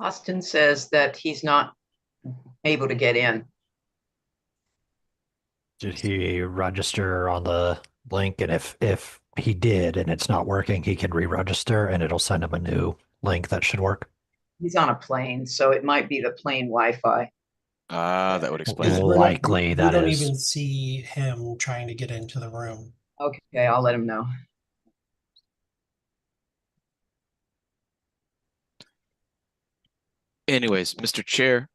Austin says that he's not able to get in. Did he register on the link? And if he did and it's not working, he can re-register and it'll send him a new link that should work. He's on a plane, so it might be the plane Wi-Fi. That would explain it. Likely We that don't is. even see him trying to get into the room. Okay, I'll let him know. Anyways, Mr. Chair,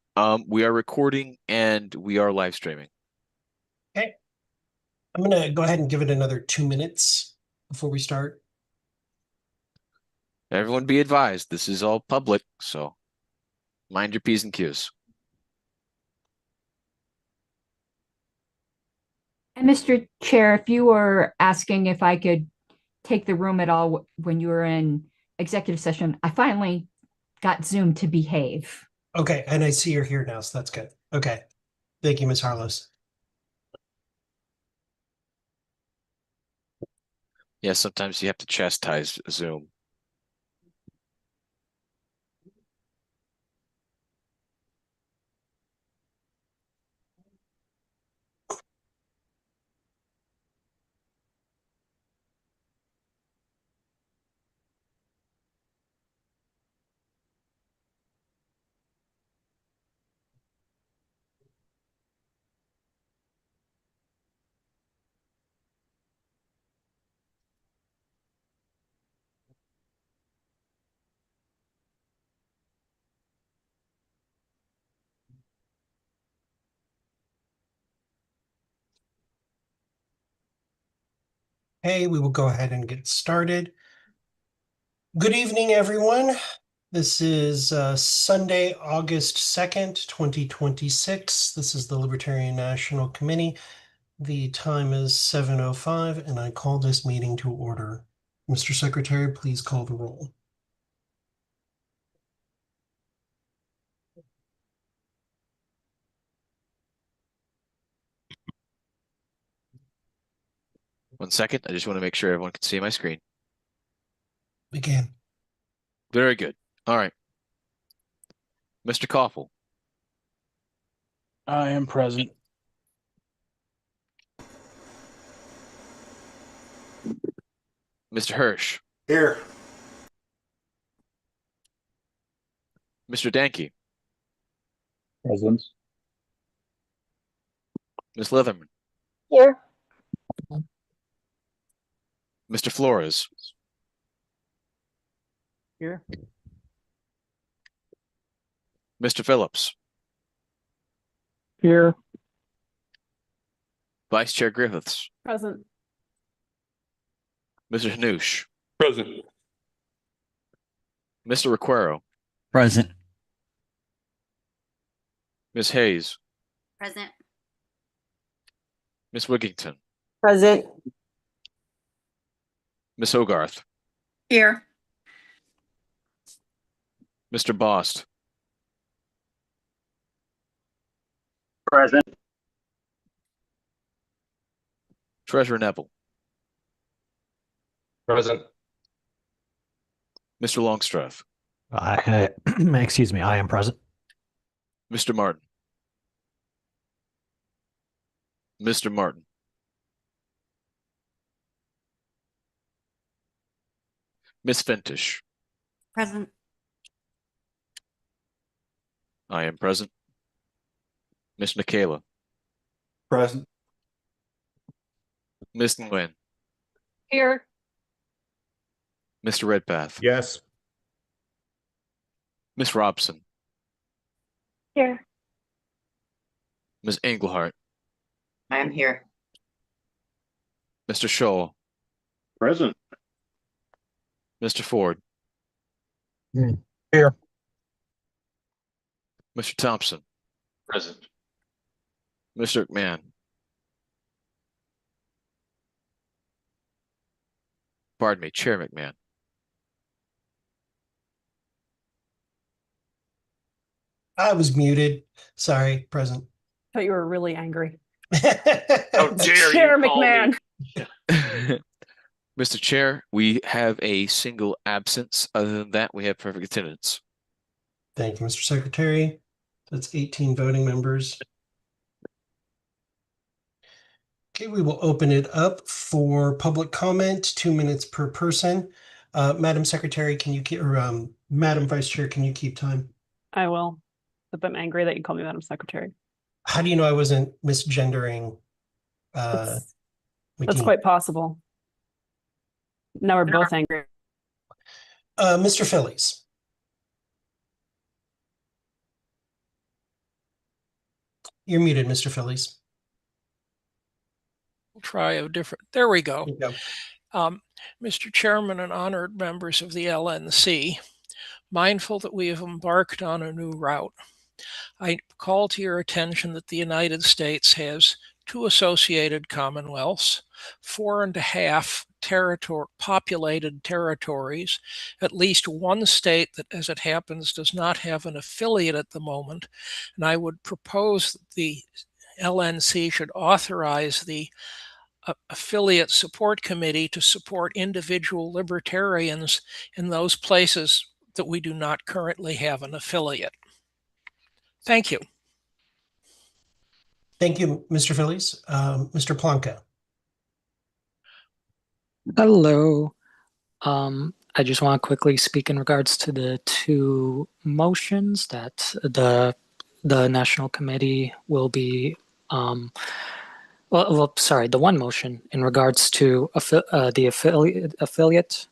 we are recording and we are live streaming. Okay. I'm going to go ahead and give it another 2 minutes before we start. Everyone be advised, this is all public, so mind your P's and Q's. And Mr. Chair, if you were asking if I could take the room at all when you were in executive session, I finally got Zoom to behave. Okay, and I see you're here now, so that's good. Okay. Thank you, Ms. Harlos. Yeah, sometimes you have to chastise Zoom. Hey, we will go ahead and get started. Good evening, everyone. This is Sunday, August 2nd, 2026. This is the Libertarian National Committee. The time is 7:05, and I call this meeting to order. Mr. Secretary, please call the roll. One second, I just want to make sure everyone can see my screen. We can. Very good. All right. Mr. Koffel. I am present. Mr. Hirsch. Here. Mr. Danke. Present. Ms. Leatherman. Here. Mr. Flores. Here. Mr. Phillips. Here. Vice Chair Griffiths. Present. Mr. Hanoush. Present. Mr. Requero. Present. Ms. Hayes. Present. Ms. Wigington. Present. Ms. Hogarth. Here. Mr. Bost. Present. Treasurer Neville. Present. Mr. Longstreth. Excuse me, I am present. Mr. Martin. Mr. Martin. Ms. Fintish. Present. I am present. Ms. Michaela. Present. Ms. Nguyen. Here. Mr. Redpath. Yes. Ms. Robson. Here. Ms. Englehart. I am here. Mr. Scholl. Present. Mr. Ford. Here. Mr. Thompson. Present. Mr. McMahon. Pardon me, Chair McMahon. I was muted. Sorry, present. Thought you were really angry. How dare Chair you call McMahon. me? Mr. Chair, we have a single absence. Other than that, we have perfect attendance. Thank you, Mr. Secretary. That's 18 voting members. Okay, we will open it up for public comment, 2 minutes per person. Madam Secretary, can you keep, or Madam Vice Chair, can you keep time? I will. But I'm angry that you call me Madam Secretary. How do you know I wasn't misgendering? That's McKean? quite possible. Now we're both angry. Mr. Phillies. You're muted, Mr. Phillies. Try a different, there we go. There you go. Mr. Chairman and honored members of the LNC, mindful that we have embarked on a new route, I call to your attention that the United States has 2 associated commonwealths, 4.5 populated territories, at least 1 state that, as it happens, does not have an affiliate at the moment. And I would propose that the LNC should authorize the affiliate support committee to support individual libertarians in those places that we do not currently have an affiliate. Thank you. Thank you, Mr. Phillies. Mr. Plonka. Hello. I just want to quickly speak in regards to the 2 motions that the National Committee will be sorry, the 1 motion in regards to the affiliate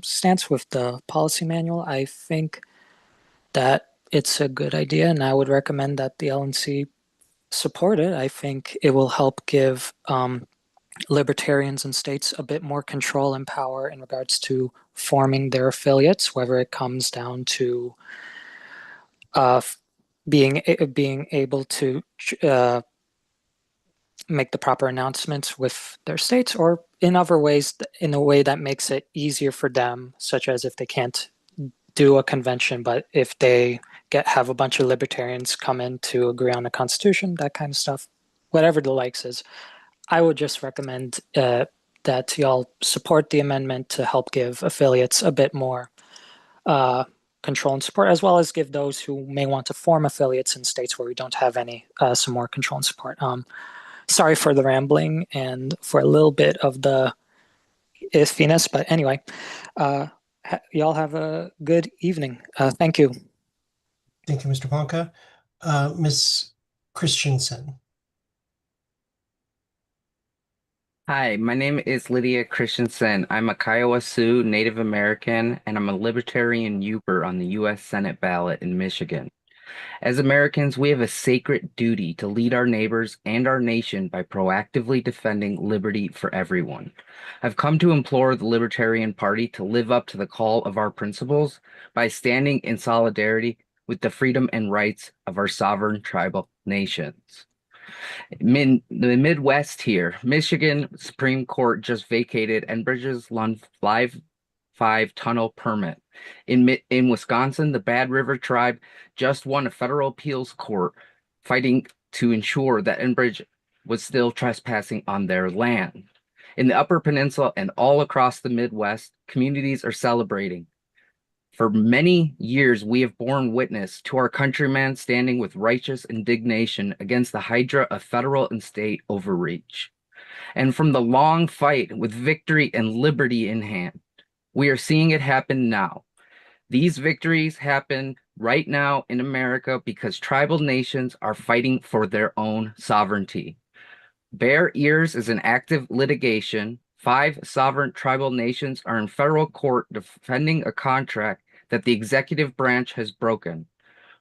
stance with the policy manual. I think that it's a good idea, and I would recommend that the LNC support it. I think it will help give libertarians and states a bit more control and power in regards to forming their affiliates, whether it comes down to being able to make the proper announcements with their states, or in other ways, in a way that makes it easier for them, such as if they can't do a convention, but if they have a bunch of libertarians come in to agree on a constitution, that kind of stuff, whatever the likes is. I would just recommend that y'all support the amendment to help give affiliates a bit more control and support, as well as give those who may want to form affiliates in states where we don't have any some more control and support. Sorry for the rambling and for a little bit of the iffiness, but anyway, y'all have a good evening. Thank you. Thank you, Mr. Plonka. Ms. Christensen. Hi, my name is Lydia Christensen. I'm a Kiowa Sioux Native American, and I'm a Libertarian Uber on the U.S. Senate ballot in Michigan. As Americans, we have a sacred duty to lead our neighbors and our nation by proactively defending liberty for everyone. I've come to implore the Libertarian Party to live up to the call of our principles by standing in solidarity with the freedom and rights of our sovereign tribal nations. In the Midwest here, Michigan Supreme Court just vacated Enbridge's Live 5 tunnel permit. In Wisconsin, the Bad River Tribe just won a federal appeals court fighting to ensure that Enbridge was still trespassing on their land. In the Upper Peninsula and all across the Midwest, communities are celebrating. For many years, we have borne witness to our countrymen standing with righteous indignation against the hydra of federal and state overreach. And from the long fight with victory and liberty in hand, we are seeing it happen now. These victories happen right now in America because tribal nations are fighting for their own sovereignty. Bear Ears is in active litigation. 5 sovereign tribal nations are in federal court defending a contract that the executive branch has broken.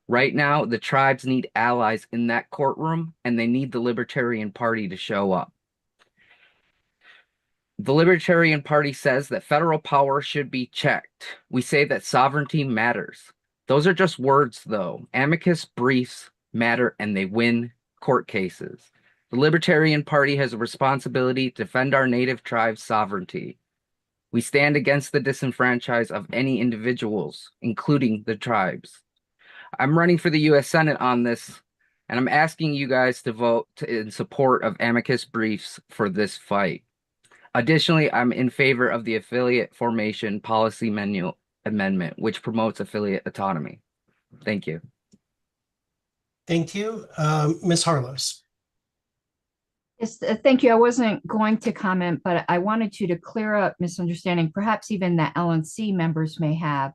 Right now, the tribes need allies in that courtroom, and they need the Libertarian Party to show up. The Libertarian Party says that federal power should be checked. We say that sovereignty matters. Those are just words, though. Amicus briefs matter, and they win court cases. The Libertarian Party has a responsibility to defend our native tribes' sovereignty. We stand against the disenfranchised of any individuals, including the tribes. I'm running for the U.S. Senate on this, and I'm asking you guys to vote in support of amicus briefs for this fight. Additionally, I'm in favor of the affiliate formation policy manual amendment, which promotes affiliate autonomy. Thank you. Thank you. Ms. Harlos. Yes, thank you. I wasn't going to comment, but I wanted you to clear up misunderstanding, perhaps even that LNC members may have.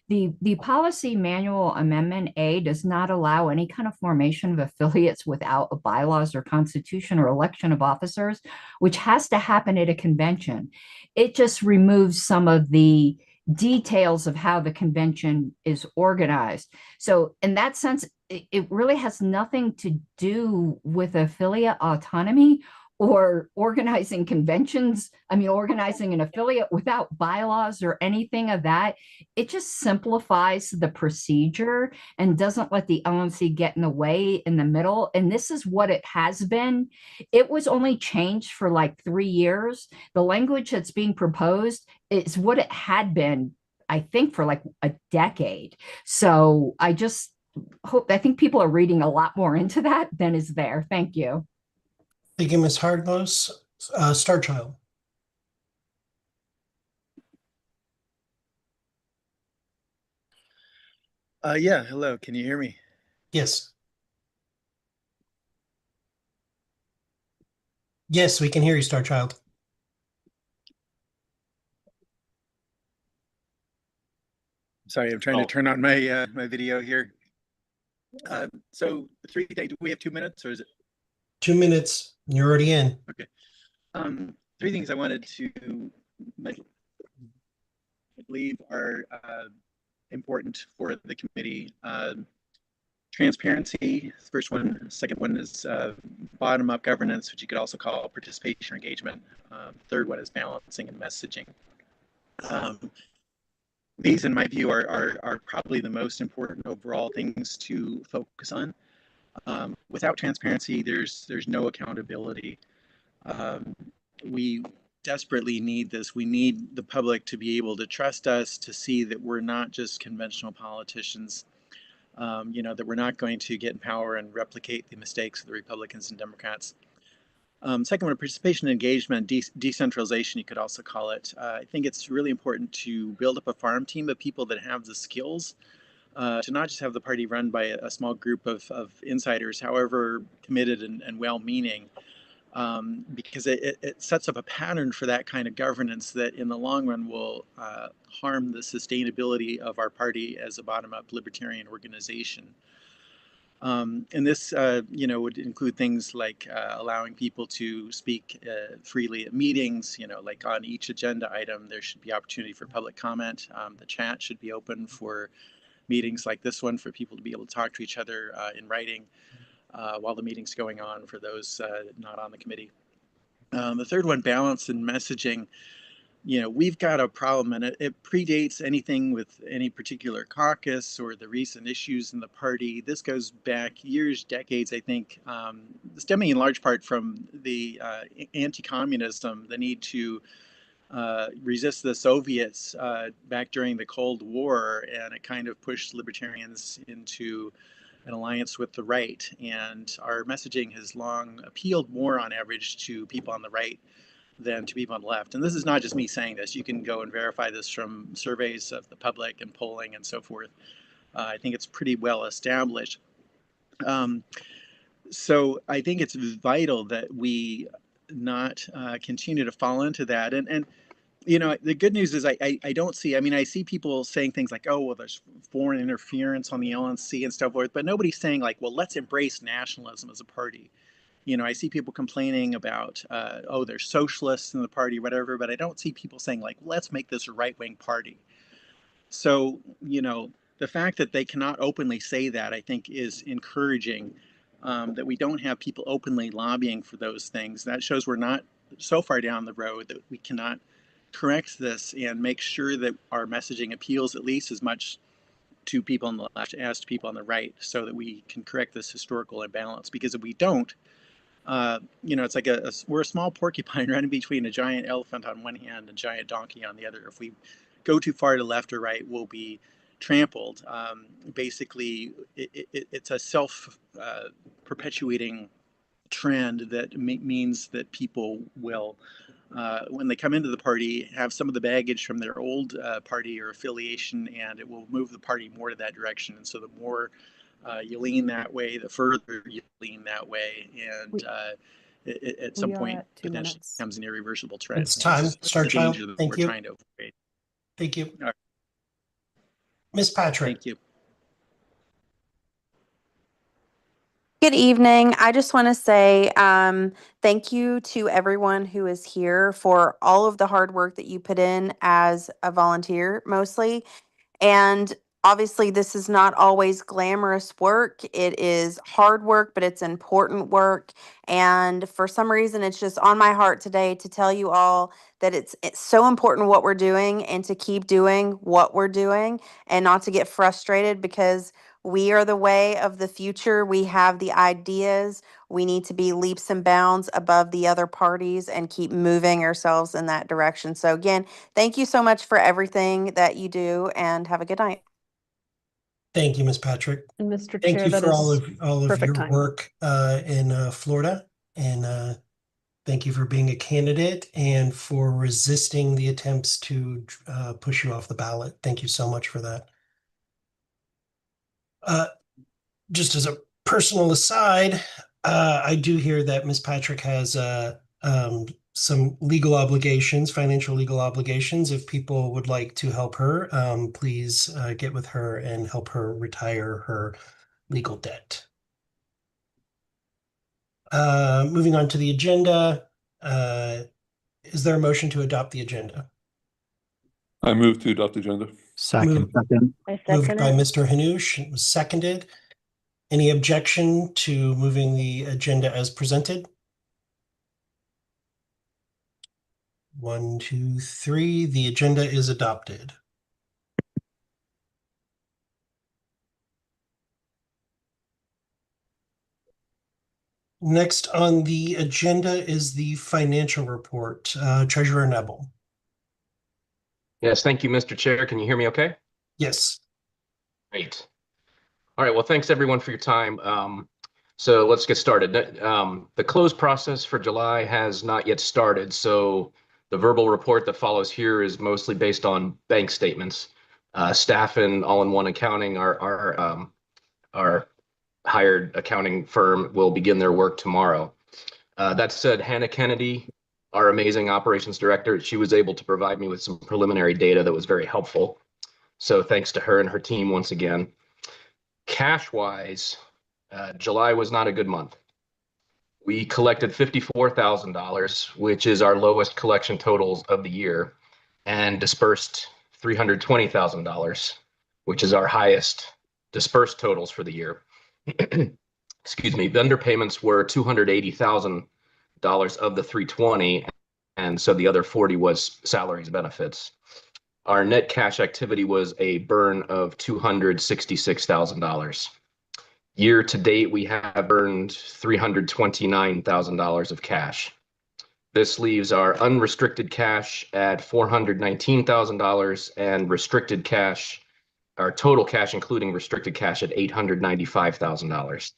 The policy manual amendment A does not allow any kind of formation of affiliates without a bylaws or constitution or election of officers, which has to happen at a convention. It just removes some of the details of how the convention is organized. So in that sense, it really has nothing to do with affiliate autonomy or organizing conventions. I mean, organizing an affiliate without bylaws or anything of that. It just simplifies the procedure and doesn't let the LNC get in the way in the middle. And this is what it has been. It was only changed for like 3 years. The language that's being proposed is what it had been, I think, for like a decade. So I think people are reading a lot more into that than is there. Thank you. Thank you, Ms. Harlos. Starchild. Yeah, hello. Can you hear me? Yes. Yes, we can hear you, Starchild. Sorry, I'm trying to turn on my my video here. So do we have 2 minutes or is it? 2 minutes. You're already in. Okay. 3 things I wanted to mention, I believe are important for the committee. Transparency, first one. Second one is bottom-up governance, which you could also call participation or engagement. Third one is balancing and messaging. These, in my view, are probably the most important overall things to focus on. Without transparency, there's no accountability. We desperately need this. We need the public to be able to trust us, to see that we're not just conventional politicians, that we're not going to get in power and replicate the mistakes of the Republicans and Democrats. Second one, participation and engagement, decentralization, you could also call it. I think it's really important to build up a farm team of people that have the skills to not just have the party run by a small group of insiders, however committed and well-meaning, because it sets up a pattern for that kind of governance that in the long run will harm the sustainability of our party as a bottom-up libertarian organization. And this, would include things like allowing people to speak freely at meetings, like on each agenda item, there should be opportunity for public comment. The chat should be open for meetings like this one for people to be able to talk to each other in writing while the meeting's going on for those not on the committee. The third one, balance and messaging. We've got a problem, and it predates anything with any particular caucus or the recent issues in the party. This goes back years, decades, I think, stemming in large part from the anti-communism, the need to resist the Soviets back during the Cold War, and it kind of pushed libertarians into an alliance with the right. And our messaging has long appealed more on average to people on the right than to people on the left. And this is not just me saying this. You can go and verify this from surveys of the public and polling and so forth. I think it's pretty well established. So I think it's vital that we not continue to fall into that. And the good news is I don't see, I see people saying things like, oh, well, there's foreign interference on the LNC and stuff forth, but nobody's saying like, well, let's embrace nationalism as a party. I see people complaining about, oh, there's socialists in the party, whatever, but I don't see people saying like, let's make this a right-wing party. So, the fact that they cannot openly say that, I think, is encouraging, that we don't have people openly lobbying for those things. That shows we're not so far down the road that we cannot correct this and make sure that our messaging appeals at least as much to people on the left as to people on the right, so that we can correct this historical imbalance. Because if we don't, it's like we're a small porcupine running between a giant elephant on one hand and a giant donkey on the other. If we go too far to left or right, we'll be trampled. Basically, it's a self-perpetuating trend that means that people will when they come into the party, have some of the baggage from their old party or affiliation, and it will move the party more to that direction. And so the more you lean that way, the further you lean that way, and at some point potentially becomes an irreversible trend. It's time. Star the Child. danger that Thank we're you. trying to avoid. Thank you. All right. Ms. Patrick. Thank you. Good evening. I just want to say thank you to everyone who is here for all of the hard work that you put in as a volunteer, mostly. And obviously, this is not always glamorous work. It is hard work, but it's important work. And for some reason, it's just on my heart today to tell you all that it's so important what we're doing and to keep doing what we're doing and not to get frustrated because we are the way of the future. We have the ideas. We need to be leaps and bounds above the other parties and keep moving ourselves in that direction. So again, thank you so much for everything that you do and have a good night. Thank you, Ms. Patrick. And Mr. Thank Chair, you that for all is of perfect your time. work in Florida, and thank you for being a candidate and for resisting the attempts to push you off the ballot. Thank you so much for that. Just as a personal aside, I do hear that Ms. Patrick has some legal obligations, financial legal obligations. If people would like to help her, please get with her and help her retire her legal debt. Moving on to the agenda, is there a motion to adopt the agenda? I move to adopt the agenda. Second. I Moved second by it. Mr. Hanush, it was seconded. Any objection to moving the agenda as presented? 1, 2, 3. The agenda is adopted. Next on the agenda is the financial report. Treasurer Nebel. Yes, thank you, Mr. Chair. Can you hear me okay? Yes. Great. All right, well, thanks everyone for your time. So let's get started. The close process for July has not yet started, so the verbal report that follows here is mostly based on bank statements. Staff in All-in-One Accounting, our hired accounting firm, will begin their work tomorrow. That said, Hannah Kennedy, our amazing operations director, she was able to provide me with some preliminary data that was very helpful. So thanks to her and her team once again. Cash-wise, July was not a good month. We collected $54,000, which is our lowest collection totals of the year, and dispersed $320,000, which is our highest dispersed totals for the year. Excuse me. Vendor payments were $280,000 of the 320, and so the other 40 was salaries and benefits. Our net cash activity was a burn of $266,000. Year to date, we have earned $329,000 of cash. This leaves our unrestricted cash at $419,000 and restricted cash, our total cash, including restricted cash, at $895,000.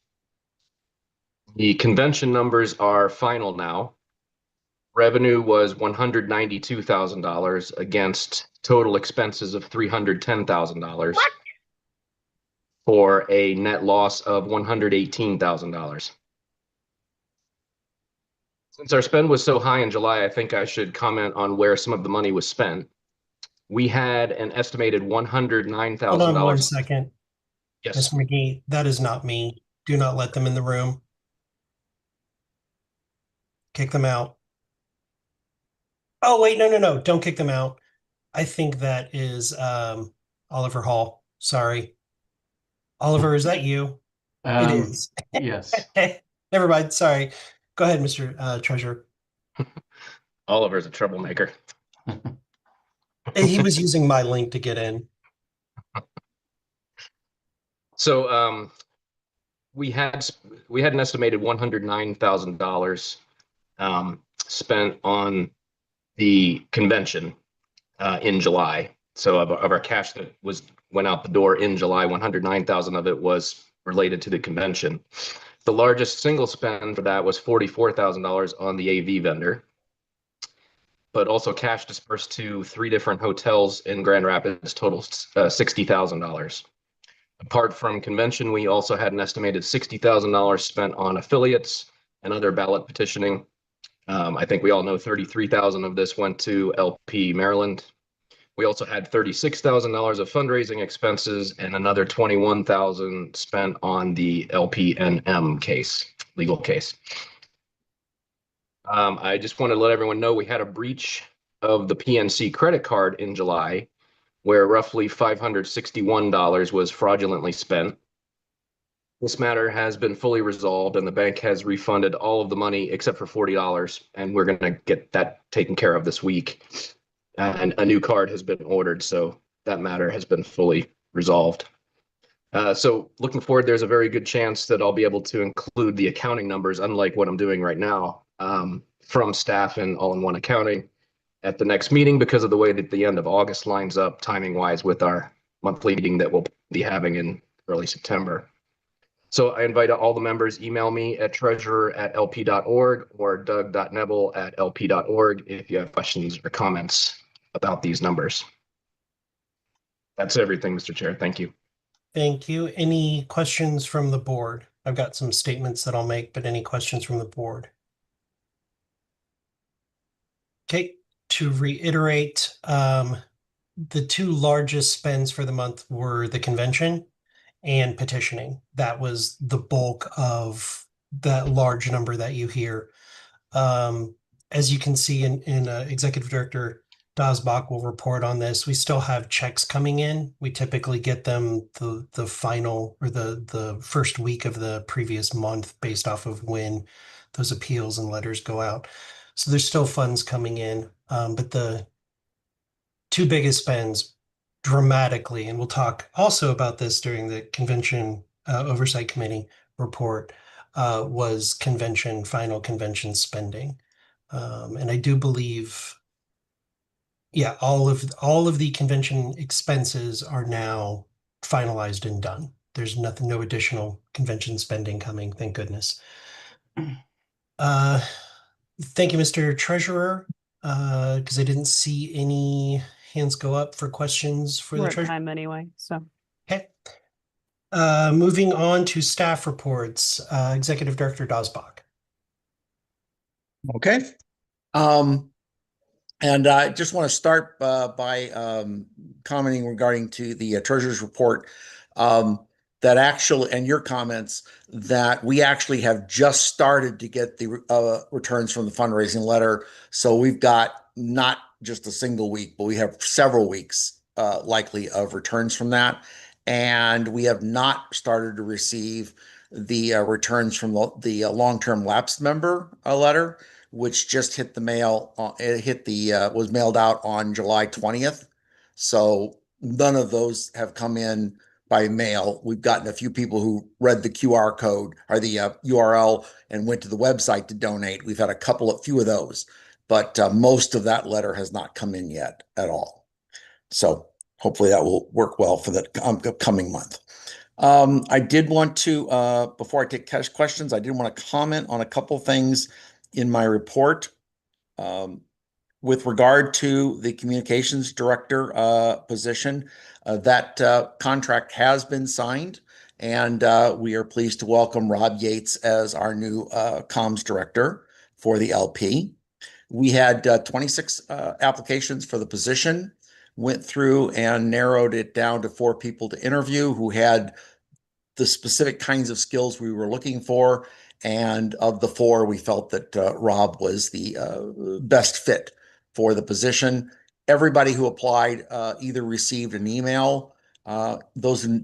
The convention numbers are final now. Revenue was $192,000 against total expenses of $310,000 for a net loss of $118,000. Since our spend was so high in July, I think I should comment on where some of the money was spent. We had an estimated $109,000. Hold on 1 second. Yes. Ms. McGee, that is not me. Do not let them in the room. Kick them out. Oh, wait, no. Don't kick them out. I think that is Oliver Hall. Sorry. Oliver, is that you? It is. Yes. Never mind. Sorry. Go ahead, Mr. Treasurer. Oliver's a troublemaker. He was using my link to get in. So we had an estimated $109,000 spent on the convention in July. So of our cash that went out the door in July, 109,000 of it was related to the convention. The largest single spend for that was $44,000 on the AV vendor. but also cash dispersed to 3 different hotels in Grand Rapids totals $60,000. Apart from convention, we also had an estimated $60,000 spent on affiliates and other ballot petitioning. I think we all know 33,000 of this went to LP Maryland. We also had $36,000 of fundraising expenses and another 21,000 spent on the LPNM case, legal case. I just want to let everyone know we had a breach of the PNC credit card in July, where roughly $561 was fraudulently spent. This matter has been fully resolved and the bank has refunded all of the money except for $40, and we're going to get that taken care of this week. And a new card has been ordered, so that matter has been fully resolved. So looking forward, there's a very good chance that I'll be able to include the accounting numbers, unlike what I'm doing right now, from staff and all-in-one accounting at the next meeting because of the way that the end of August lines up timing-wise with our monthly meeting that we'll be having in early September. So I invite all the members, email me at treasurer@lp.org or doug.neville@lp.org if you have questions or comments about these numbers. That's everything, Mr. Chair. Thank you. Thank you. Any questions from the board? I've got some statements that I'll make, but any questions from the board? Okay, to reiterate, the 2 largest spends for the month were the convention and petitioning. That was the bulk of that large number that you hear. As you can see in Executive Director Dosbach will report on this. We still have checks coming in. We typically get them the final or the first week of the previous month based off of when those appeals and letters go out. So there's still funds coming in, but the 2 biggest spends dramatically, and we'll talk also about this during the Convention Oversight Committee report, was final convention spending. And I do believe, yeah, all of the convention expenses are now finalized and done. There's no additional convention spending coming, thank goodness. Thank you, Mr. Treasurer, because I didn't see any hands go up for questions for We're the at treasurer. time anyway, so. Okay. Moving on to staff reports, Executive Director Dosbach. Okay. And I just want to start by commenting regarding to the treasurer's report that actually, and your comments, that we actually have just started to get the returns from the fundraising letter. So we've got not just a single week, but we have several weeks likely of returns from that. And we have not started to receive the returns from the long-term lapsed member letter, which just hit the mail. Was mailed out on July 20th. So none of those have come in by mail. We've gotten a few people who read the QR code or the URL and went to the website to donate. We've had few of those, but most of that letter has not come in yet at all. So hopefully that will work well for the coming month. I did want to, before I take questions, I did want to comment on a couple things in my report. With regard to the communications director position, that contract has been signed, and we are pleased to welcome Rob Yates as our new comms director for the LP. We had 26 applications for the position, went through and narrowed it down to 4 people to interview who had the specific kinds of skills we were looking for. And of the 4, we felt that Rob was the best fit for the position. Everybody who applied either received an email. Those who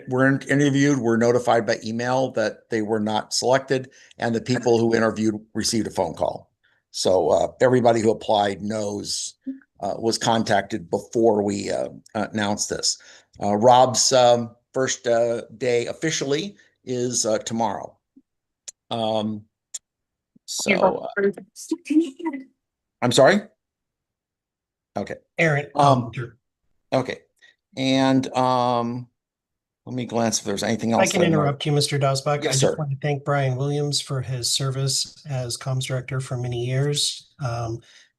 weren't interviewed were notified by email that they were not selected, and the people who interviewed received a phone call. So everybody who applied was contacted before we announced this. Rob's first day officially is tomorrow. I'm sorry. Okay. Aaron. Okay. And let me glance if there's anything else. I can interrupt you, Mr. Dosbach. Yes, I sir. just want to thank Brian Williams for his service as comms director for many years.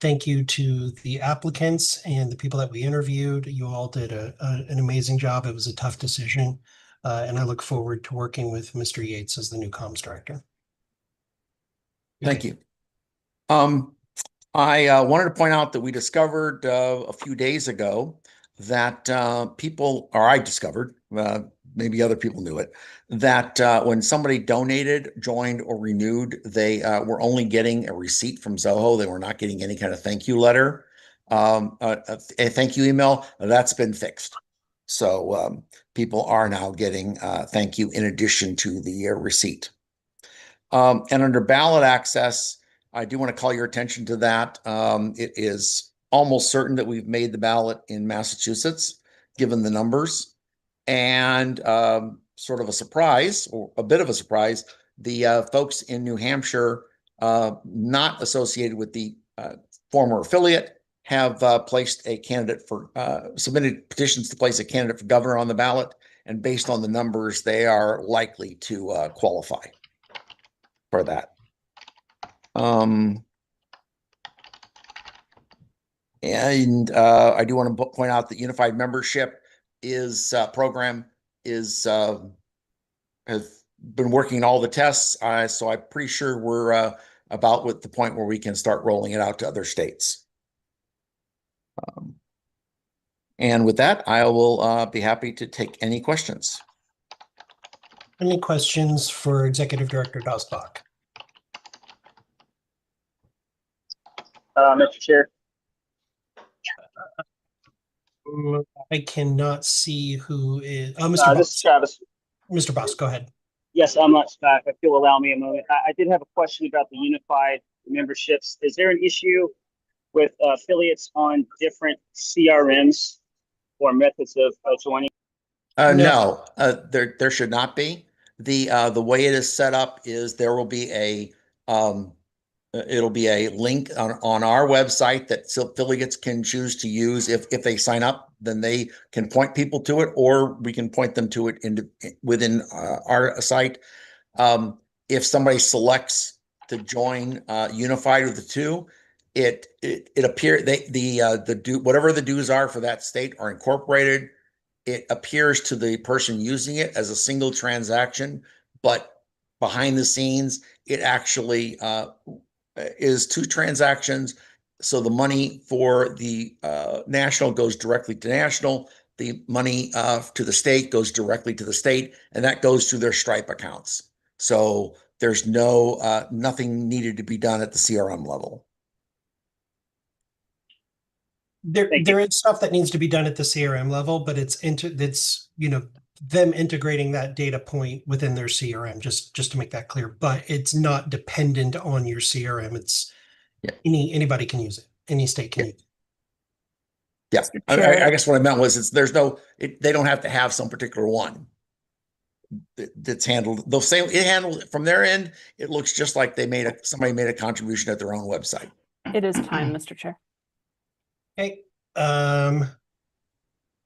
Thank you to the applicants and the people that we interviewed. You all did an amazing job. It was a tough decision. And I look forward to working with Mr. Yates as the new comms director. Thank you. I wanted to point out that we discovered a few days ago that I discovered, maybe other people knew it, that when somebody donated, joined, or renewed, they were only getting a receipt from Zoho. They were not getting any kind of thank you letter, a thank you email. That's been fixed. So people are now getting thank you in addition to the receipt. And under ballot access, I do want to call your attention to that. It is almost certain that we've made the ballot in Massachusetts, given the numbers. And sort of a surprise, or a bit of a surprise, the folks in New Hampshire, not associated with the former affiliate, have placed a candidate for, submitted petitions to place a candidate for governor on the ballot. And based on the numbers, they are likely to qualify for that. And I do want to point out that Unified Membership is program is has been working all the tests. So I'm pretty sure we're about with the point where we can start rolling it out to other states. And with that, I will be happy to take any questions. Any questions for Executive Director Dosbach? Mr. Chair. I cannot see who is. Mr. This Boss. is Travis. Mr. Boss, go ahead. Yes, I'm not back. If you'll allow me a moment. I did have a question about the unified memberships. Is there an issue with affiliates on different CRMs or methods of joining? No, there should not be. The way it is set up is there will be a it'll be a link on our website that affiliates can choose to use. If they sign up, then they can point people to it, or we can point them to it within our site. If somebody selects to join unified with the two, it appears whatever the dues are for that state are incorporated. It appears to the person using it as a single transaction, but behind the scenes, it actually is two transactions. So the money for the national goes directly to national. The money to the state goes directly to the state, and that goes through their Stripe accounts. So there's nothing needed to be done at the CRM level. There is stuff that needs to be done at the CRM level, but it's them integrating that data point within their CRM, just to make that clear. But it's not dependent on your CRM. It's anybody can use it. Any state can use it. Yeah, I guess what I meant was they don't have to have some particular one that's handled. They'll say it handles from their end. It looks just like somebody made a contribution at their own website. It is time, Mr. Chair. Okay.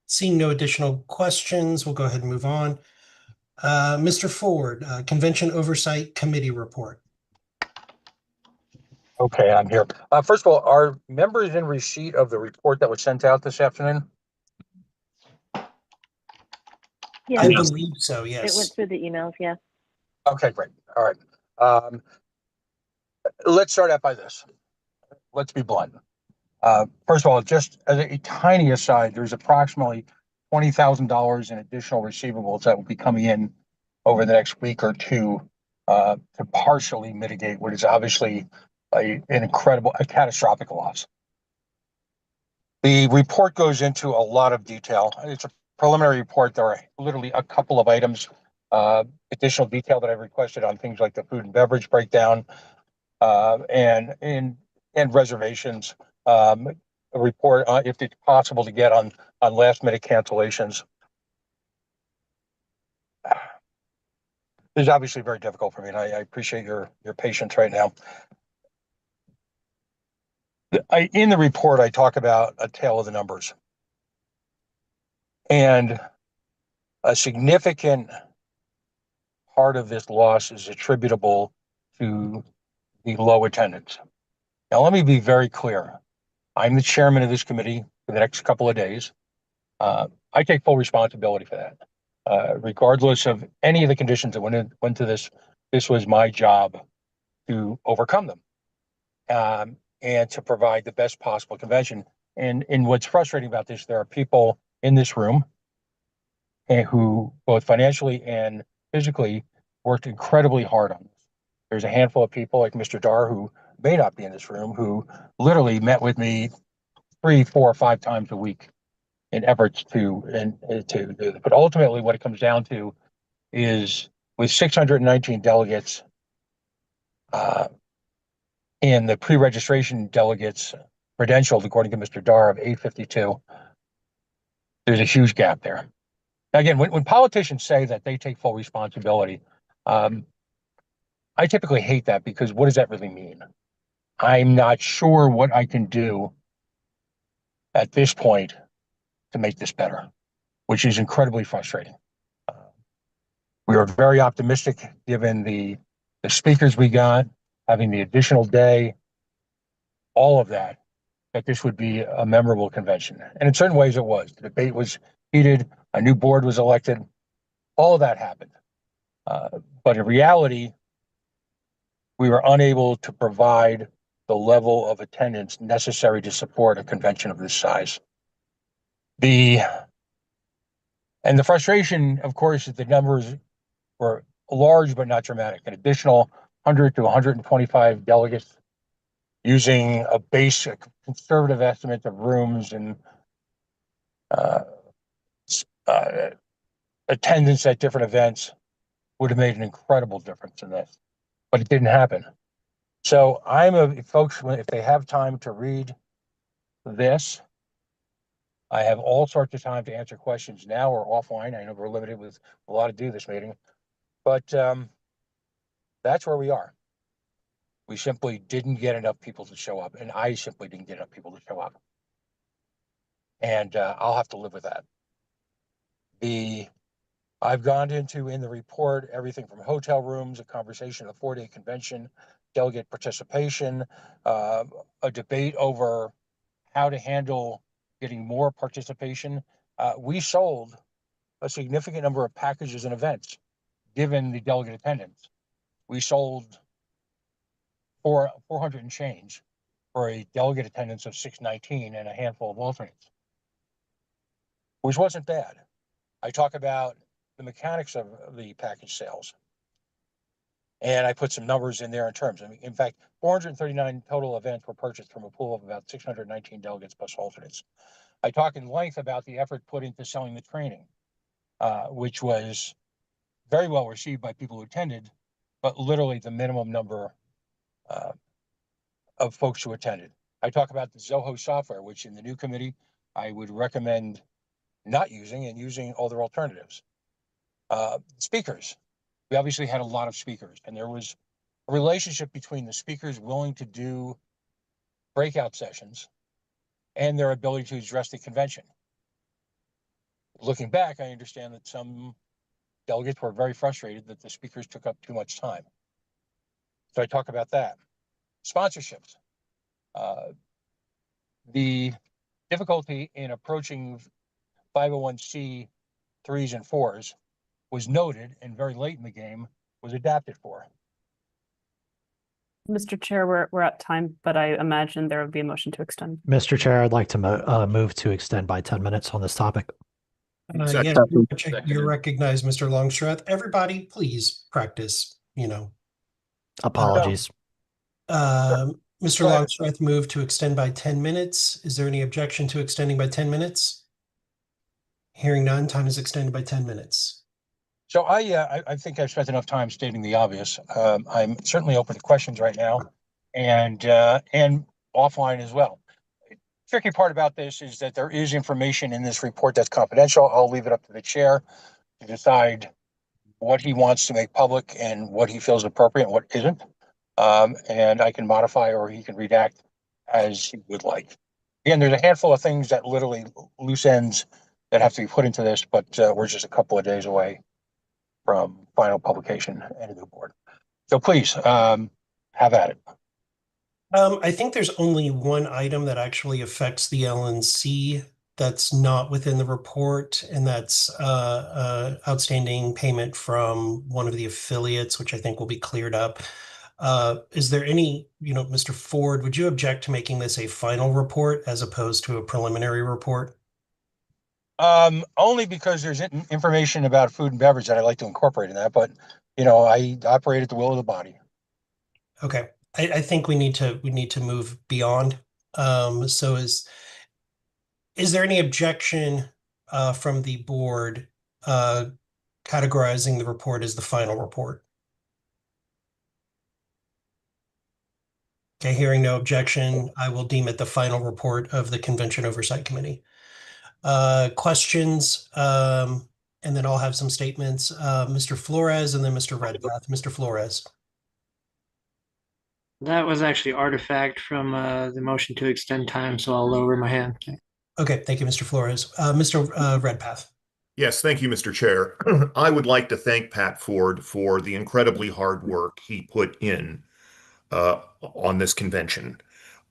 Seeing no additional questions, we'll go ahead and move on. Mr. Ford, Convention Oversight Committee report. Okay, I'm here. First of all, are members in receipt of the report that was sent out this afternoon? I believe so, yes. It went through the emails, yeah. Okay, great. All right. Let's start out by this. Let's be blunt. First of all, just as a tiny aside, there's approximately $20,000 in additional receivables that will be coming in over the next week or two to partially mitigate what is obviously a catastrophic loss. The report goes into a lot of detail. It's a preliminary report. There are literally a couple of items, additional detail that I've requested on things like the food and beverage breakdown and reservations. A report, if it's possible to get on last minute cancellations. This is obviously very difficult for me, and I appreciate your patience right now. In the report, I talk about a tale of the numbers. And a significant part of this loss is attributable to the low attendance. Now, let me be very clear. I'm the chairman of this committee for the next couple of days. I take full responsibility for that. Regardless of any of the conditions that went into this, this was my job to overcome them, and to provide the best possible convention. And what's frustrating about this, there are people in this room who both financially and physically worked incredibly hard on this. There's a handful of people like Mr. Dar, who may not be in this room, who literally met with me 3, 4, 5 times a week in efforts to do this. But ultimately what it comes down to is, with 619 delegates, and the pre-registration delegates credentialed, according to Mr. Dar, of 852, there's a huge gap there. Again, when politicians say that they take full responsibility, I typically hate that, because what does that really mean? I'm not sure what I can do at this point to make this better, which is incredibly frustrating. We were very optimistic, given the speakers we got, having the additional day, all of that this would be a memorable convention. And in certain ways it was. The debate was heated, a new board was elected, all of that happened. But in reality, we were unable to provide the level of attendance necessary to support a convention of this size. And the frustration, of course, is the numbers were large but not dramatic. An additional 100 to 125 delegates, using a basic conservative estimate of rooms and attendance at different events, would have made an incredible difference in this, but it didn't happen. So folks, if they have time to read this, I have all sorts of time to answer questions now or offline. I know we're limited with a lot to do this meeting, but that's where we are. We simply didn't get enough people to show up, and I simply didn't get enough people to show up. And I'll have to live with that. I've gone into, in the report, everything from hotel rooms, a conversation, a 4-day convention, delegate participation, a debate over how to handle getting more participation. We sold a significant number of packages and events, given the delegate attendance. We sold 400 and change for a delegate attendance of 619 and a handful of alternates, which wasn't bad. I talk about the mechanics of the package sales, and I put some numbers in there in terms. I mean, in fact, 439 total events were purchased from a pool of about 619 delegates plus alternates. I talk in length about the effort put into selling the training, which was very well received by people who attended, but literally the minimum number of folks who attended. I talk about the Zoho software, which in the new committee, I would recommend not using, and using other alternatives. Speakers. We obviously had a lot of speakers, and there was a relationship between the speakers willing to do breakout sessions and their ability to address the convention. Looking back, I understand that some delegates were very frustrated that the speakers took up too much time. So I talk about that. Sponsorships. The difficulty in approaching 501c 3s and 4s was noted, and very late in the game was adapted for. Mr. Chair, we're at time, but I imagine there would be a motion to extend. Mr. Chair, I'd like to move to extend by 10 minutes on this topic. Yes, you're recognized, Mr. Longstreth. Everybody, please practice, Apologies. Mr. Longstreth moved to extend by 10 minutes. Is there any objection to extending by 10 minutes? Hearing none, time is extended by 10 minutes. So I think I've spent enough time stating the obvious. I'm certainly open to questions right now, and offline as well. Tricky part about this is that there is information in this report that's confidential. I'll leave it up to the chair to decide what he wants to make public and what he feels appropriate and what isn't. And I can modify, or he can redact as he would like. Again, there's a handful of things that literally loose ends that have to be put into this, but we're just a couple of days away from final publication and a new board. So please, have at it. I think there's only one item that actually affects the LNC that's not within the report, and that's outstanding payment from one of the affiliates, which I think will be cleared up. Is there any, Mr. Ford, would you object to making this a final report as opposed to a preliminary report? Only because there's information about food and beverage that I like to incorporate in that, but I operate at the will of the body. Okay. I think we need to move beyond. So is there any objection from the board categorizing the report as the final report? Okay, hearing no objection, I will deem it the final report of the Convention Oversight Committee. Questions, and then I'll have some statements. Mr. Flores and then Mr. Redpath. Mr. Flores. That was actually artifact from the motion to extend time, so I'll lower my hand. Okay, thank you, Mr. Flores. Mr. Redpath. Yes, thank you, Mr. Chair. I would like to thank Pat Ford for the incredibly hard work he put in on this convention.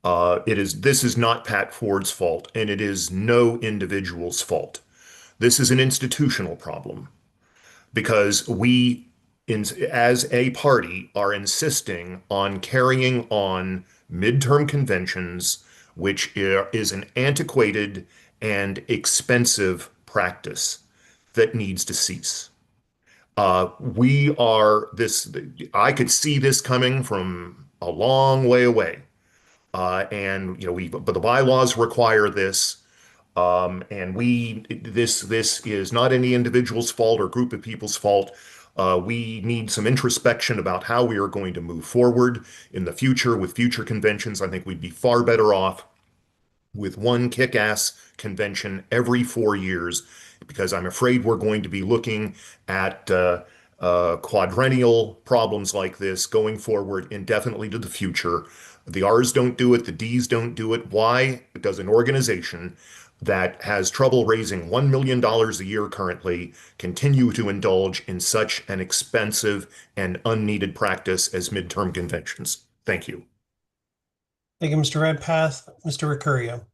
This is not Pat Ford's fault, and it is no individual's fault. This is an institutional problem because we, as a party, are insisting on carrying on midterm conventions, which is an antiquated and expensive practice that needs to cease. I could see this coming from a long way away. But the bylaws require this. This is not any individual's fault or group of people's fault. We need some introspection about how we are going to move forward in the future with future conventions. I think we'd be far better off with one kick-ass convention every 4 years, because I'm afraid we're going to be looking at quadrennial problems like this going forward indefinitely to the future. The R's don't do it, the D's don't do it. Why does an organization that has trouble raising $1 million a year currently continue to indulge in such an expensive and unneeded practice as midterm conventions? Thank you. Thank you, Mr. Redpath. Mr. Recurrio.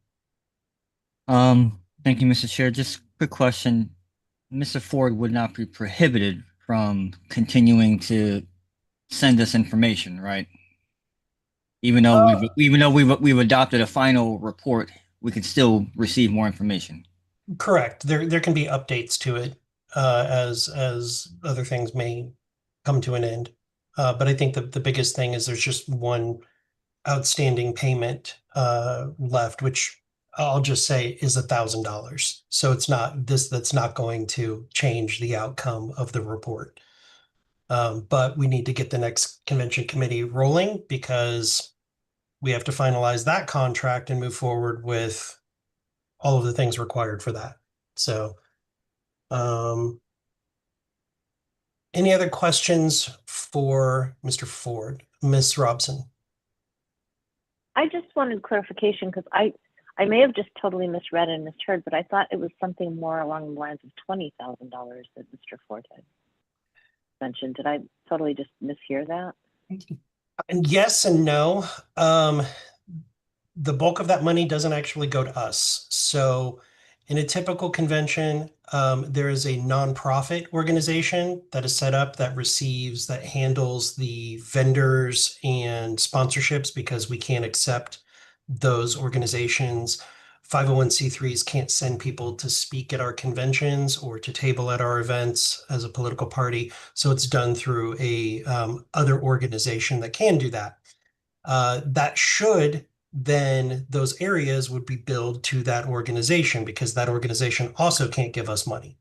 Thank you, Mr. Chair. Just quick question. Mr. Ford would not be prohibited from continuing to send us information, right? Even though we've adopted a final report, we can still receive more information. Correct. There can be updates to it as other things may come to an end. But I think the biggest thing is there's just one outstanding payment left, which I'll just say is $1,000. So it's not that's not going to change the outcome of the report. But we need to get the next convention committee rolling because we have to finalize that contract and move forward with all of the things required for that. So, any other questions for Mr. Ford? Ms. Robson. I just wanted clarification because I may have just totally misread and misheard, but I thought it was something more along the lines of $20,000 that Mr. Ford had mentioned. Did I totally just mishear that? And yes and no. The bulk of that money doesn't actually go to us. So in a typical convention, there is a nonprofit organization that is set up that handles the vendors and sponsorships because we can't accept those organizations. 501c3s can't send people to speak at our conventions or to table at our events as a political party. So it's done through a other organization that can do that. Then those areas would be billed to that organization because that organization also can't give us money.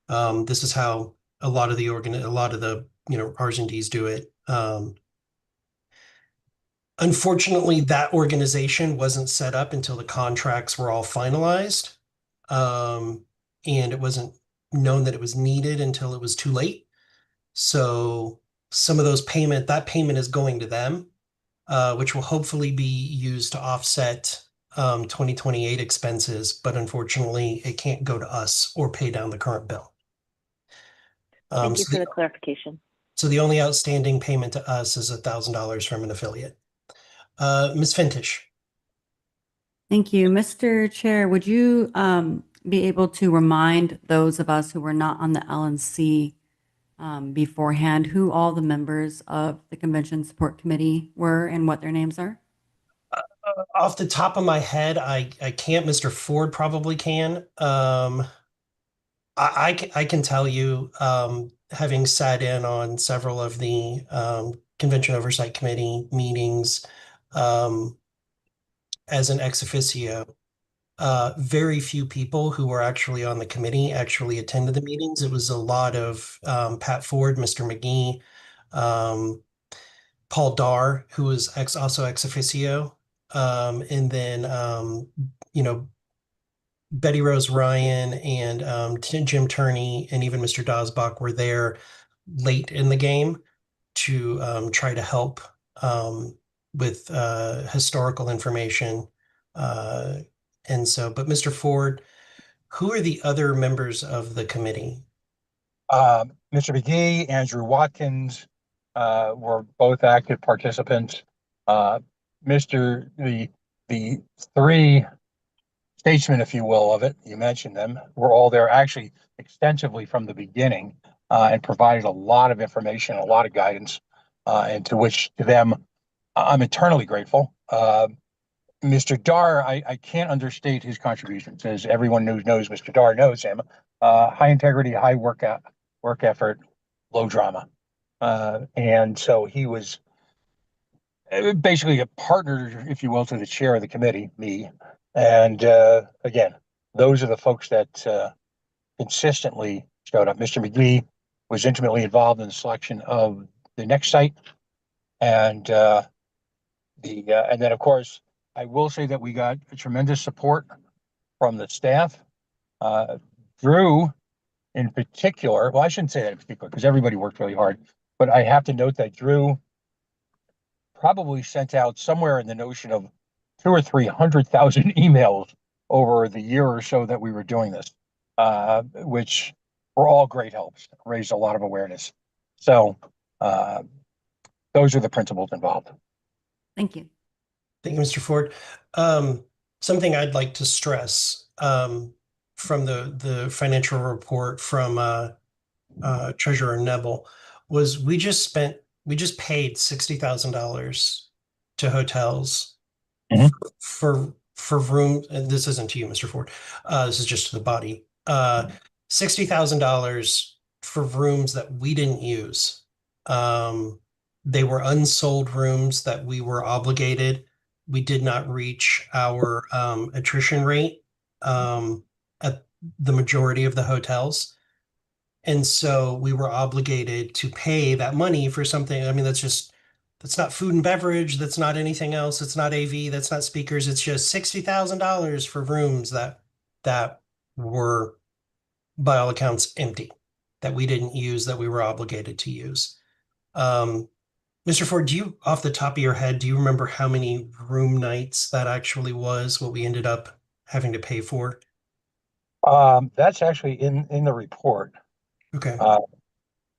This is how a lot of the R's and D's do it. Unfortunately, that organization wasn't set up until the contracts were all finalized. And it wasn't known that it was needed until it was too late. So some of that payment is going to them, which will hopefully be used to offset 2028 expenses. But unfortunately, it can't go to us or pay down the current bill. Thank you for the clarification. So the only outstanding payment to us is $1,000 from an affiliate. Ms. Fintish. Thank you. Mr. Chair, would you be able to remind those of us who were not on the LNC beforehand who all the members of the Convention Support Committee were and what their names are? Off the top of my head, I can't. Mr. Ford probably can. I can tell you, having sat in on several of the Convention Oversight Committee meetings as an ex officio, very few people who were actually on the committee actually attended the meetings. It was a lot of Pat Ford, Mr. McGee, Paul Darr, who was also ex officio, and then Betty Rose Ryan and Jim Turney and even Mr. Dosbach were there late in the game to try to help with historical information. But Mr. Ford, who are the other members of the committee? Mr. McGee, Andrew Watkins were both active participants. The three statesmen, if you will, of it, you mentioned them, were all there actually extensively from the beginning and provided a lot of information, a lot of guidance, and to them I'm eternally grateful. Mr. Darr, I can't understate his contributions, as everyone knows Mr. Darr knows him. High integrity, high work effort, low drama. And so he was basically a partner, if you will, to the chair of the committee, me. And again, those are the folks that consistently showed up. Mr. McGee was intimately involved in the selection of the next site. And and then, of course, I will say that we got tremendous support from the staff. Drew, in particular, well, I shouldn't say that in particular because everybody worked really hard, but I have to note that Drew probably sent out somewhere in the notion of 200,000 or 300,000 emails over the year or so that we were doing this, which were all great helps, raised a lot of awareness. So those are the principles involved. Thank you. Thank you, Mr. Ford. Something I'd like to stress from the financial report from Treasurer Nebel was we just paid $60,000 to hotels for room. And this isn't to you, Mr. Ford. This is just to the body. $60,000 for rooms that we didn't use. They were unsold rooms that we were obligated. We did not reach our attrition rate at the majority of the hotels. And so we were obligated to pay that money for something. I mean, that's not food and beverage. That's not anything else. It's not AV. That's not speakers. It's just $60,000 for rooms that were, by all accounts, empty, that we didn't use, that we were obligated to use. Mr. Ford, off the top of your head, do you remember how many room nights that actually was, what we ended up having to pay for? That's actually in the report. Okay.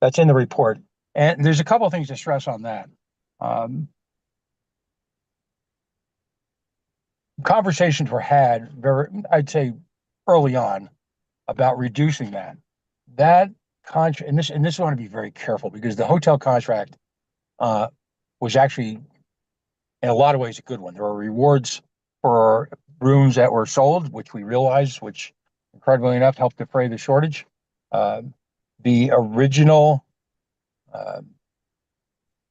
That's in the report. And there's a couple of things to stress on that. Conversations were had I'd say early on about reducing that. That contract, and this I want to be very careful because the hotel contract was actually in a lot of ways a good one. There were rewards for rooms that were sold, which we realized, which incredibly enough helped defray the shortage. The original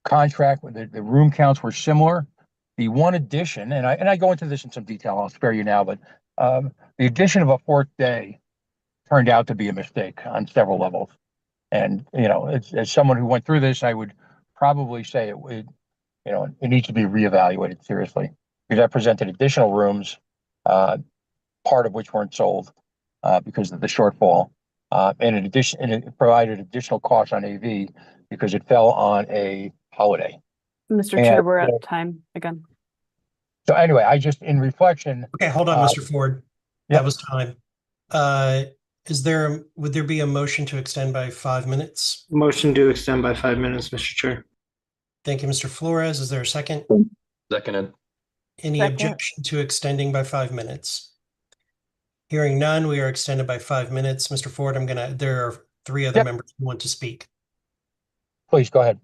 contract, the room counts were similar. The one addition, and I go into this in some detail, I'll spare you now, but the addition of a fourth day turned out to be a mistake on several levels. And, as someone who went through this, I would probably say it needs to be reevaluated seriously because that presented additional rooms, part of which weren't sold because of the shortfall. And in addition, it provided additional costs on AV because it fell on a holiday. Mr. Chair, we're at time again. So anyway, in reflection. Okay, hold on, Mr. Ford. That was time. Would there be a motion to extend by 5 minutes? Motion to extend by 5 minutes, Mr. Chair. Thank you, Mr. Flores. Is there a second? Seconded. Any Second. objection to extending by 5 minutes? Hearing none, we are extended by 5 minutes. Mr. Ford, there are 3 other Yep. members who want to speak. Please go ahead.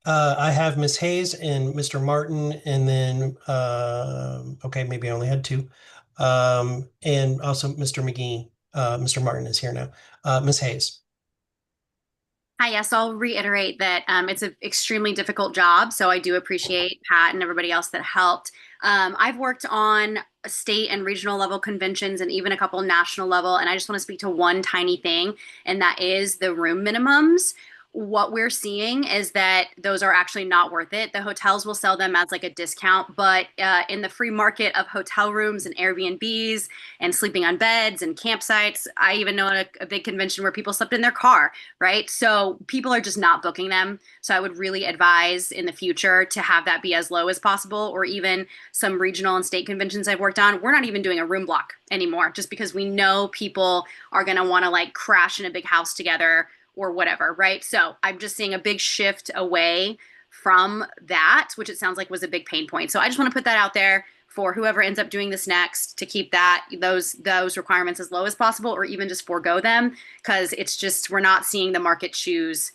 I have Ms. Hayes and Mr. Martin, and then, okay, maybe I only had 2. And also Mr. McGee. Mr. Martin is here now. Ms. Hayes. Hi, yes, I'll reiterate that it's an extremely difficult job, so I do appreciate Pat and everybody else that helped. I've worked on state and regional level conventions and even a couple national level, and I just want to speak to one tiny thing, and that is the room minimums. What we're seeing is that those are actually not worth it. The hotels will sell them as like a discount, but in the free market of hotel rooms and Airbnbs and sleeping on beds and campsites, I even know a big convention where people slept in their car, right? So people are just not booking them. So I would really advise in the future to have that be as low as possible, or even some regional and state conventions I've worked on. We're not even doing a room block anymore just because we know people are going to want to like crash in a big house together or whatever, right? So I'm just seeing a big shift away from that, which it sounds like was a big pain point. So I just want to put that out there for whoever ends up doing this next to keep those requirements as low as possible, or even just forego them, because it's just we're not seeing the market choose.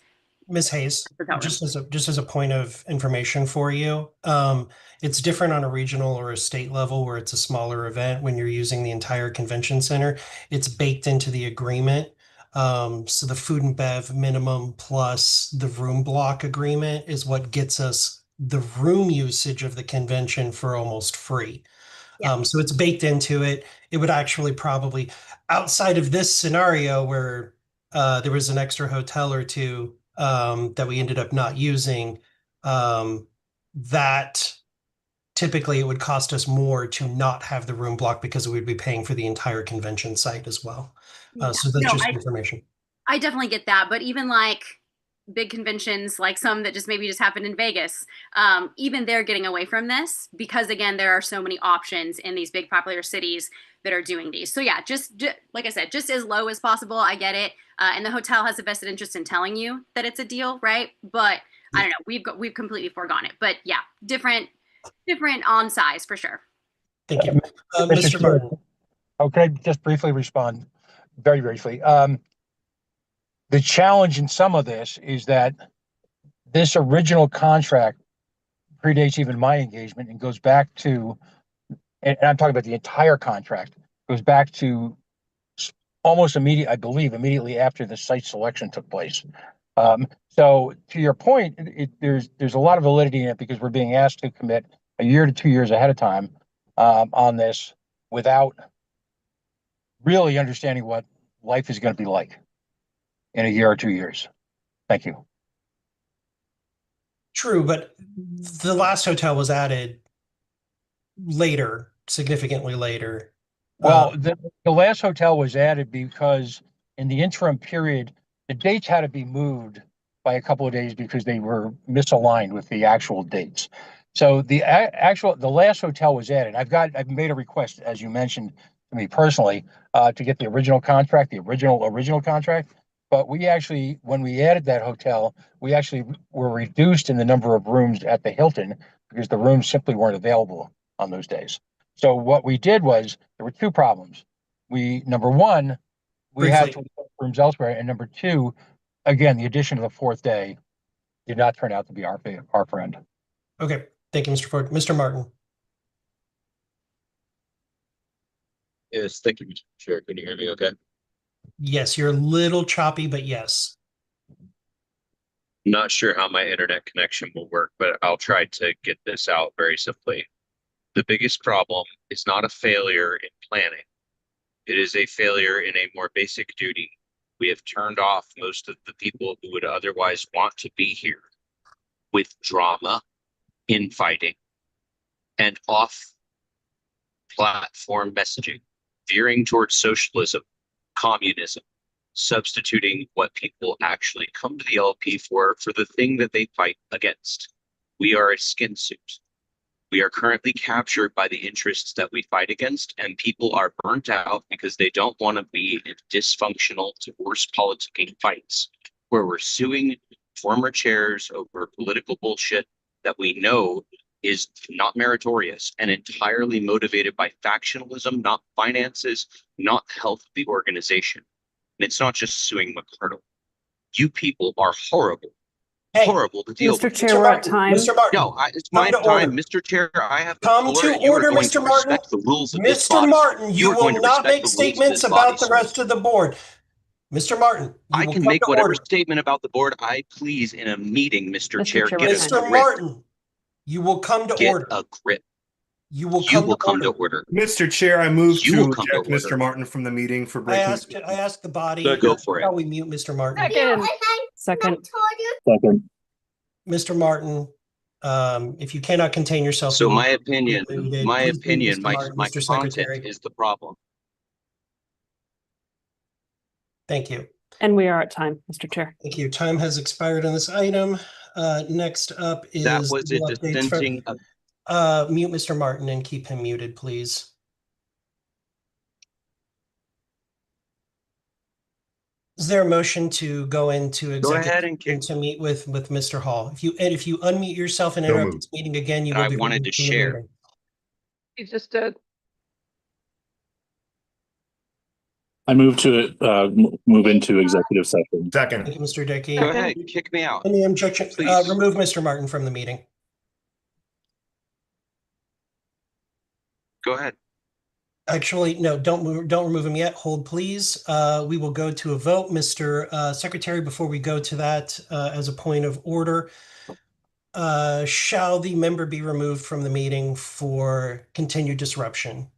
Ms. Hayes, just as a point of information for you, it's different on a regional or a state level where it's a smaller event. When you're using the entire convention center, it's baked into the agreement. So the food and bev minimum plus the room block agreement is what gets us the room usage of the convention for almost free. So it's baked into it. It would actually probably, outside of this scenario where there was an extra hotel or 2 that we ended up not using, that typically it would cost us more to not have the room block because we'd be paying for the entire convention site as well. So that's just information. I definitely get that, but even like big conventions, like some that just maybe just happened in Vegas, even they're getting away from this because again, there are so many options in these big popular cities that are doing these. So yeah, just like I said, just as low as possible. I get it, and the hotel has a vested interest in telling you that it's a deal, right? But I don't know, we've completely foregone it. But yeah, different on size for sure. Thank you, Mr. Martin. Oh, can I just briefly respond? Very briefly. The challenge in some of this is that this original contract predates even my engagement and goes back to, and I'm talking about the entire contract, goes back to almost immediately after the site selection took place. So to your point, there's a lot of validity in it because we're being asked to commit a year to 2 years ahead of time on this without really understanding what life is going to be like in a year or 2 years. Thank you. True, but the last hotel was added later, significantly later. Well, the last hotel was added because in the interim period, the dates had to be moved by a couple of days because they were misaligned with the actual dates. So the last hotel was added. I've made a request, as you mentioned to me personally, to get the original contract, the original contract. But we actually, when we added that hotel, we actually were reduced in the number of rooms at the Hilton because the rooms simply weren't available on those days. So what we did was there were 2 problems. Number one, we had to book rooms elsewhere, and number 2, again, the addition of the 4th day did not turn out to be our friend. Okay, thank you, Mr. Ford. Mr. Martin. Yes, thank you, Mr. Chair. Can you hear me okay? Yes, you're a little choppy, but yes. Not sure how my internet connection will work, but I'll try to get this out very simply. The biggest problem is not a failure in planning. It is a failure in a more basic duty. We have turned off most of the people who would otherwise want to be here with drama, infighting, and off-platform messaging, veering towards socialism, communism, substituting what people actually come to the LP for the thing that they fight against. We are a skin suit. We are currently captured by the interests that we fight against, and people are burnt out because they don't want to be in dysfunctional, divorce politicking fights where we're suing former chairs over political bullshit that we know is not meritorious and entirely motivated by factionalism, not finances, not the health of the organization. And it's not just suing McCardle. You people are horrible. Hey, horrible to deal Mr. with. Chair, we're at time. Mr. Martin, No, it's come my to time. order. Mr. Chair, I have the Come floor, to and you are order, going Mr. to Martin. respect the rules of this Mr. body. Martin, you are going will to not respect make the rules of statements this body, about the sir. rest of the board. Mr. Martin, you I will can come make to whatever order. statement about the board I please in a meeting, Mr. Mr. Chair. Chair, Get we're a time. Mr. grip. Martin, you will come to Get order. a grip. You will You come will to come to order. order. Mr. Chair, I move You to will come to eject order. Mr. Martin from the meeting for I breaking. asked the body. Go for How it. we mute Mr. Martin. Second. Second. Mr. Martin, if you cannot contain yourself, So you will my opinion, be muted. Please mute Mr. Martin, my Mr. content Secretary. is the problem. Thank you. And we are at time, Mr. Chair. Thank you. Time has expired on this item. Next up is That was a the updates from, dissenting. mute Mr. Martin and keep him muted, please. Is there a motion to go into Go ahead executive and to meet with Mr. Hall? If you unmute yourself and So interrupt moved. this meeting again, you And will I be wanted removed to from the share. meeting. He just did. I move to move into executive session. Second. Thank you, Mr. Dickey. Go ahead, kick me out. Any objection? Please. Remove Mr. Martin from the meeting. Go ahead. Actually, no, don't remove him yet. Hold, please. We will go to a vote. Mr. Secretary, before we go to that, as a point of order, shall the member be removed from the meeting for continued disruption?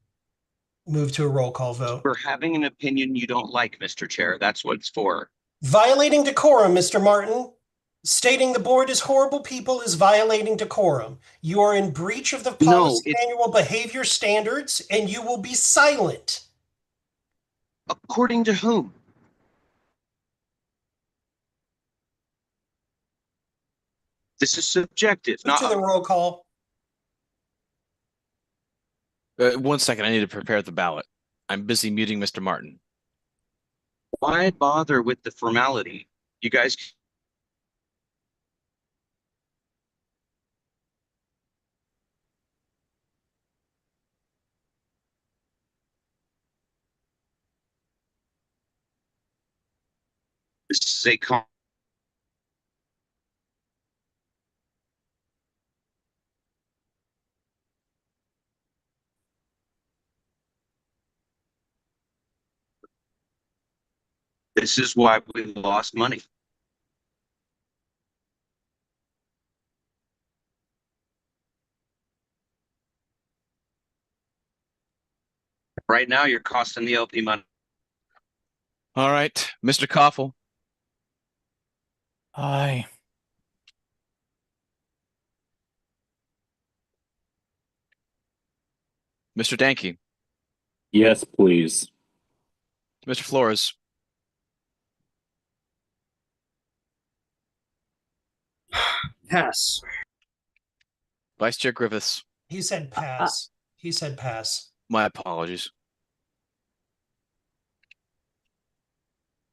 Move to a roll call vote. For having an opinion you don't like, Mr. Chair, that's what it's for. Violating decorum, Mr. Martin. Stating the board is horrible people is violating decorum. You are in breach of the policy manual behavior standards, and you will be silent. According to whom? This is subjective, Move to the roll call. 1 second, I need to prepare the ballot. I'm busy muting Mr. Martin. Why bother with the formality? You guys. This is a This is why we lost money. Right now, you're costing the LP money. All right, Mr. Koffel. Aye. Mr. Danke. Yes, please. Mr. Flores. Pass. Vice Chair Griffiths. He said pass. He said pass. My apologies.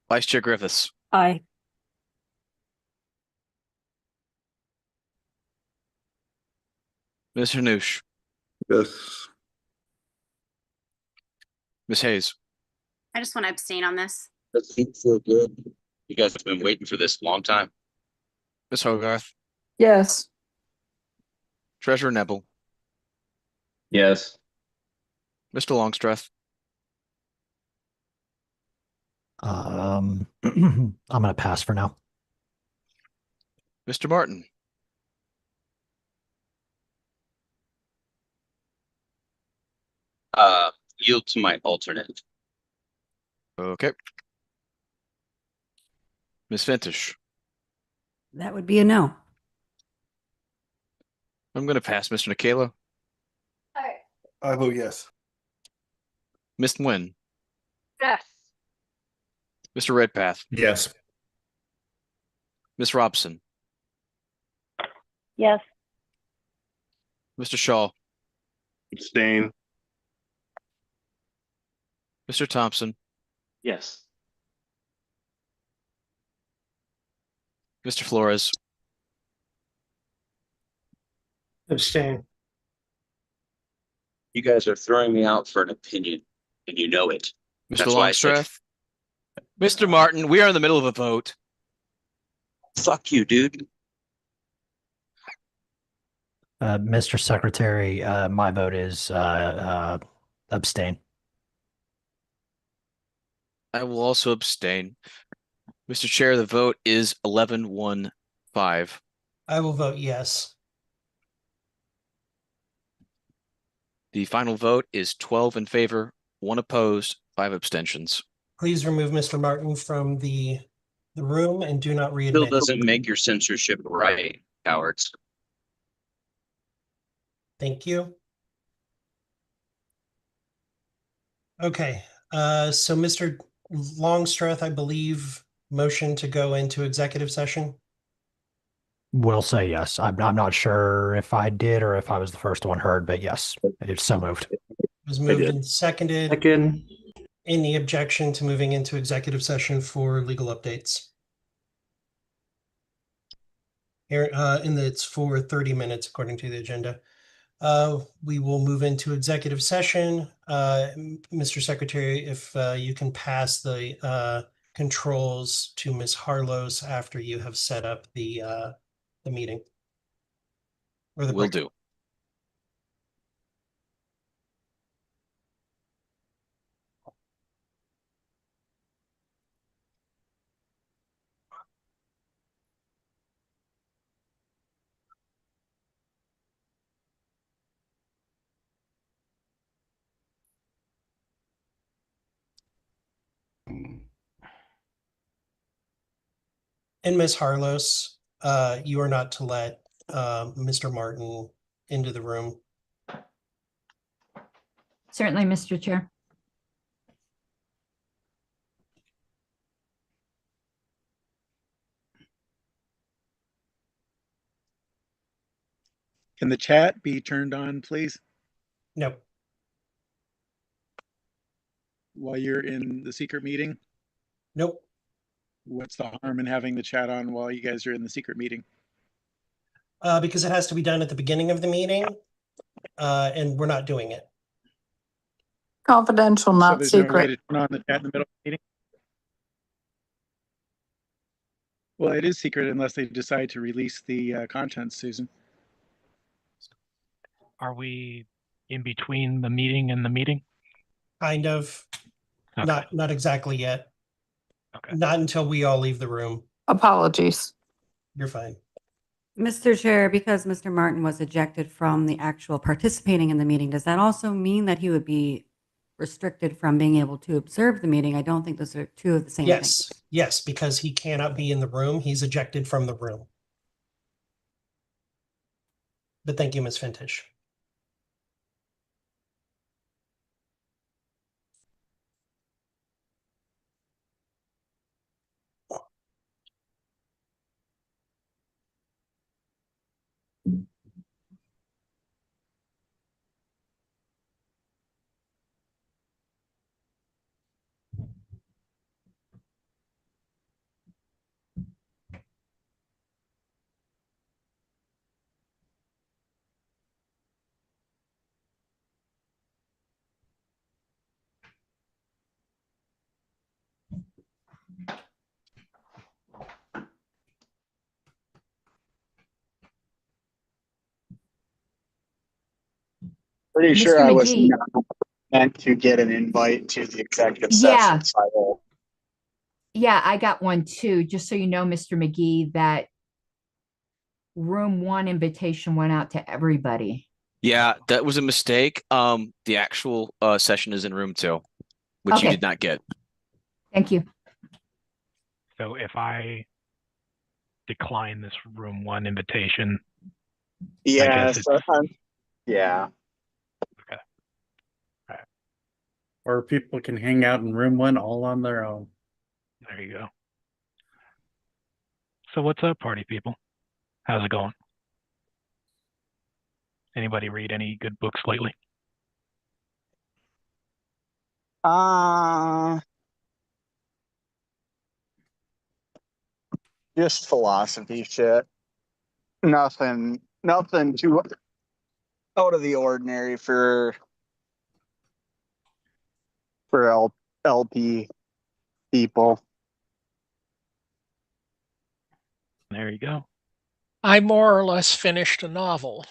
Vice Chair Griffiths. Aye. Mr. Noosh. Yes. Ms. Hayes. I just want to abstain on this. That seems so good. You guys have been waiting for this a long time. Ms. Hogarth. Yes. Treasurer Nebel. Yes. Mr. Longstreth. I'm going to pass for now. Mr. Martin. Yield to my alternate. Okay. Ms. Fintish. That would be a no. I'm going to pass Mr. Nikela. I vote yes. Ms. Nguyen. Yes. Mr. Redpath. Yes. Ms. Robson. Yes. Mr. Shaw. Abstain. Mr. Thompson. Yes. Mr. Flores. Abstain. You guys are throwing me out for an opinion, and you know it. Mr. That's why I said, Longstreth, Mr. Martin, we are in the middle of a vote. fuck you, dude. Mr. Secretary, my vote is abstain. I will also abstain. Mr. Chair, the vote is 11-1-5. I will vote yes. The final vote is 12 in favor, 1 opposed, 5 abstentions. Please remove Mr. Martin from the room and do not Still readmit him. doesn't make your censorship right, cowards. Thank you. Okay, so Mr. Longstreth, I believe, motion to go into executive session. Will say yes. I'm not sure if I did or if I was the first one heard, but yes, it's so moved. It was moved and seconded. Second. Any objection to moving into executive session for legal updates? Here, it's for 30 minutes according to the agenda. We will move into executive session. Mr. Secretary, if you can pass the controls to Ms. Harlos after you have set up the meeting. Or the Will break. do. And Ms. Harlos, you are not to let Mr. Martin into the room. Certainly, Mr. Chair. Can the chat be turned on, please? No. While you're in the secret meeting? Nope. What's the harm in having the chat on while you guys are in the secret meeting? Because it has to be done at the beginning of the meeting, and we're not doing it. Confidential, So not there's no way secret. to turn on the chat in the middle of the meeting? Well, it is secret unless they decide to release the contents, Susan. Are we in between the meeting and the meeting? Kind of. Okay. Not exactly yet. Okay. Not until we all leave the room. Apologies. You're fine. Mr. Chair, because Mr. Martin was ejected from the actual participating in the meeting, does that also mean that he would be restricted from being able to observe the meeting? I don't think those are two of the same things. Yes, because he cannot be in the room. He's ejected from the room. But thank you, Ms. Fintish. Pretty Mr. sure I was McGee. not meant to get an invite to the executive Yeah. session. So I will. Yeah, I got one too. Just so you know, Mr. McGee, that room 1 invitation went out to everybody. Yeah, that was a mistake. The actual session is in room 2, which you Okay. did not get. Thank you. So if I decline this room 1 invitation, Yeah. guess So, yeah. Or people can hang out in room 1 all on their own. there you go. So what's up, party people? How's it going? Anybody read any good books lately? Just philosophy shit. Nothing too out of the ordinary for LP people. There you go. I more or less finished a novel.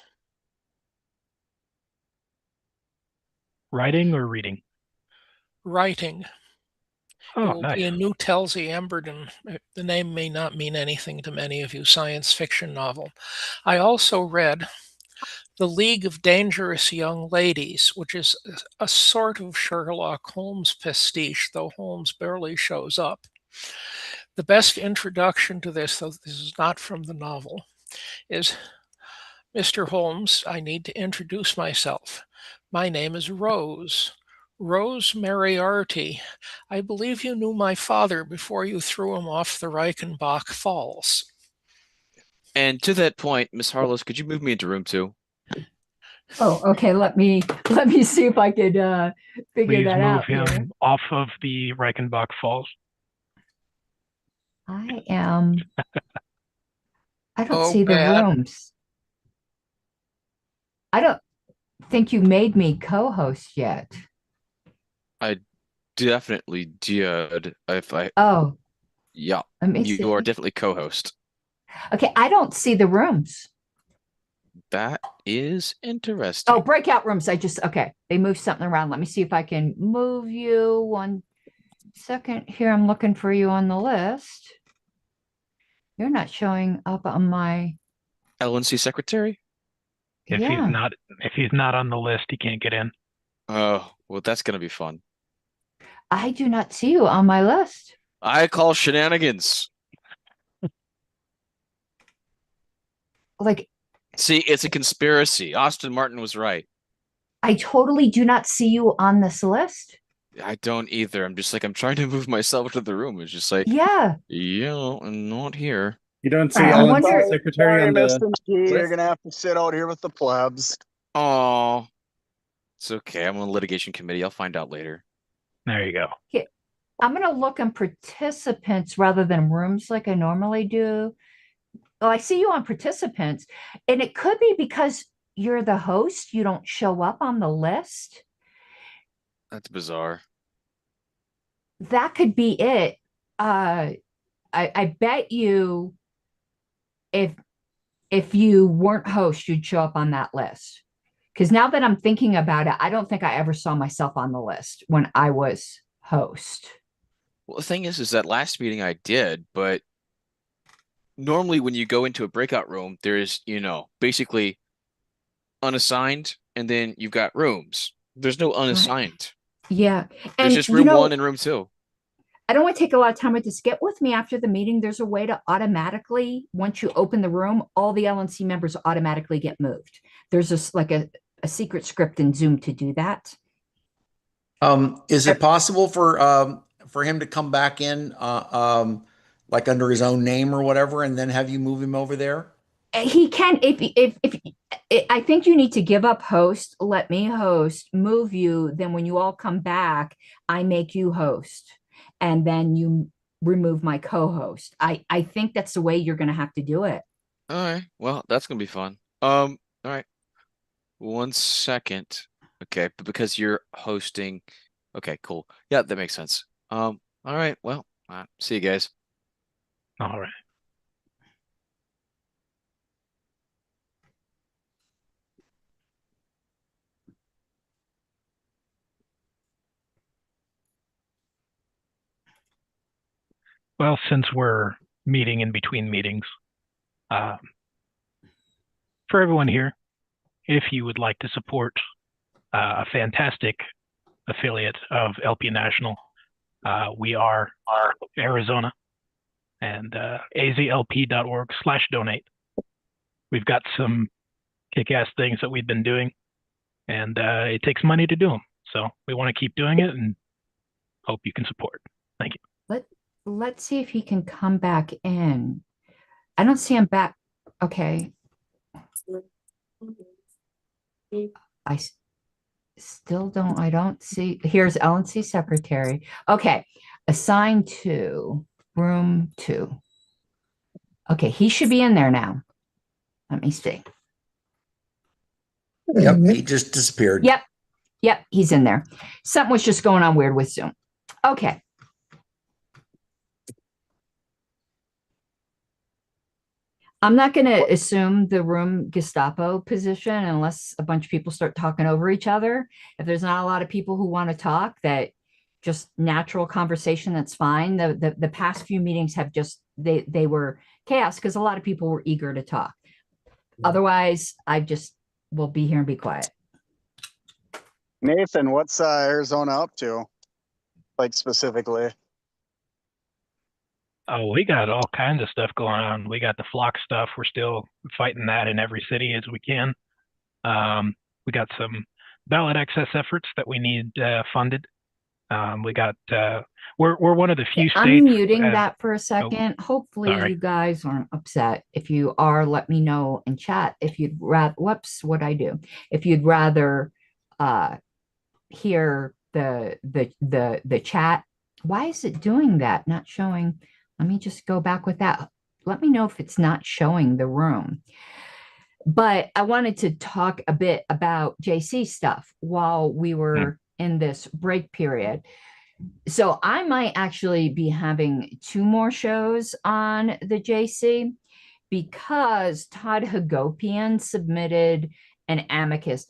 Writing or reading? Writing. Oh, It will nice. be a new Telsey Emberden. The name may not mean anything to many of you, science fiction novel. I also read The League of Dangerous Young Ladies, which is a sort of Sherlock Holmes pastiche, though Holmes barely shows up. The best introduction to this, though this is not from the novel, is Mr. Holmes, I need to introduce myself. My name is Rose. Rose Moriarty. I believe you knew my father before you threw him off the Reichenbach Falls. And to that point, Miss Harlow, could you move me into room 2? Oh, okay. Let me see if I could figure Please that move out him here. off of the Reichenbach Falls. I don't Oh, see the bad. rooms. I don't think you made me co-host yet. I definitely did. Oh, Yeah, let me you see. are definitely co-host. Okay, I don't see the rooms. That is interesting. Oh, breakout rooms. Okay, they moved something around. Let me see if I can move you 1 second here. I'm looking for you on the list. You're not showing up on my LNC secretary? If he's not on the list, he can't get in. Oh, well, that's gonna be fun. I do not see you on my list. I call shenanigans. Like, see, it's a conspiracy. Austin Martin was right. I totally do not see you on this list. I don't either. I'm just like, I'm trying to move myself to the room. It's just like, yeah, I'm not here. You don't see I Ellen's wonder- secretary on the Mr. McGee, you're list? gonna have to sit out here with the plebs. Oh, it's okay. I'm on the litigation committee. I'll find out later. There you go. Okay. I'm going to look on participants rather than rooms like I normally do. Well, I see you on participants, and it could be because you're the host. You don't show up on the list. That's bizarre. That could be it. I bet you if you weren't host, you'd show up on that list. Because now that I'm thinking about it, I don't think I ever saw myself on the list when I was host. Well, the thing is that last meeting I did, but normally when you go into a breakout room, there's, basically unassigned, and then you've got rooms. There's no unassigned. Yeah. There's just room 1 and room 2. I don't want to take a lot of time with this. Get with me after the meeting. There's a way to automatically, once you open the room, all the LNC members automatically get moved. There's a secret script in Zoom to do that. Is it possible for him to come back in like under his own name or whatever, and then have you move him over there? He can if I think you need to give up host, let me host, move you. Then when you all come back, I make you host, and then you remove my co-host. I think that's the way you're going to have to do it. All right. Well, that's gonna be fun. All right. 1 second. Okay, but because you're hosting. Okay, cool. Yeah, that makes sense. All right. Well, see you guys. All right. Well, since we're meeting in between meetings, for everyone here, if you would like to support a fantastic affiliate of LP National, we are Arizona, and azlp.org/donate. We've got some kick-ass things that we've been doing, and it takes money to do them. So we want to keep doing it and hope you can support. Thank you. Let's see if he can come back in. I don't see him back. Okay. I don't see. Here's LNC secretary. Okay. Assigned to room 2. Okay. He should be in there now. Let me see. Yep, he just disappeared. Yep, he's in there. Something was just going on weird with Zoom. Okay. I'm not going to assume the room Gestapo position unless a bunch of people start talking over each other. If there's not a lot of people who want to talk, that just natural conversation, that's fine. The past few meetings have just, they were chaos because a lot of people were eager to talk. Otherwise, I just will be here and be quiet. Nathan, what's Arizona up to? Like specifically? Oh, we got all kinds of stuff going on. We got the flock stuff. We're still fighting that in every city as we can. We got some ballot access efforts that we need funded. We got we're one of the few states. I'm muting that for a second. Hopefully sorry. you guys aren't upset. If you are, let me know in chat. If you'd rather, whoops, what I do? If you'd rather hear the chat. Why is it doing that? Not showing. Let me just go back with that. Let me know if it's not showing the room. But I wanted to talk a bit about JC stuff while we were in this break period. So I might actually be having 2 more shows on the JC because Todd Hagopian submitted an amicus.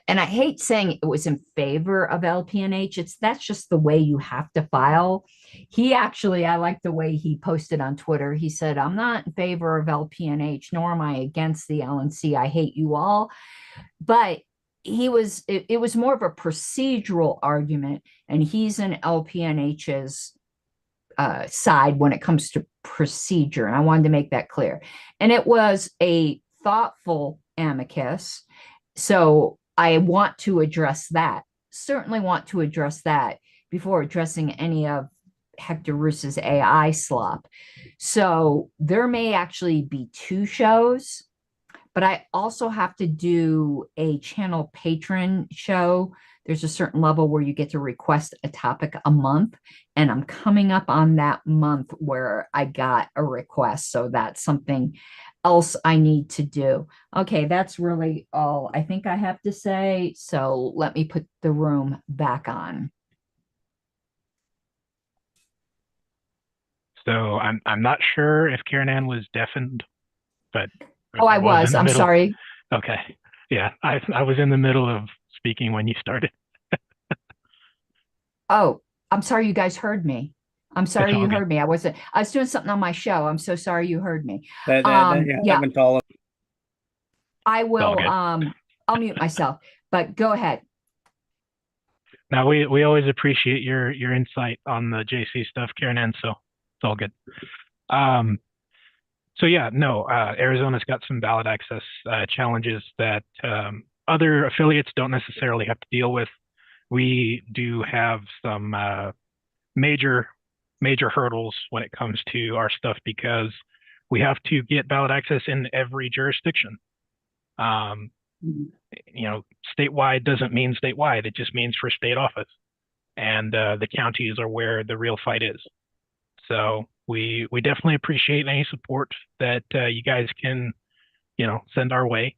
And I hate saying it was in favor of LPNH. That's just the way you have to file. He actually, I like the way he posted on Twitter. He said, I'm not in favor of LPNH, nor am I against the LNC. I hate you all. But it was more of a procedural argument, and he's in LPNH's side when it comes to procedure. And I wanted to make that clear. And it was a thoughtful amicus. So I want to address that, certainly want to address that before addressing any of Hector Roos's AI slop. So there may actually be 2 shows, but I also have to do a channel patron show. There's a certain level where you get to request a topic a month, and I'm coming up on that month where I got a request. So that's something else I need to do. Okay, that's really all I think I have to say. So let me put the room back on. So I'm not sure if Karen Ann was deafened, but oh, I was. I'm sorry. Okay, yeah, I was in the middle of speaking when you started. Oh, I'm sorry you guys heard me. I'm sorry you heard me. I was doing something on my show. I'm so sorry you heard me. Yeah. I will I'll mute myself, but go ahead. Now we always appreciate your insight on the JC stuff, Karen Ann, so it's all good. So yeah, no, Arizona's got some ballot access challenges that other affiliates don't necessarily have to deal with. We do have some major hurdles when it comes to our stuff because we have to get ballot access in every jurisdiction. You know, statewide doesn't mean statewide. It just means for state office. And the counties are where the real fight is. So we definitely appreciate any support that you guys can, you know, send our way.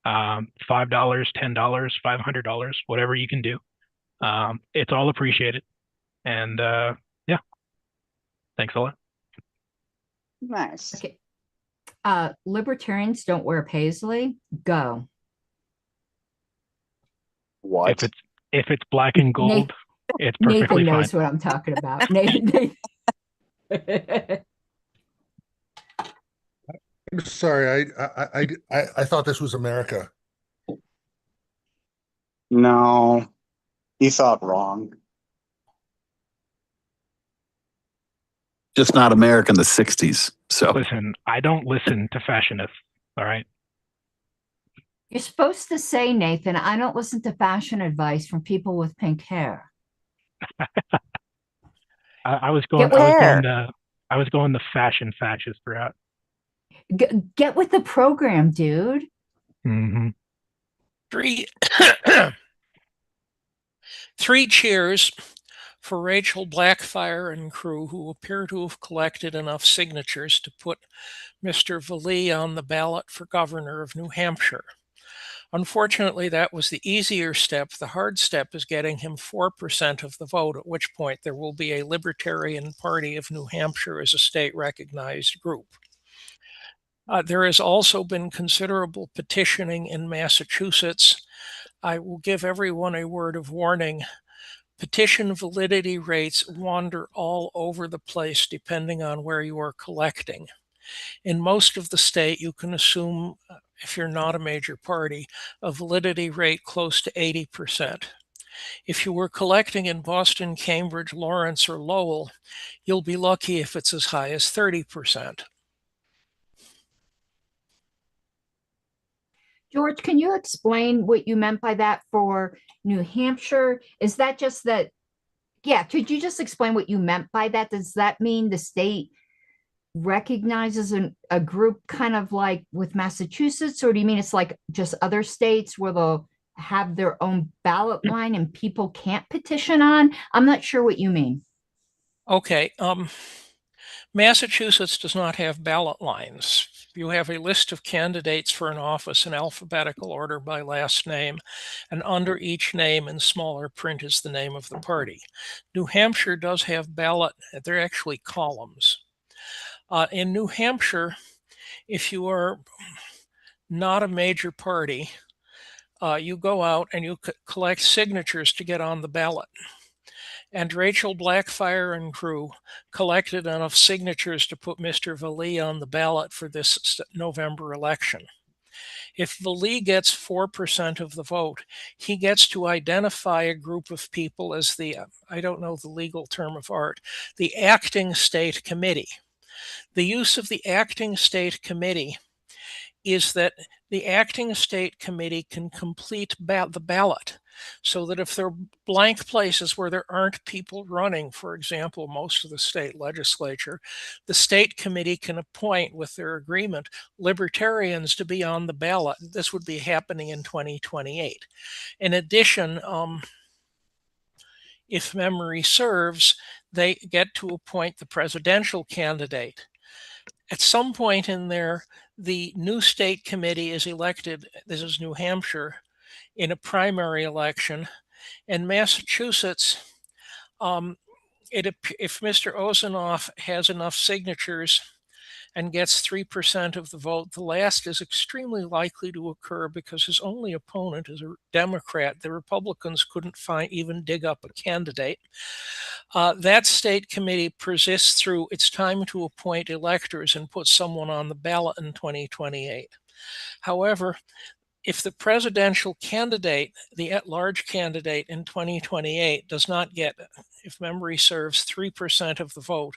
$5, $10, $500, whatever you can do. It's all appreciated. And yeah, thanks a lot. Nice. Okay. Libertarians don't wear paisley. Go. What? If it's black and gold, it's perfectly Nathan knows fine. what I'm talking about. Nathan. I'm sorry, I thought this was America. No, he thought wrong. Just not America in the 60s. So listen, I don't listen to fashionists. All right. You're supposed to say, Nathan, I don't listen to fashion advice from people with pink hair. I was going the fashion fascist route. Get with the program, dude. Mm-hmm. 3 cheers for Rachel Blackfire and crew, who appear to have collected enough signatures to put Mr. Vallee on the ballot for governor of New Hampshire. Unfortunately, that was the easier step. The hard step is getting him 4% of the vote, at which point there will be a Libertarian Party of New Hampshire as a state recognized group. There has also been considerable petitioning in Massachusetts. I will give everyone a word of warning. Petition validity rates wander all over the place depending on where you are collecting. In most of the state, you can assume, if you're not a major party, a validity rate close to 80%. If you were collecting in Boston, Cambridge, Lawrence, or Lowell, you'll be lucky if it's as high as 30%. George, can you explain what you meant by that for New Hampshire? Is that just that? Yeah, could you just explain what you meant by that? Does that mean the state recognizes a group kind of like with Massachusetts, or do you mean it's like just other states where they'll have their own ballot line and people can't petition on? I'm not sure what you mean. Okay, Massachusetts does not have ballot lines. You have a list of candidates for an office in alphabetical order by last name, and under each name in smaller print is the name of the party. New Hampshire does have ballot, they're actually columns. In New Hampshire, if you are not a major party, you go out and you collect signatures to get on the ballot. And Rachel Blackfire and crew collected enough signatures to put Mr. Vallee on the ballot for this November election. If Vallee gets 4% of the vote, he gets to identify a group of people as the, I don't know the legal term of art, the acting state committee. The use of the acting state committee is that the acting state committee can complete the ballot, so that if there are blank places where there aren't people running, for example, most of the state legislature, the state committee can appoint, with their agreement, libertarians to be on the ballot. This would be happening in 2028. In addition, if memory serves, they get to appoint the presidential candidate. At some point in there, the new state committee is elected, this is New Hampshire, in a primary election. In Massachusetts, if Mr. Ozanoff has enough signatures and gets 3% of the vote, the last is extremely likely to occur because his only opponent is a Democrat. The Republicans couldn't even dig up a candidate. That state committee persists through it's time to appoint electors and put someone on the ballot in 2028. However, if the presidential candidate, the at-large candidate in 2028 does not get, if memory serves, 3% of the vote,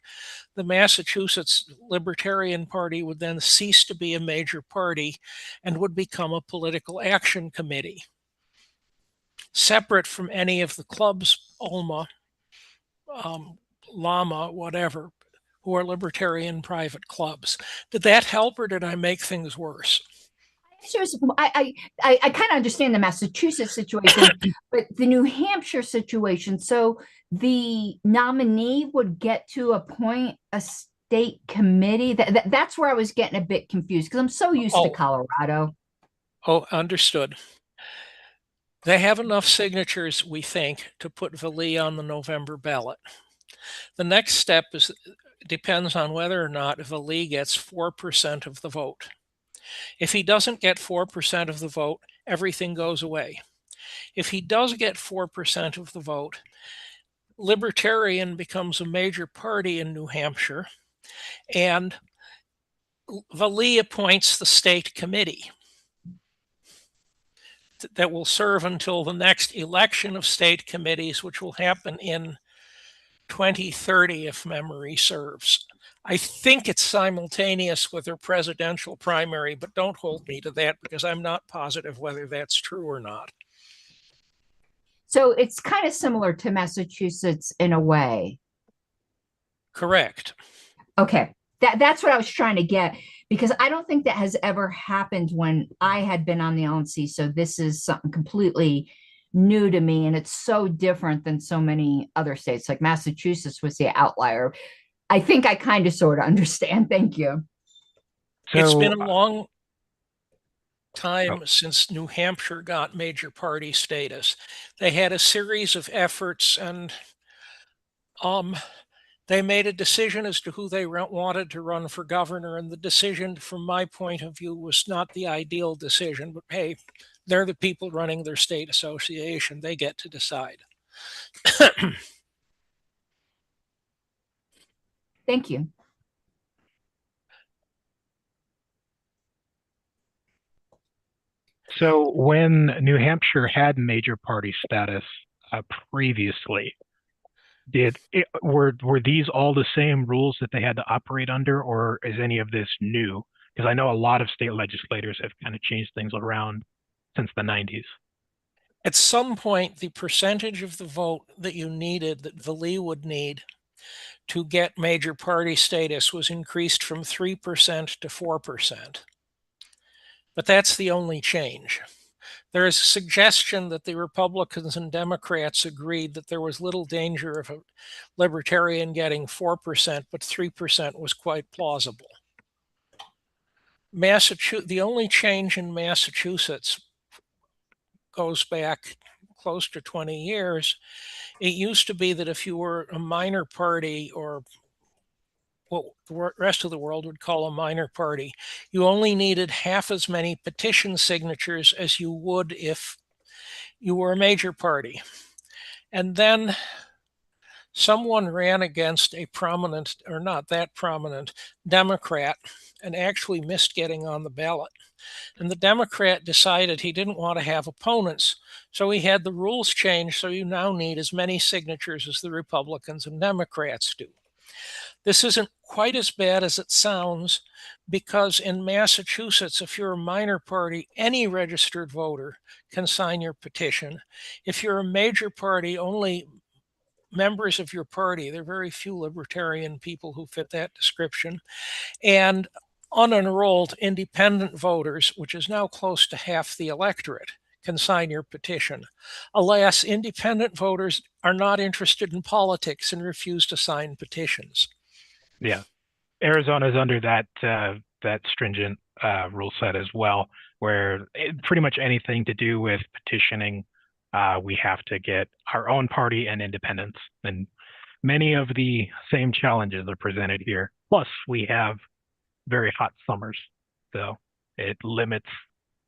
the Massachusetts Libertarian Party would then cease to be a major party and would become a political action committee, separate from any of the clubs, Ulma, Llama, whatever, who are libertarian private clubs. Did that help, or did I make things worse? I kind of understand the Massachusetts situation, but the New Hampshire situation. So the nominee would get to appoint a state committee. That's where I was getting a bit confused because I'm so used to Colorado. Oh, understood. They have enough signatures, we think, to put Vallee on the November ballot. The next step depends on whether or not Vallee gets 4% of the vote. If he doesn't get 4% of the vote, everything goes away. If he does get 4% of the vote, Libertarian becomes a major party in New Hampshire, and Vallee appoints the state committee that will serve until the next election of state committees, which will happen in 2030, if memory serves. I think it's simultaneous with their presidential primary, but don't hold me to that because I'm not positive whether that's true or not. So it's kind of similar to Massachusetts in a way. Correct. Okay. That's what I was trying to get, because I don't think that has ever happened when I had been on the LNC. So this is something completely new to me, and it's so different than so many other states. Like Massachusetts was the outlier. I think I kind of sort of understand. Thank you. It's been a long. time since New Hampshire got major party status. They had a series of efforts, and they made a decision as to who they wanted to run for governor. And the decision, from my point of view, was not the ideal decision. But hey, they're the people running their state association. They get to decide. Thank you. So when New Hampshire had major party status previously, were these all the same rules that they had to operate under, or is any of this new? Because I know a lot of state legislators have kind of changed things around since the 90s. At some point, the percentage of the vote that you needed, that Valley would need to get major party status, was increased from 3% to 4%. But that's the only change. There is a suggestion that the Republicans and Democrats agreed that there was little danger of a Libertarian getting 4%, but 3% was quite plausible. The only change in Massachusetts goes back close to 20 years. It used to be that if you were a minor party, or what the rest of the world would call a minor party, you only needed half as many petition signatures as you would if you were a major party. And then someone ran against a prominent, or not that prominent, Democrat and actually missed getting on the ballot. And the Democrat decided he didn't want to have opponents, so he had the rules changed, so you now need as many signatures as the Republicans and Democrats do. This isn't quite as bad as it sounds, because in Massachusetts, if you're a minor party, any registered voter can sign your petition. If you're a major party, only members of your party, there are very few libertarian people who fit that description, and unenrolled independent voters, which is now close to half the electorate, can sign your petition. Alas, independent voters are not interested in politics and refuse to sign petitions. Yeah, Arizona's under that stringent rule set as well, where pretty much anything to do with petitioning, we have to get our own party and independents, and many of the same challenges are presented here. Plus, we have very hot summers, so it limits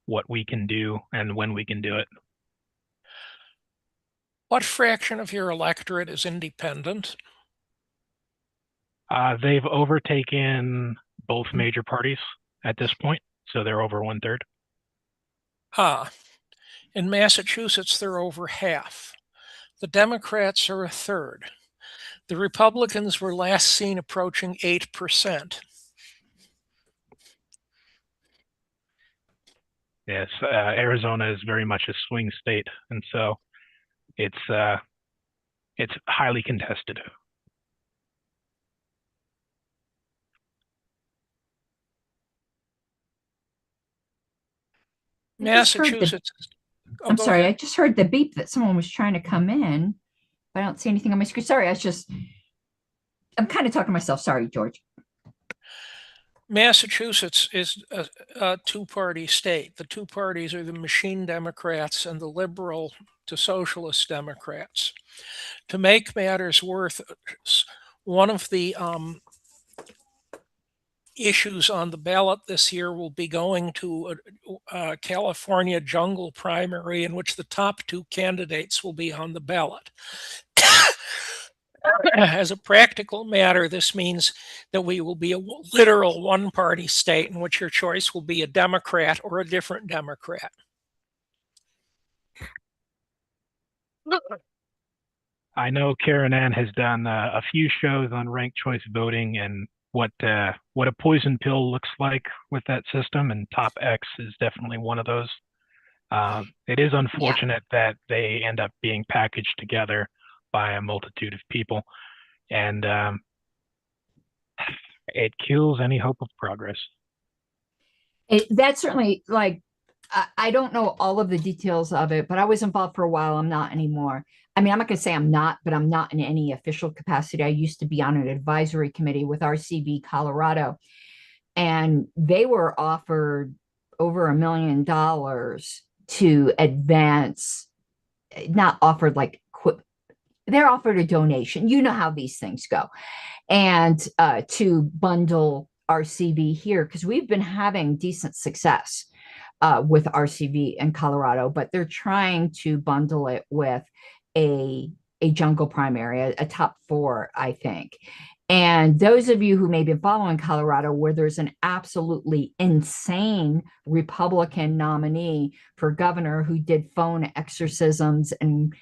what we can do and when we can do it. What fraction of your electorate is independent? They've overtaken both major parties at this point, so they're over 1/3. In Massachusetts, they're over half. The Democrats are 1/3. The Republicans were last seen approaching 8%. Yes, Arizona is very much a swing state, and so it's highly contested. Massachusetts. I'm sorry, I just heard the beep that someone was trying to come in. I don't see anything on my screen. Sorry, I'm kind of talking to myself. Sorry, George. Massachusetts is a two-party state. The two parties are the machine Democrats and the liberal to socialist Democrats. To make matters worse, one of the issues on the ballot this year will be going to a California jungle primary in which the top two candidates will be on the ballot. As a practical matter, this means that we will be a literal one-party state in which your choice will be a Democrat or a different Democrat. I know Karen Ann has done a few shows on ranked choice voting and what a poison pill looks like with that system, and Top X is definitely one of those. It is unfortunate that they end up being packaged together by a multitude of people, and it kills any hope of progress. That's certainly, like, I don't know all of the details of it, but I was involved for a while. I'm not anymore. I mean, I'm not going to say I'm not, but I'm not in any official capacity. I used to be on an advisory committee with RCV Colorado, and they were offered over $1 million to advance, not offered like they're offered a donation. You know how these things go. And to bundle RCV here, because we've been having decent success with RCV in Colorado, but they're trying to bundle it with a jungle primary, a top 4, I think. And those of you who may be following Colorado, where there's an absolutely insane Republican nominee for governor who did phone exorcisms and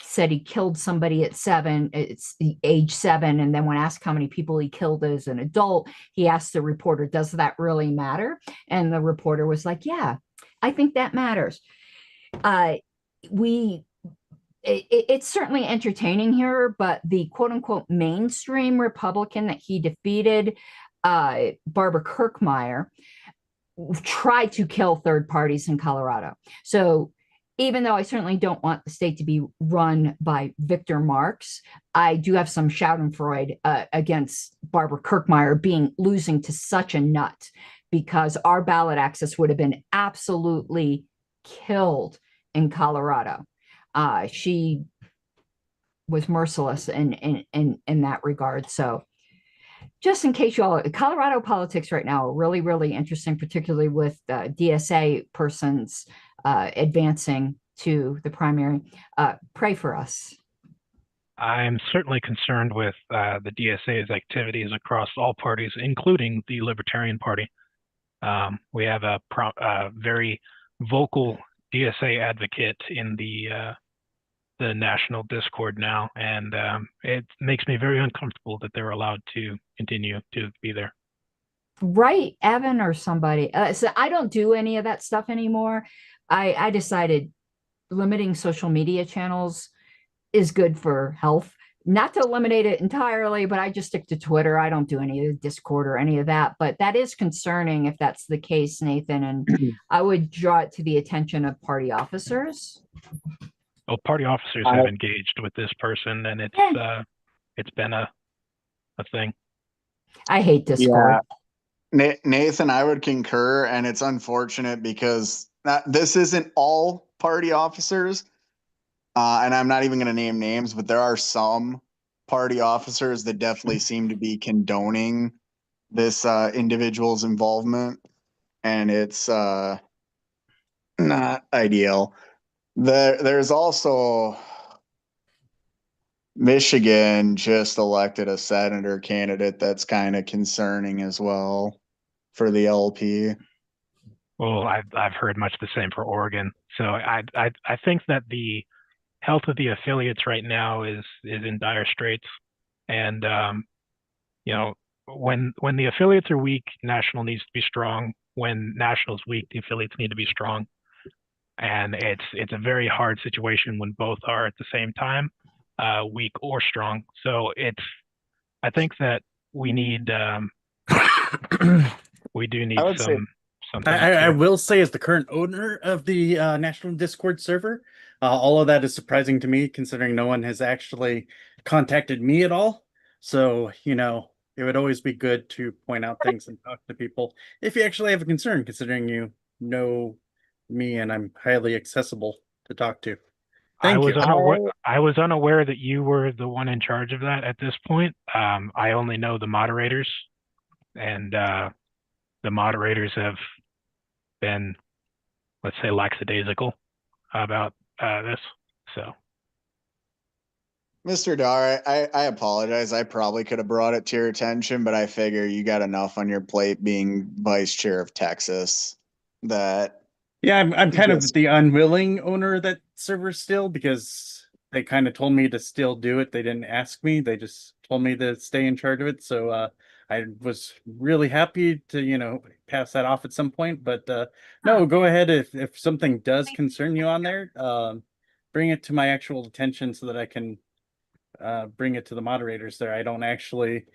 said he killed somebody at 7, it's age 7, and then when asked how many people he killed as an adult, he asked the reporter, does that really matter? And the reporter was like, yeah, I think that matters. It's certainly entertaining here, but the quote unquote mainstream Republican that he defeated, Barbara Kirkmeyer, tried to kill third parties in Colorado. So even though I certainly don't want the state to be run by Victor Marx, I do have some schadenfreude against Barbara Kirkmeyer losing to such a nut, because our ballot access would have been absolutely killed in Colorado. She was merciless in that regard. So just in case you all, Colorado politics right now are really, really interesting, particularly with DSA persons advancing to the primary. Pray for us. I'm certainly concerned with the DSA's activities across all parties, including the Libertarian Party. We have a very vocal DSA advocate in the national Discord now, and it makes me very uncomfortable that they're allowed to continue to be there. Right, Evan or somebody. So I don't do any of that stuff anymore. I decided limiting social media channels is good for health. Not to eliminate it entirely, but I just stick to Twitter. I don't do any of the Discord or any of that. But that is concerning if that's the case, Nathan. And I would draw it to the attention of party officers. Well, party officers have engaged with this person, and it's been a thing. I hate Discord. Yeah. Nathan, I would concur, and it's unfortunate because this isn't all party officers, and I'm not even going to name names, but there are some party officers that definitely seem to be condoning this individual's involvement, and it's not ideal. There's also Michigan just elected a senator candidate that's kind of concerning as well for the LP. Well, I've heard much the same for Oregon. So I think that the health of the affiliates right now is in dire straits, and you know, when the affiliates are weak, national needs to be strong. When national's weak, the affiliates need to be strong, and it's a very hard situation when both are at the same time, weak or strong. So I think that we need we do need something. I will say, as the current owner of the National Discord server, all of that is surprising to me, considering no one has actually contacted me at all. So, you know, it would always be good to point out things and talk to people if you actually have a concern, considering you know me and I'm highly accessible to talk to. Thank you. I was unaware that you were the one in charge of that at this point. I only know the moderators, and the moderators have been, let's say, lackadaisical about this. So, Mr. Dar, I apologize. I probably could have brought it to your attention, but I figure you got enough on your plate being vice chair of Texas that. Yeah, I'm kind of the unwilling owner of that server still, because they kind of told me to still do it. They didn't ask me. They just told me to stay in charge of it. So I was really happy to, you know, pass that off at some point. But no, go ahead. If something does concern you on there, bring it to my actual attention so that I can bring it to the moderators there. I don't actually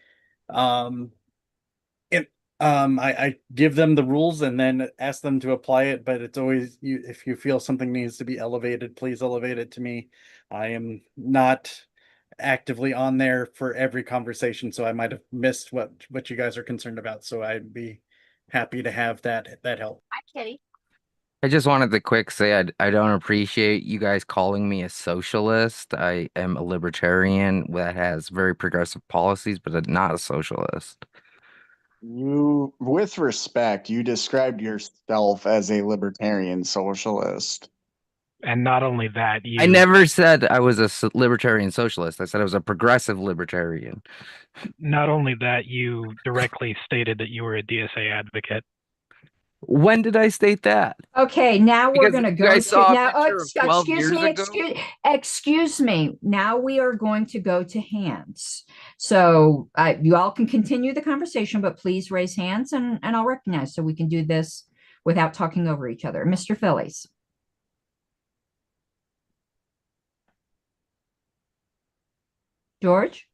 I give them the rules and then ask them to apply it, but it's always if you feel something needs to be elevated, please elevate it to me. I am not actively on there for every conversation, so I might have missed what you guys are concerned about. So I'd be happy to have that help. Hi, Kitty. I just wanted to quick say I don't appreciate you guys calling me a socialist. I am a libertarian that has very progressive policies, but I'm not a socialist. You, with respect, you described yourself as a libertarian socialist. And not only that, I never said I was a libertarian socialist. I said I was a progressive libertarian. not only that, you directly stated that you were a DSA advocate. When did I state that? Okay, now we're Because going to you go guys saw to a now. picture of 12 Excuse years me, ago? excuse me. Now we are going to go to hands. So you all can continue the conversation, but please raise hands and I'll recognize so we can do this without talking over each other. Mr. Phillies. George?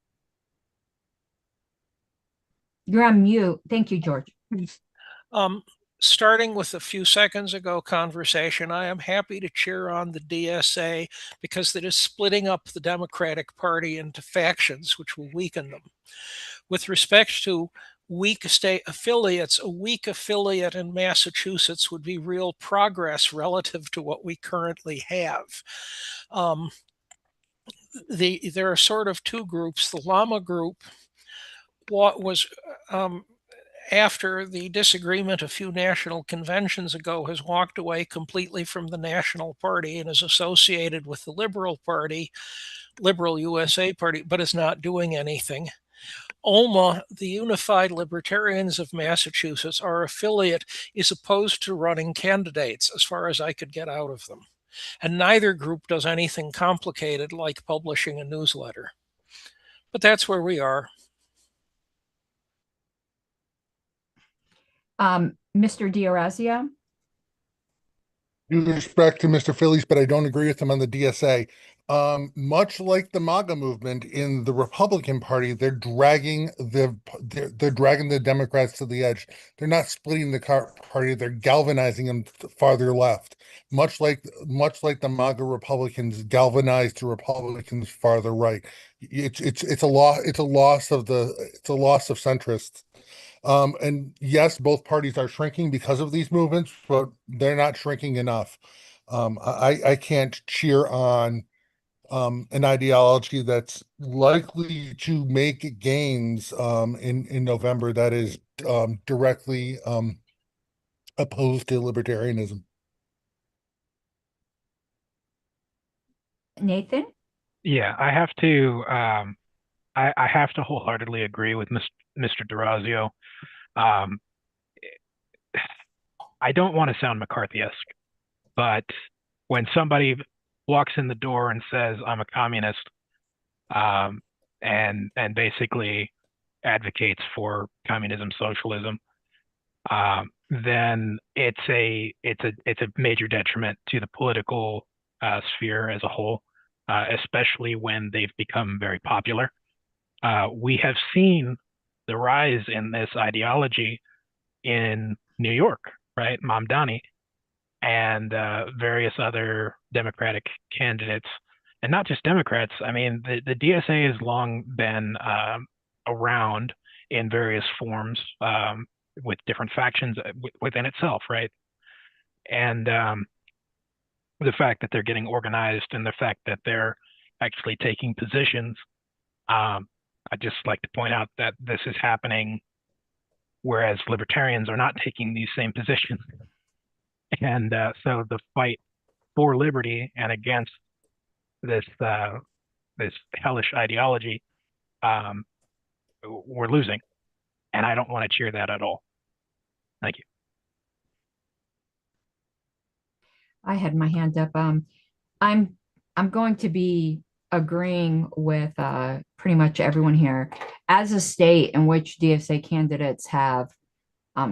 You're on mute. Thank you, George. Starting with a few seconds ago conversation, I am happy to cheer on the DSA because it is splitting up the Democratic Party into factions, which will weaken them. With respect to weak state affiliates, a weak affiliate in Massachusetts would be real progress relative to what we currently have. There are sort of two groups. The Llama group, what was after the disagreement a few national conventions ago, has walked away completely from the National Party and is associated with the Liberal Party, Liberal USA Party, but is not doing anything. OMA, the Unified Libertarians of Massachusetts, our affiliate, is opposed to running candidates as far as I could get out of them. And neither group does anything complicated like publishing a newsletter. But that's where we are. Mr. D'Orazio? Due respect to Mr. Phillies, but I don't agree with him on the DSA. Much like the MAGA movement in the Republican Party, they're dragging the Democrats to the edge. They're not splitting the party; they're galvanizing them farther left. Much like the MAGA Republicans galvanized the Republicans farther right. It's a loss of centrists. And yes, both parties are shrinking because of these movements, but they're not shrinking enough. I can't cheer on an ideology that's likely to make gains in November that is directly opposed to libertarianism. Nathan? Yeah, I have to I have to wholeheartedly agree with Mr. D'Orazio. I don't want to sound McCarthy-esque, but when somebody walks in the door and says, I'm a communist, and basically advocates for communism, socialism, then it's a major detriment to the political sphere as a whole, especially when they've become very popular. We have seen the rise in this ideology in New York, right? Mamdani and various other Democratic candidates, and not just Democrats. I mean, the DSA has long been around in various forms with different factions within itself, right? And the fact that they're getting organized and the fact that they're actually taking positions, I'd just like to point out that this is happening whereas libertarians are not taking these same positions. And so the fight for liberty and against this hellish ideology, we're losing. And I don't want to cheer that at all. Thank you. I had my hand up. I'm going to be agreeing with pretty much everyone here. As a state in which DSA candidates have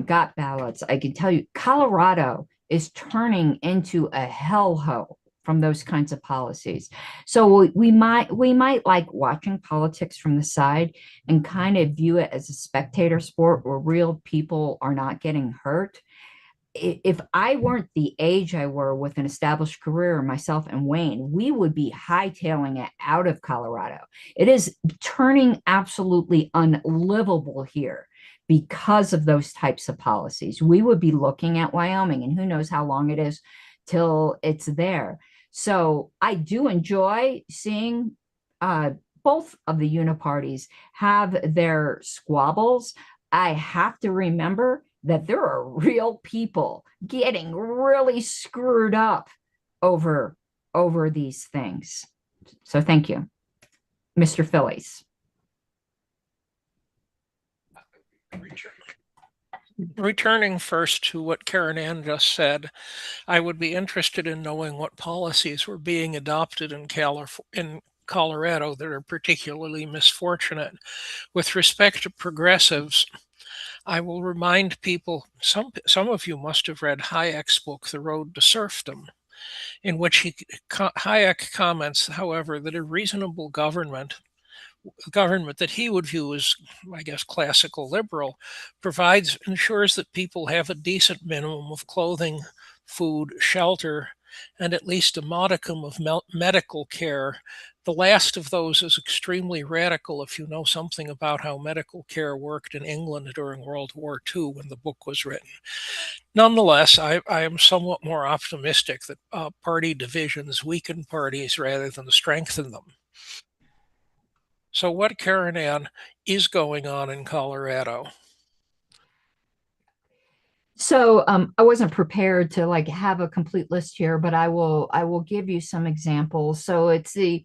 got ballots, I can tell you Colorado is turning into a hellhole from those kinds of policies. So we might like watching politics from the side and kind of view it as a spectator sport where real people are not getting hurt. If I weren't the age I were with an established career, myself and Wayne, we would be hightailing it out of Colorado. It is turning absolutely unlivable here. because of those types of policies. We would be looking at Wyoming, and who knows how long it is till it's there. So I do enjoy seeing both of the uniparties have their squabbles. I have to remember that there are real people getting really screwed up over these things. So thank you, Mr. Phillies. Returning first to what Karen Ann just said, I would be interested in knowing what policies were being adopted in Colorado that are particularly misfortunate. With respect to progressives, I will remind people, some of you must have read Hayek's book, The Road to Serfdom, in which Hayek comments, however, that a reasonable government that he would view as, I guess, classical liberal, ensures that people have a decent minimum of clothing, food, shelter, and at least a modicum of medical care. The last of those is extremely radical if you know something about how medical care worked in England during World War II when the book was written. Nonetheless, I am somewhat more optimistic that party divisions weaken parties rather than strengthen them. So what, Karen Ann, is going on in Colorado? So I wasn't prepared to like have a complete list here, but I will give you some examples. So it's the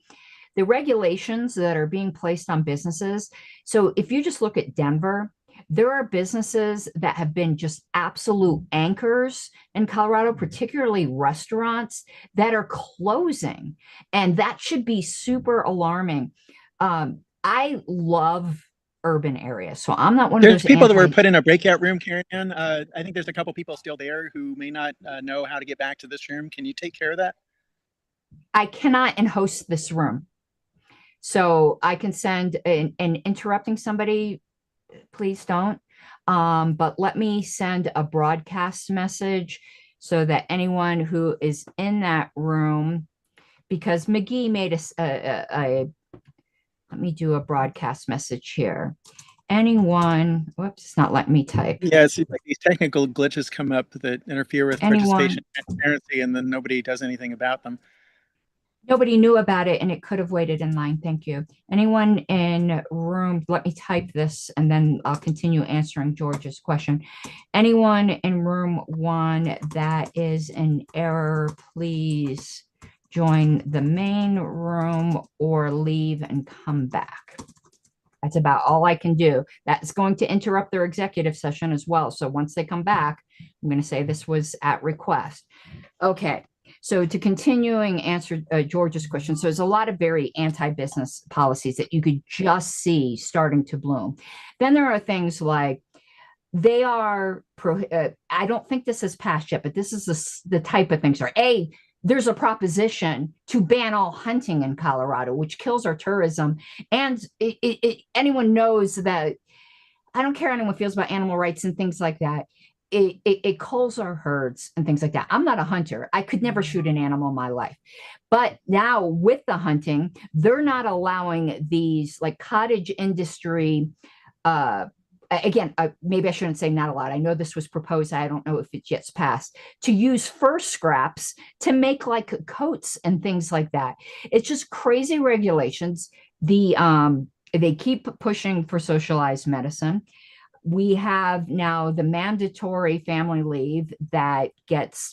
regulations that are being placed on businesses. So if you just look at Denver, there are businesses that have been just absolute anchors in Colorado, particularly restaurants that are closing, and that should be super alarming. I love urban areas, so I'm not one of those people that were put in a breakout room, Karen. I think there's a couple people still there who may not know how to get back to this room. Can you take care of that? I cannot host this room, so I can send an interrupting somebody. Please don't. But let me send a broadcast message so that anyone who is in that room, because McGee made let me do a broadcast message here. Anyone, whoops, it's not letting me type. Yeah, it's like these technical glitches come up that interfere with participation and transparency, and then nobody does anything about them. Nobody knew about it, and it could have waited in line. Thank you. Anyone in room, let me type this, and then I'll continue answering George's question. Anyone in room 1 that is in error, please join the main room or leave and come back. That's about all I can do. That's going to interrupt their executive session as well. So once they come back, I'm going to say this was at request. Okay. So to continuing answer George's question, so there's a lot of very anti-business policies that you could just see starting to bloom. Then there are things like they are, I don't think this has passed yet, but this is the type of things. There's a proposition to ban all hunting in Colorado, which kills our tourism. And anyone knows that, I don't care how anyone feels about animal rights and things like that. It culls our herds and things like that. I'm not a hunter. I could never shoot an animal in my life. But now with the hunting, they're not allowing these like cottage industry, again, maybe I shouldn't say not allowed. I know this was proposed. I don't know if it yet passed, to use fur scraps to make like coats and things like that. It's just crazy regulations. They keep pushing for socialized medicine. We have now the mandatory family leave that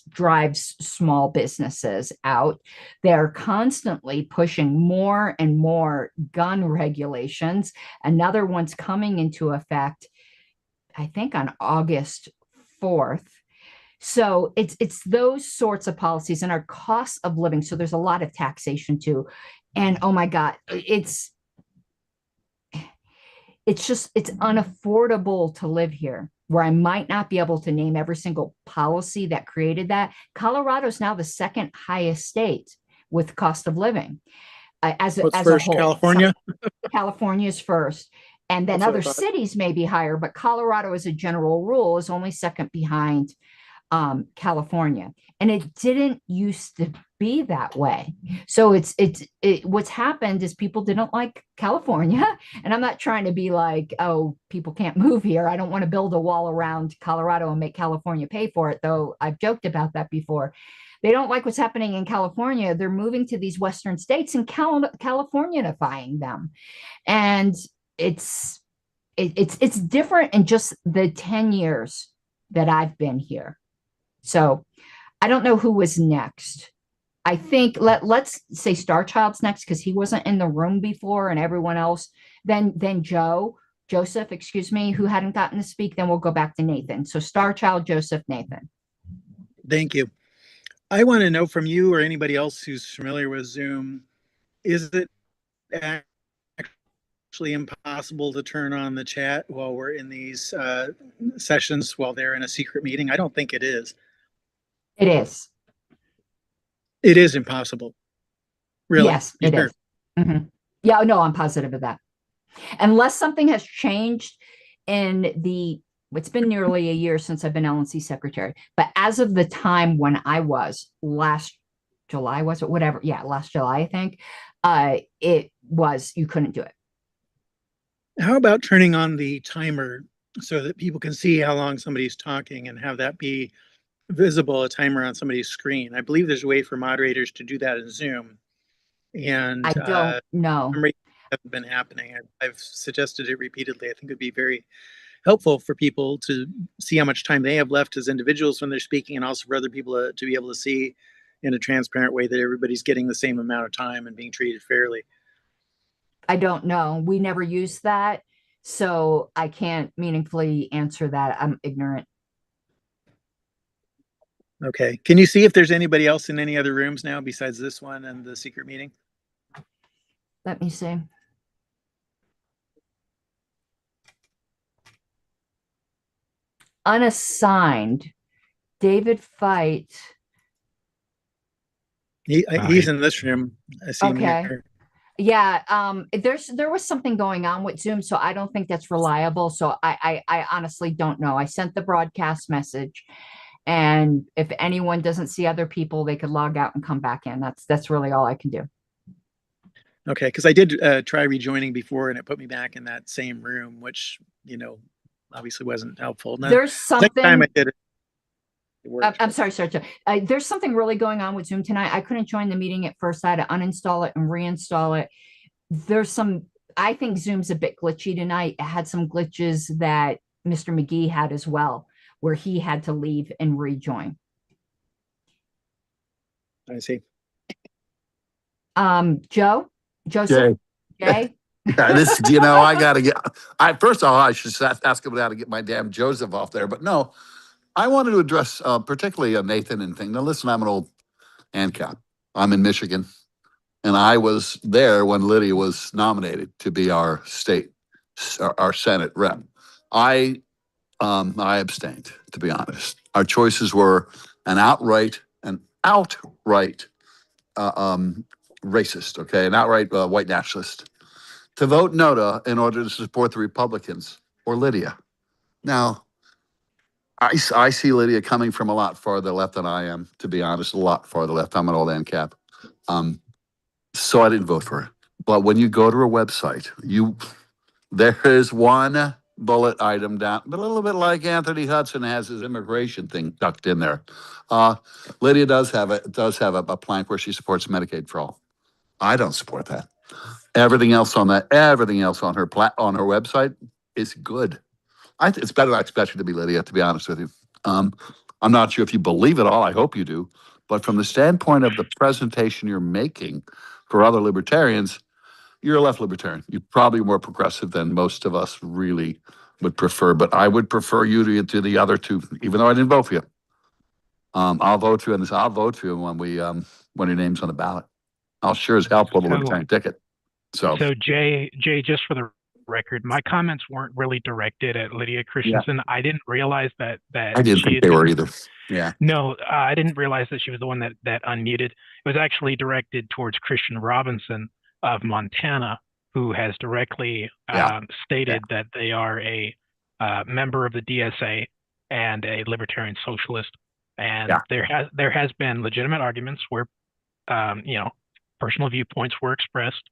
drives small businesses out. They're constantly pushing more and more gun regulations. Another one's coming into effect, I think, on August 4th. So it's those sorts of policies, and our cost of living. So there's a lot of taxation too. And oh my God, it's unaffordable to live here, where I might not be able to name every single policy that created that. Colorado is now the second highest state with cost of living. As a whole. California? California is first. And then other cities may be higher, but Colorado, as a general rule, is only second behind California, and it didn't used to be that way. So what's happened is people didn't like California, and I'm not trying to be like, oh, people can't move here. I don't want to build a wall around Colorado and make California pay for it, though I've joked about that before. They don't like what's happening in California. They're moving to these Western states and Californianifying them, and it's different in just the 10 years that I've been here. So I don't know who was next. I think let's say Star Child's next because he wasn't in the room before, and everyone else. Then Joseph, excuse me, who hadn't gotten to speak. Then we'll go back to Nathan. So Star Child, Joseph, Nathan. Thank you. I want to know from you or anybody else who's familiar with Zoom, is it actually impossible to turn on the chat while we're in these sessions while they're in a secret meeting? I don't think it is. It is. It is impossible. Really? Yes, it is. Mm-hmm. Yeah, no, I'm positive of that. Unless something has changed in it's been nearly a year since I've been LNC secretary, but as of the time when I was last July, was it whatever? Yeah, last July, I think, it was, you couldn't do it. How about turning on the timer so that people can see how long somebody's talking and have that be visible, a timer on somebody's screen? I believe there's a way for moderators to do that in Zoom. And I don't know. Hasn't been happening. I've suggested it repeatedly. I think it would be very helpful for people to see how much time they have left as individuals when they're speaking, and also for other people to be able to see in a transparent way that everybody's getting the same amount of time and being treated fairly. I don't know. We never used that, so I can't meaningfully answer that. I'm ignorant. Okay. Can you see if there's anybody else in any other rooms now besides this one and the secret meeting? Let me see. Unassigned, David Fight. He's in this room. I see him Okay. here. Yeah, there was something going on with Zoom, so I don't think that's reliable. So I honestly don't know. I sent the broadcast message, and if anyone doesn't see other people, they could log out and come back in. That's really all I can do. Okay, because I did try rejoining before, and it put me back in that same room, which obviously wasn't helpful. There's something. Next time I did it. I'm sorry. There's something really going on with Zoom tonight. I couldn't join the meeting at first. I had to uninstall it and reinstall it. I think Zoom's a bit glitchy tonight. It had some glitches that Mr. McGee had as well, where he had to leave and rejoin. I see. Joseph? Jay? Yeah, I gotta get. First of all, I should ask him how to get my damn Joseph off there. But no, I wanted to address particularly Nathan and thing. Now, listen, I'm an old ANCAP. I'm in Michigan, and I was there when Lydia was nominated to be our Senate rep. I abstained, to be honest. Our choices were an outright racist, okay, an outright white nationalist, to vote no in order to support the Republicans or Lydia. Now, I see Lydia coming from a lot farther left than I am, to be honest, a lot farther left. I'm an old ANCAP. So I didn't vote for her. But when you go to her website, there is one bullet item down, but a little bit like Anthony Hudson has his immigration thing tucked in there. Lydia does have a plank where she supports Medicaid for all. I don't support that. Everything else on her website is good. It's better than I expected to be, Lydia, to be honest with you. I'm not sure if you believe it all. I hope you do. But from the standpoint of the presentation you're making for other libertarians, you're a left libertarian. You're probably more progressive than most of us really would prefer. But I would prefer you to the other two, even though I didn't vote for you. I'll vote for you on this. I'll vote for you when your name's on the ballot. I'll sure as hell pull the libertarian ticket. So Jay, just for the record, my comments weren't really directed at Lydia Christensen. Yeah. I didn't realize that I didn't think they were either. Yeah. No, I didn't realize that she was the one that unmuted. It was actually directed towards Christian Robinson of Montana, who has directly stated that they are a member of the DSA and a libertarian socialist. And Yeah. there has been legitimate arguments where personal viewpoints were expressed,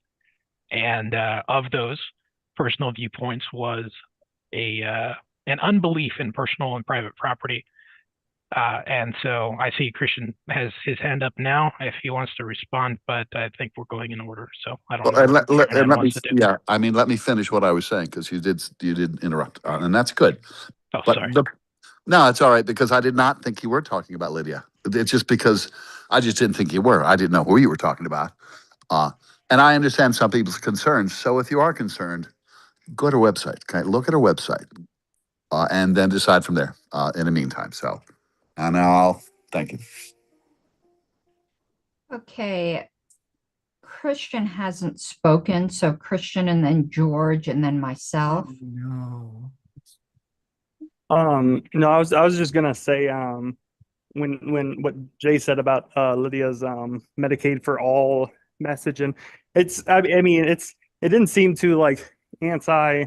and of those personal viewpoints was an unbelief in personal and private property. And so I see Christian has his hand up now if he wants to respond, but I think we're going in order. So I don't know And what let Fernand me, wants to do. yeah, I mean, let me finish what I was saying because you did interrupt, and that's good. Oh, But sorry. no, it's all right because I did not think you were talking about Lydia. It's just because I just didn't think you were. I didn't know who you were talking about. And I understand some people's concerns. So if you are concerned, go to her website. Okay, look at her website, and then decide from there. In the meantime, so and I'll thank you. Okay. Christian hasn't spoken, so Christian and then George and then myself. No. No, I was just gonna say, when what Jay said about Lydia's Medicaid for all message, and I mean it didn't seem too like anti,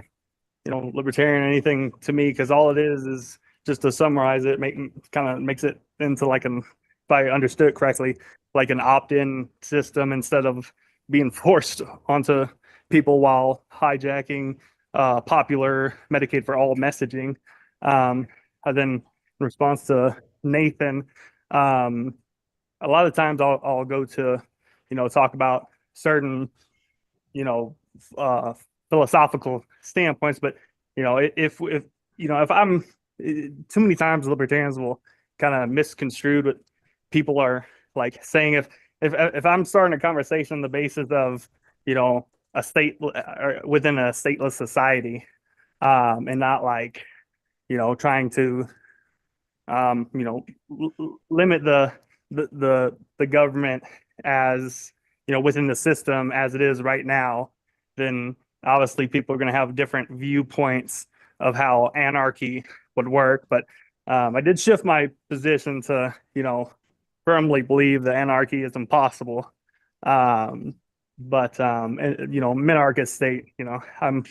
libertarian or anything to me, because all it is just to summarize it, kind of makes it into like if I understood it correctly, like an opt-in system instead of being forced onto people while hijacking popular Medicaid for all messaging. And then in response to Nathan, a lot of times I'll go to, talk about certain, you know, philosophical standpoints, but if I'm too many times libertarians will kind of misconstrued what people are like saying. If I'm starting a conversation on the basis of, a state or within a stateless society, and not like, trying to limit the government as, within the system as it is right now, then obviously people are going to have different viewpoints of how anarchy would work. But I did shift my position to, firmly believe that anarchy is impossible. But minarchist state, I'm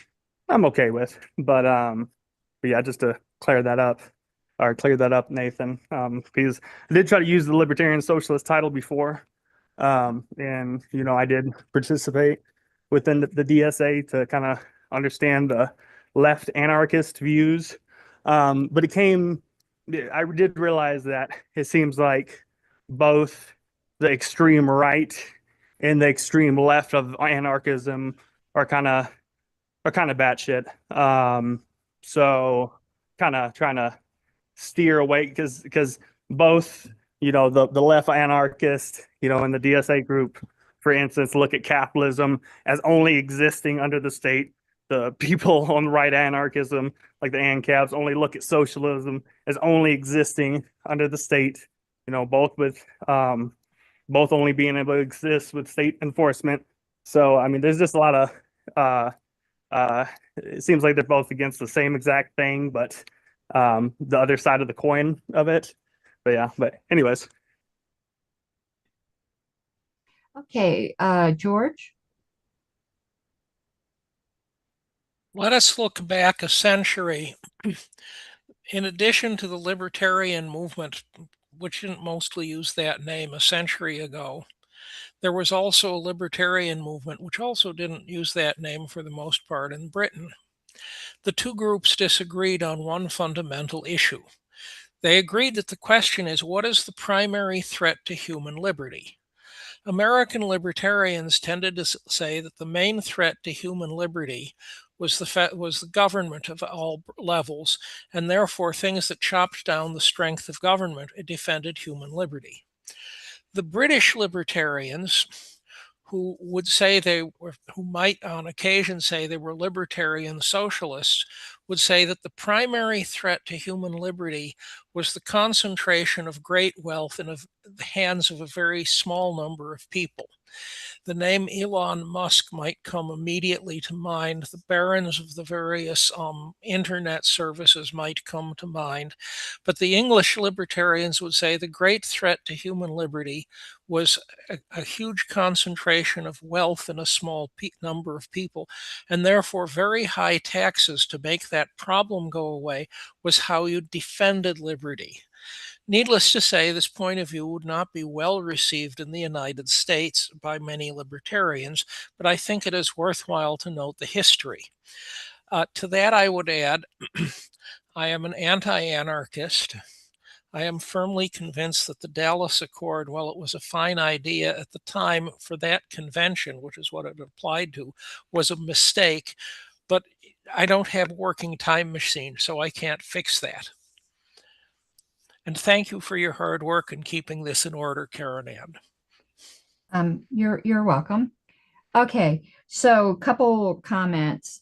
okay with. But yeah, just to clear that up. Or clear that up, Nathan, because I did try to use the libertarian socialist title before, and I did participate within the DSA to kind of understand the left anarchist views, but I did realize that it seems like both the extreme right and the extreme left of anarchism are kind of batshit. So kind of trying to steer away because both, the left anarchist, in the DSA group, for instance, look at capitalism as only existing under the state. The people on the right anarchism, like the ANCAPs, only look at socialism as only existing under the state. Both with both only being able to exist with state enforcement. So I mean, there's just a lot of it seems like they're both against the same exact thing, but the other side of the coin of it. But yeah, but anyways. Okay, George. Let us look back a century. In addition to the libertarian movement, which didn't mostly use that name a century ago, there was also a libertarian movement, which also didn't use that name for the most part in Britain. The two groups disagreed on one fundamental issue. They agreed that the question is, what is the primary threat to human liberty? American libertarians tended to say that the main threat to human liberty was the government of all levels, and therefore things that chopped down the strength of government defended human liberty. The British libertarians, who might on occasion say they were libertarian socialists, would say that the primary threat to human liberty was the concentration of great wealth in the hands of a very small number of people. The name Elon Musk might come immediately to mind. The barons of the various internet services might come to mind. But the English libertarians would say the great threat to human liberty was a huge concentration of wealth in a small number of people, and therefore very high taxes to make that problem go away was how you defended liberty. Needless to say, this point of view would not be well received in the United States by many libertarians, but I think it is worthwhile to note the history. To that, I would add, I am an anti-anarchist. I am firmly convinced that the Dallas Accord, while it was a fine idea at the time for that convention, which is what it applied to, was a mistake, but I don't have a working time machine, so I can't fix that. And thank you for your hard work in keeping this in order, Karen Ann. You're welcome. Okay, so a couple comments.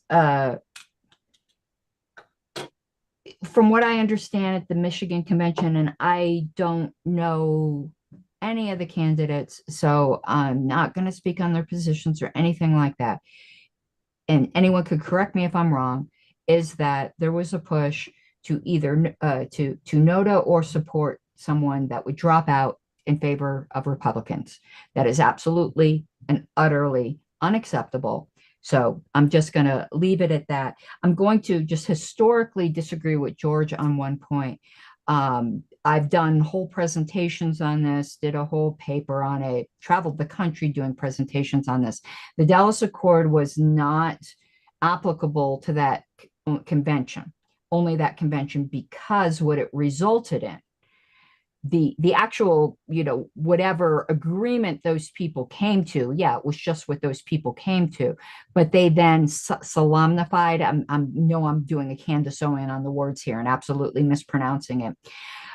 From what I understand at the Michigan convention, and I don't know any of the candidates, so I'm not going to speak on their positions or anything like that. And anyone could correct me if I'm wrong, is that there was a push to either to NOTA or support someone that would drop out in favor of Republicans. That is absolutely and utterly unacceptable. So I'm just going to leave it at that. I'm going to just historically disagree with George on one point. I've done whole presentations on this, did a whole paper on it, traveled the country doing presentations on this. The Dallas Accord was not applicable to that convention, only that convention, because what it resulted in, the actual, whatever agreement those people came to, yeah, it was just what those people came to, but they then solemnified, I'm doing a Candace Owen on the words here and absolutely mispronouncing it,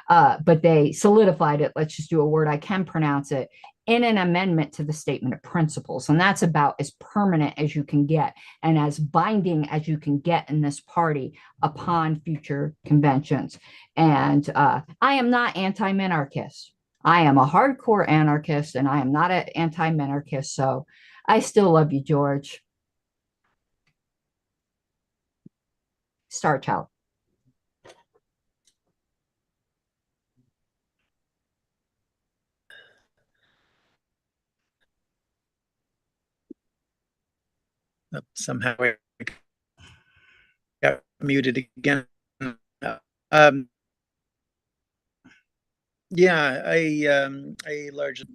but they solidified it, let's just do a word I can pronounce it, in an amendment to the statement of principles. And that's about as permanent as you can get and as binding as you can get in this party upon future conventions. And I am not anti-minarchist. I am a hardcore anarchist, and I am not an anti-minarchist. So I still love you, George. Star Child. Somehow I got muted again. Yeah, I largely,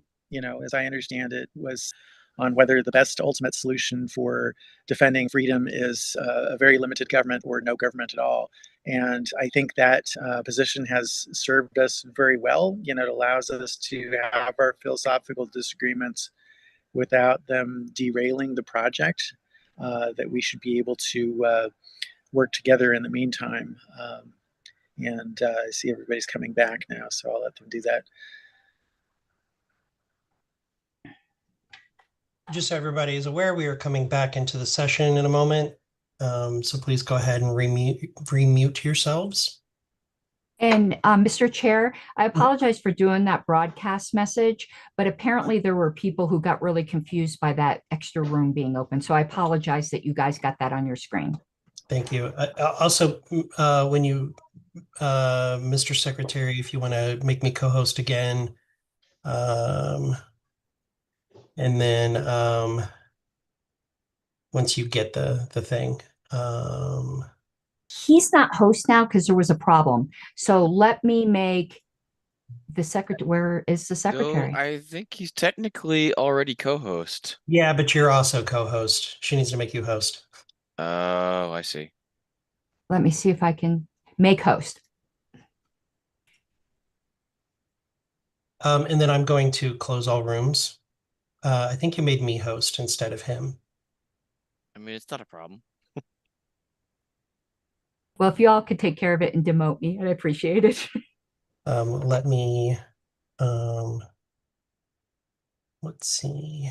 as I understand it, was on whether the best ultimate solution for defending freedom is a very limited government or no government at all. And I think that position has served us very well. It allows us to have our philosophical disagreements without them derailing the project, that we should be able to work together in the meantime. And I see everybody's coming back now, so I'll let them do that. Just so everybody is aware, we are coming back into the session in a moment. So please go ahead and remute yourselves. And Mr. Chair, I apologize for doing that broadcast message, but apparently there were people who got really confused by that extra room being open. So I apologize that you guys got that on your screen. Thank you. Also, when you, Mr. Secretary, if you want to make me co-host again, and then once you get the thing. He's not host now because there was a problem. So let me make the secretary. Where is the secretary? So I think he's technically already co-host. Yeah, but you're also co-host. She needs to make you host. Oh, I see. Let me see if I can make host. And then I'm going to close all rooms. I think you made me host instead of him. I mean, it's not a problem. Well, if y'all could take care of it and demote me, I'd appreciate it. Let me, let's see.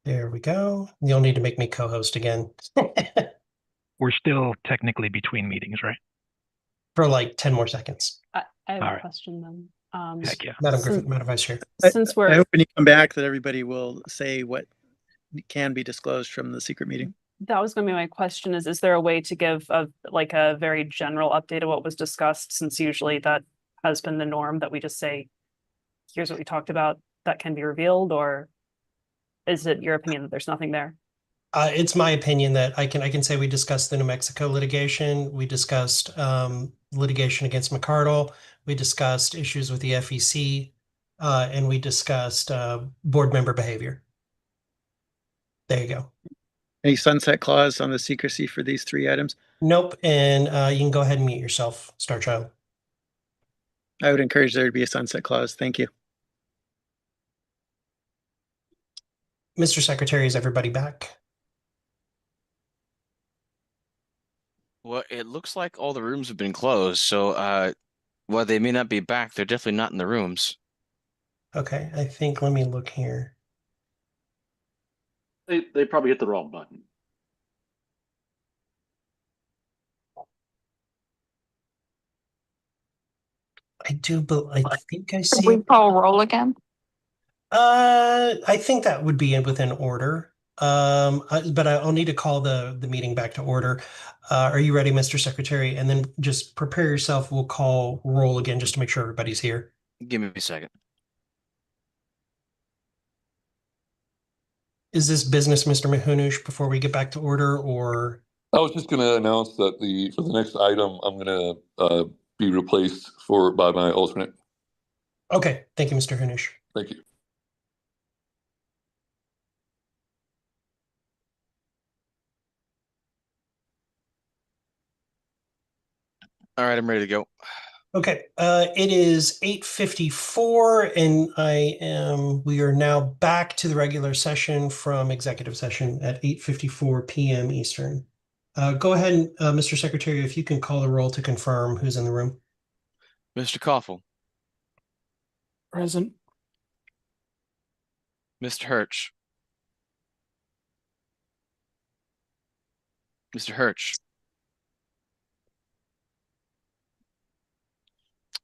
There we go. You'll need to make me co-host again. We're still technically between meetings, right? For like 10 more seconds. I have All a right. question then. Heck yeah. Madam Griffith, Madam Vice Chair. Since we're I hope when you come back that everybody will say what can be disclosed from the secret meeting. that was going to be my question is there a way to give a very general update of what was discussed, since usually that has been the norm, that we just say, here's what we talked about that can be revealed, or is it your opinion that there's nothing there? It's my opinion that I can say we discussed the New Mexico litigation. We discussed litigation against McCardle. We discussed issues with the FEC, and we discussed board member behavior. There you go. Any sunset clause on the secrecy for these 3 items? Nope. And you can go ahead and mute yourself, Star Child. I would encourage there to be a sunset clause. Thank you. Mr. Secretary, is everybody back? Well, it looks like all the rooms have been closed, so while they may not be back, they're definitely not in the rooms. Okay, I think, let me look here. They probably hit the wrong button. I do, but I think I see. we call roll again? I think that would be within order. But I'll need to call the meeting back to order. Are you ready, Mr. Secretary? And then just prepare yourself. We'll call roll again just to make sure everybody's here. Give me a second. Is this business, Mr. Mahunush, before we get back to order, or? I was just going to announce that for the next item, I'm going to be replaced by my alternate. Okay, thank you, Mr. Hanush. Thank you. All right, I'm ready to go. Okay, it is 8:54, and we are now back to the regular session from executive session at 8:54 p.m. Eastern. Go ahead, Mr. Secretary, if you can call the roll to confirm who's in the room. Mr. Koffel. Present. Mr. Hirsch. Mr. Hirsch.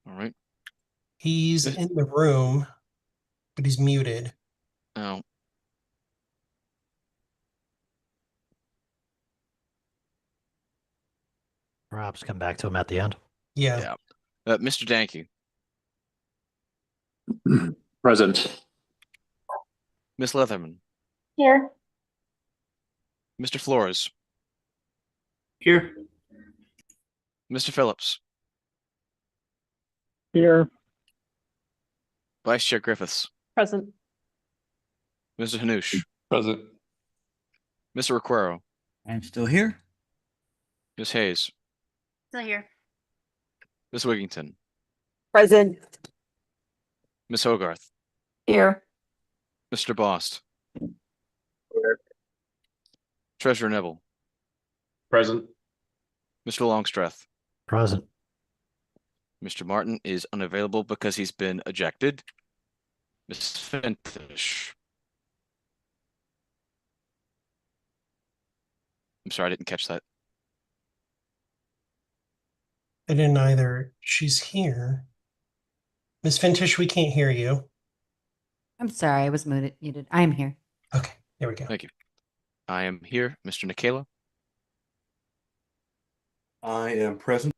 All right. He's in the room, but he's muted. Oh. Perhaps come back to him at the end. Yeah. Mr. Danke. Present. Miss Leatherman. Here. Mr. Flores. Here. Mr. Phillips. Here. Vice Chair Griffiths. Present. Mr. Hanush. Present. Mr. Requero. I'm still here. Ms. Hayes. Still here. Ms. Wigington. Present. Ms. Hogarth. Here. Mr. Bost. Treasurer Neville. Present. Mr. Longstreth. Present. Mr. Martin is unavailable because he's been ejected. Ms. Fintish. I'm sorry, I didn't catch that. I didn't either. She's here. Ms. Fintish, we can't hear you. I'm sorry, I was muted. I am here. Okay, there we go. Thank you. I am here. Mr. Nikela. I am present.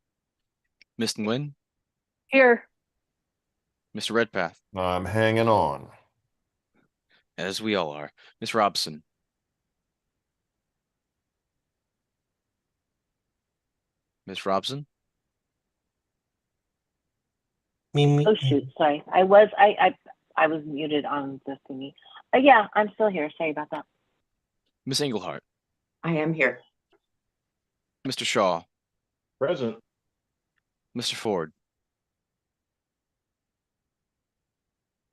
Ms. Nguyen. Here. Mr. Redpath. I'm hanging on. As we all are. Ms. Robson. Ms. Robson. Oh shoot, sorry. I was muted on the thingy. Yeah, I'm still here. Sorry about that. Ms. Englehart. I am here. Mr. Shaw. Present. Mr. Ford.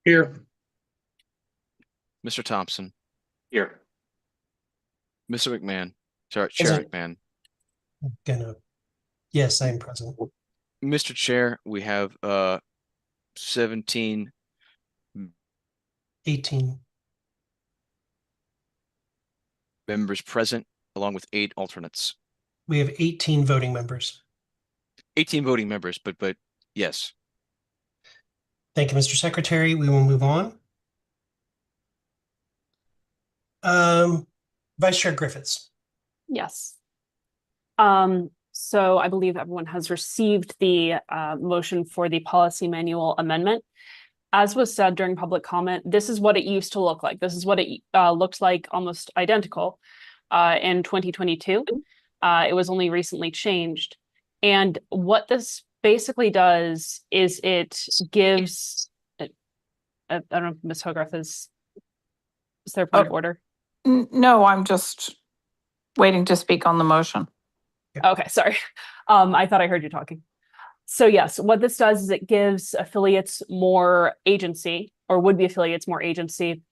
Here. Mr. Thompson. Here. Mr. McMahon. Sorry, Chair McMahon. Yes, I am present. Mr. Chair, we have 17. 18 members present, along with 8 alternates. We have 18 voting members. 18 voting members, but yes. Thank you, Mr. Secretary. We will move on. Vice Chair Griffiths. Yes. So I believe everyone has received the motion for the policy manual amendment. as was said during public comment, this is what it used to look like. This is what it looked like almost identical in 2022. It was only recently changed. And what this basically does is it gives, I don't know if Ms. Hogarth is there a point of order? No, I'm just waiting to speak on the motion. Okay, sorry. I thought I heard you talking. So yes, what this does is it gives affiliates more agency, or would-be affiliates more agency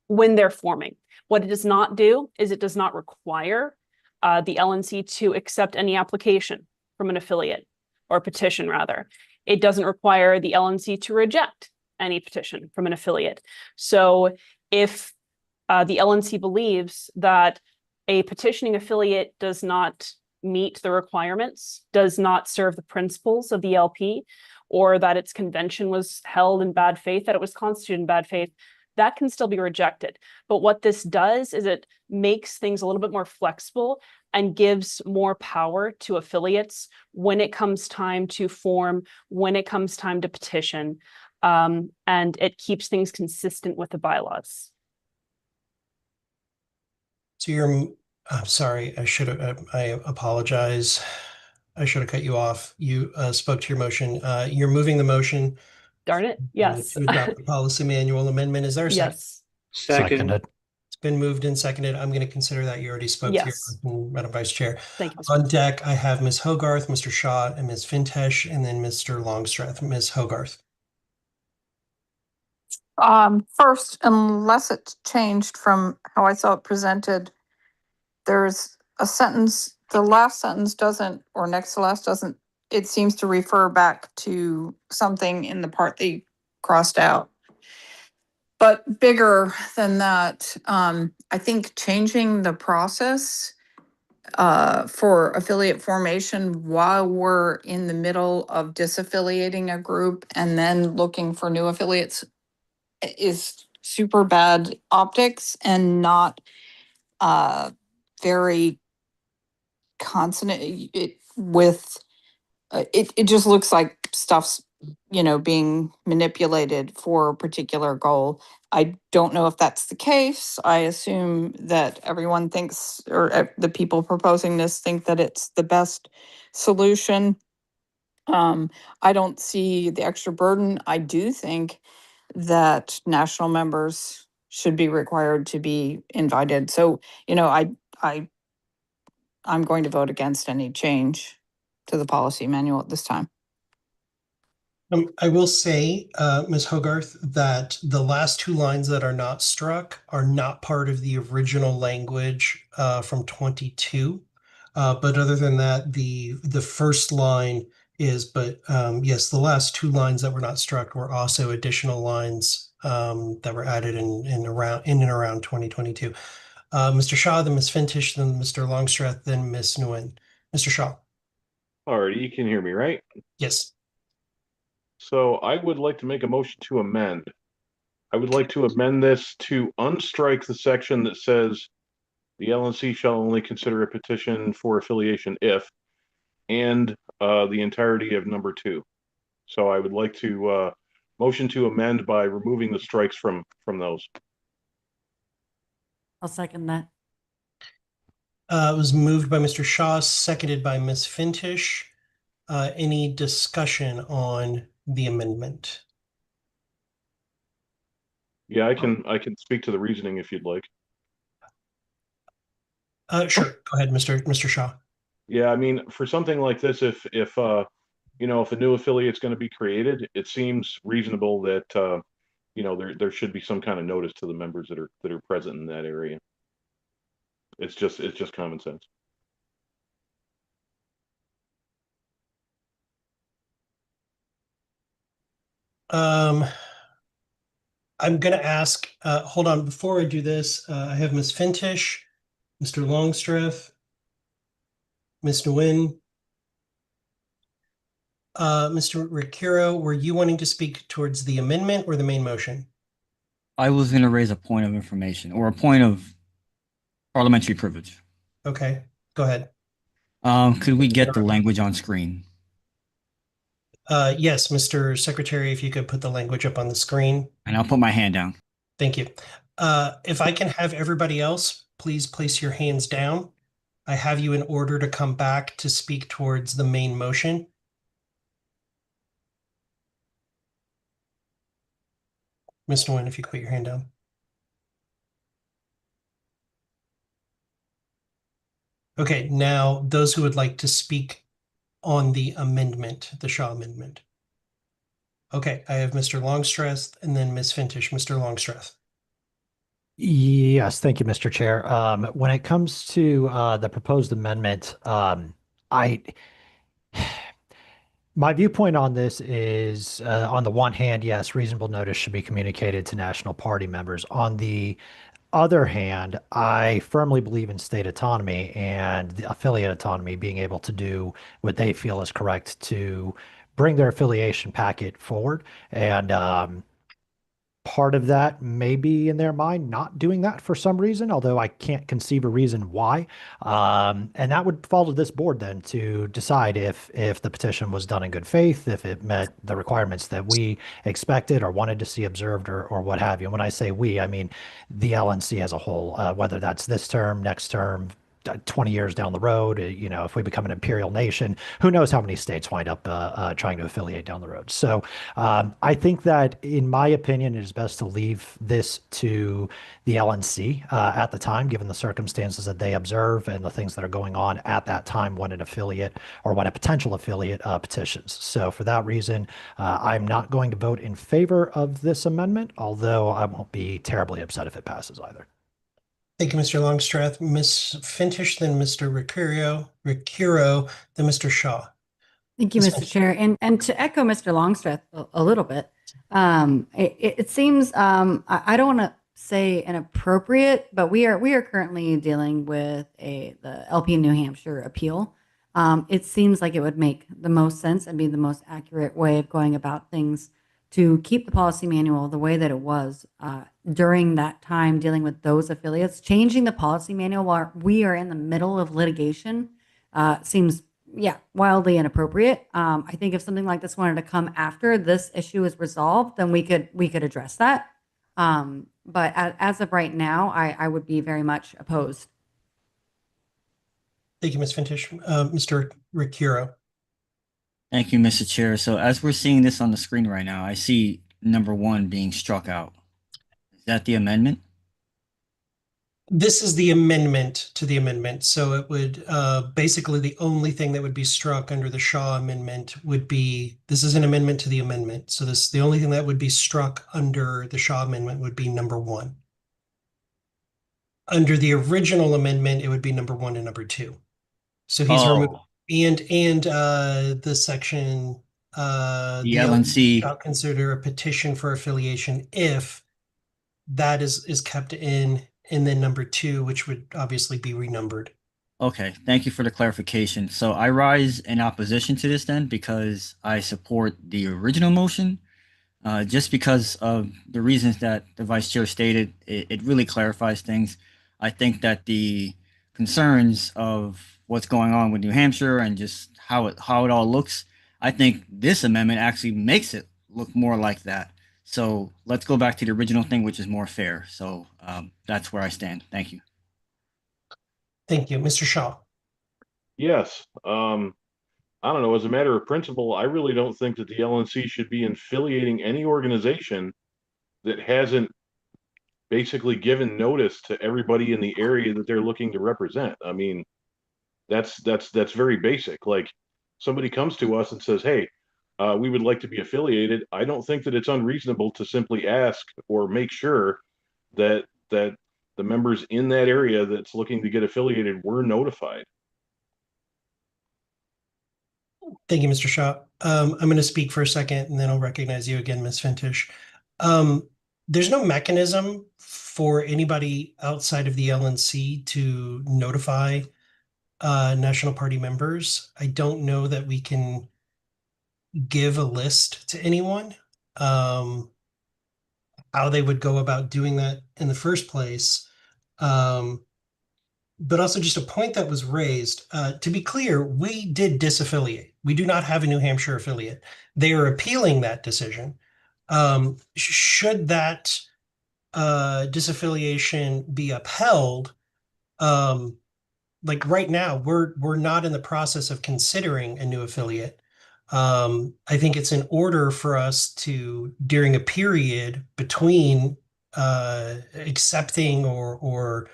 when they're forming. What it does not do is it does not require the LNC to accept any application from an affiliate, or petition rather. It doesn't require the LNC to reject any petition from an affiliate. So if the LNC believes that a petitioning affiliate does not meet the requirements, does not serve the principles of the LP, or that its convention was held in bad faith, that it was constituted in bad faith, that can still be rejected. But what this does is it makes things a little bit more flexible and gives more power to affiliates when it comes time to form, when it comes time to petition, and it keeps things consistent with the bylaws. So I'm sorry, I apologize. I should have cut you off. You spoke to your motion. You're moving the motion. Darn it, yes. To adopt the policy manual amendment. Is there a second? Yes. Seconded. It's been moved and seconded. I'm going to consider that you already spoke to Yes. your Madam Vice Chair. Thank you. On deck, I have Ms. Hogarth, Mr. Shaw, and Ms. Fintesh, and then Mr. Longstreth. Ms. Hogarth. First, unless it's changed from how I saw it presented, there's a sentence, the last sentence doesn't, or next to last doesn't, it seems to refer back to something in the part they crossed out. But bigger than that, I think changing the process for affiliate formation while we're in the middle of disaffiliating a group and then looking for new affiliates is super bad optics and not very consonant with it just looks like stuff's being manipulated for a particular goal. I don't know if that's the case. I assume that everyone thinks, or the people proposing this think that it's the best solution. I don't see the extra burden. I do think that national members should be required to be invited. So, I'm going to vote against any change to the policy manual at this time. I will say, Ms. Hogarth, that the last two lines that are not struck are not part of the original language from 22. But other than that, the first line is, but yes, the last two lines that were not struck were also additional lines that were added in and around 2022. Mr. Shaw, then Ms. Fintish, then Mr. Longstreth, then Ms. Nguyen. Mr. Shaw. All right, you can hear me, right? Yes. So I would like to make a motion to amend. I would like to amend this to unstrike the section that says the LNC shall only consider a petition for affiliation if, and the entirety of number 2. So I would like to motion to amend by removing the strikes from those. I'll second that. It was moved by Mr. Shaw, seconded by Ms. Fintish. Any discussion on the amendment? Yeah, I can speak to the reasoning if you'd like. Sure. Go ahead, Mr. Shaw. Yeah, I mean, for something like this, if a new affiliate's going to be created, it seems reasonable that there should be some kind of notice to the members that are present in that area. It's just common sense. I'm going to ask, hold on, before I do this, I have Ms. Fintish, Mr. Longstreth, Ms. Nguyen. Mr. Ricchiro, were you wanting to speak towards the amendment or the main motion? I was going to raise a point of information or a point of parliamentary privilege. Okay, go ahead. Could we get the language on screen? Yes, Mr. Secretary, if you could put the language up on the screen. And I'll put my hand down. Thank you. If I can have everybody else, please place your hands down. I have you in order to come back to speak towards the main motion. Mr. Nguyen, if you could put your hand down. Okay, now those who would like to speak on the amendment, the Shaw amendment. Okay, I have Mr. Longstreth and then Ms. Fintish. Mr. Longstreth. Yes, thank you, Mr. Chair. When it comes to the proposed amendment, I my viewpoint on this is, on the one hand, yes, reasonable notice should be communicated to national party members. On the other hand, I firmly believe in state autonomy and the affiliate autonomy being able to do what they feel is correct to bring their affiliation packet forward. And part of that may be in their mind not doing that for some reason, although I can't conceive a reason why. And that would fall to this board then to decide if the petition was done in good faith, if it met the requirements that we expected or wanted to see observed, or what have you. And when I say we, I mean the LNC as a whole, whether that's this term, next term, 20 years down the road, if we become an imperial nation, who knows how many states wind up trying to affiliate down the road. So I think that, in my opinion, it is best to leave this to the LNC at the time, given the circumstances that they observe and the things that are going on at that time when an affiliate or when a potential affiliate petitions. So for that reason, I'm not going to vote in favor of this amendment, although I won't be terribly upset if it passes either. Thank you, Mr. Longstreth. Ms. Fintish, then Mr. Ricuro, then Mr. Shaw. Thank you, Mr. Chair. And to echo Mr. Longstreth a little bit, it seems, I don't want to say inappropriate, but we are currently dealing with the LP New Hampshire appeal. It seems like it would make the most sense and be the most accurate way of going about things to keep the policy manual the way that it was during that time dealing with those affiliates. Changing the policy manual while we are in the middle of litigation seems, wildly inappropriate. I think if something like this wanted to come after this issue is resolved, then we could address that. But as of right now, I would be very much opposed. Thank you, Ms. Fintish. Mr. Ricuro. Thank you, Mr. Chair. So as we're seeing this on the screen right now, I see number 1 being struck out. Is that the amendment? This is the amendment to the amendment. So it would basically, the only thing that would be struck under the Shaw amendment would be, this is an amendment to the amendment. So the only thing that would be struck under the Shaw amendment would be number 1. Under the original amendment, it would be number 1 and number 2. So he's removed. And the section, the LNC shall consider a petition for affiliation if that is kept in, and then number 2, which would obviously be renumbered. Okay, thank you for the clarification. So I rise in opposition to this then because I support the original motion. Just because of the reasons that the Vice Chair stated, it really clarifies things. I think that the concerns of what's going on with New Hampshire and just how it all looks, I think this amendment actually makes it look more like that. So let's go back to the original thing, which is more fair. So that's where I stand. Thank you. Thank you. Mr. Shaw. Yes. I don't know. As a matter of principle, I really don't think that the LNC should be affiliating any organization that hasn't basically given notice to everybody in the area that they're looking to represent. I mean, that's very basic. Like, somebody comes to us and says, hey, we would like to be affiliated. I don't think that it's unreasonable to simply ask or make sure that the members in that area that's looking to get affiliated were notified. Thank you, Mr. Shaw. I'm going to speak for a second and then I'll recognize you again, Ms. Fintish. There's no mechanism for anybody outside of the LNC to notify National Party members. I don't know that we can give a list to anyone. How they would go about doing that in the first place. But also just a point that was raised. To be clear, we did disaffiliate. We do not have a New Hampshire affiliate. They are appealing that decision. Should that disaffiliation be upheld, like right now, we're not in the process of considering a new affiliate. I think it's in order for us to, during a period between accepting or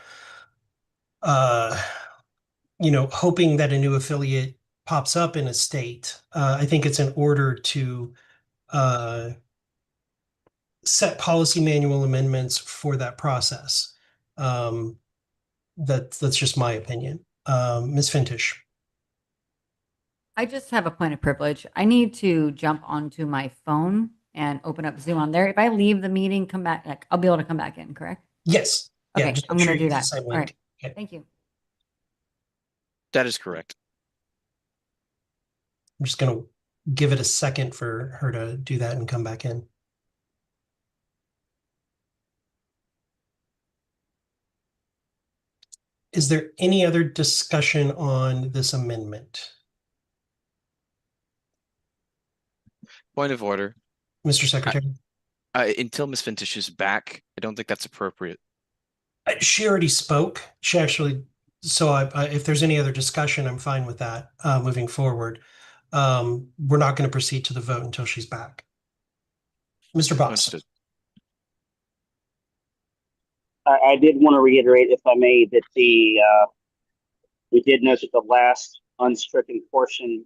hoping that a new affiliate pops up in a state, I think it's in order to set policy manual amendments for that process. That's just my opinion. Ms. Fintish. I just have a point of privilege. I need to jump onto my phone and open up Zoom on there. If I leave the meeting, come back, like, I'll be able to come back in, correct? Yes. Yeah, Okay, just I'm make going sure to you do use the that. same All right. link. Okay. Thank you. That is correct. I'm just going to give it a second for her to do that and come back in. Is there any other discussion on this amendment? Point of order. Mr. Secretary? Until Ms. Fintish is back, I don't think that's appropriate. She already spoke. She actually, so if there's any other discussion, I'm fine with that moving forward. We're not going to proceed to the vote until she's back. Mr. Boss. Understood. I did want to reiterate, if I may, that we did note that the last unstricken portion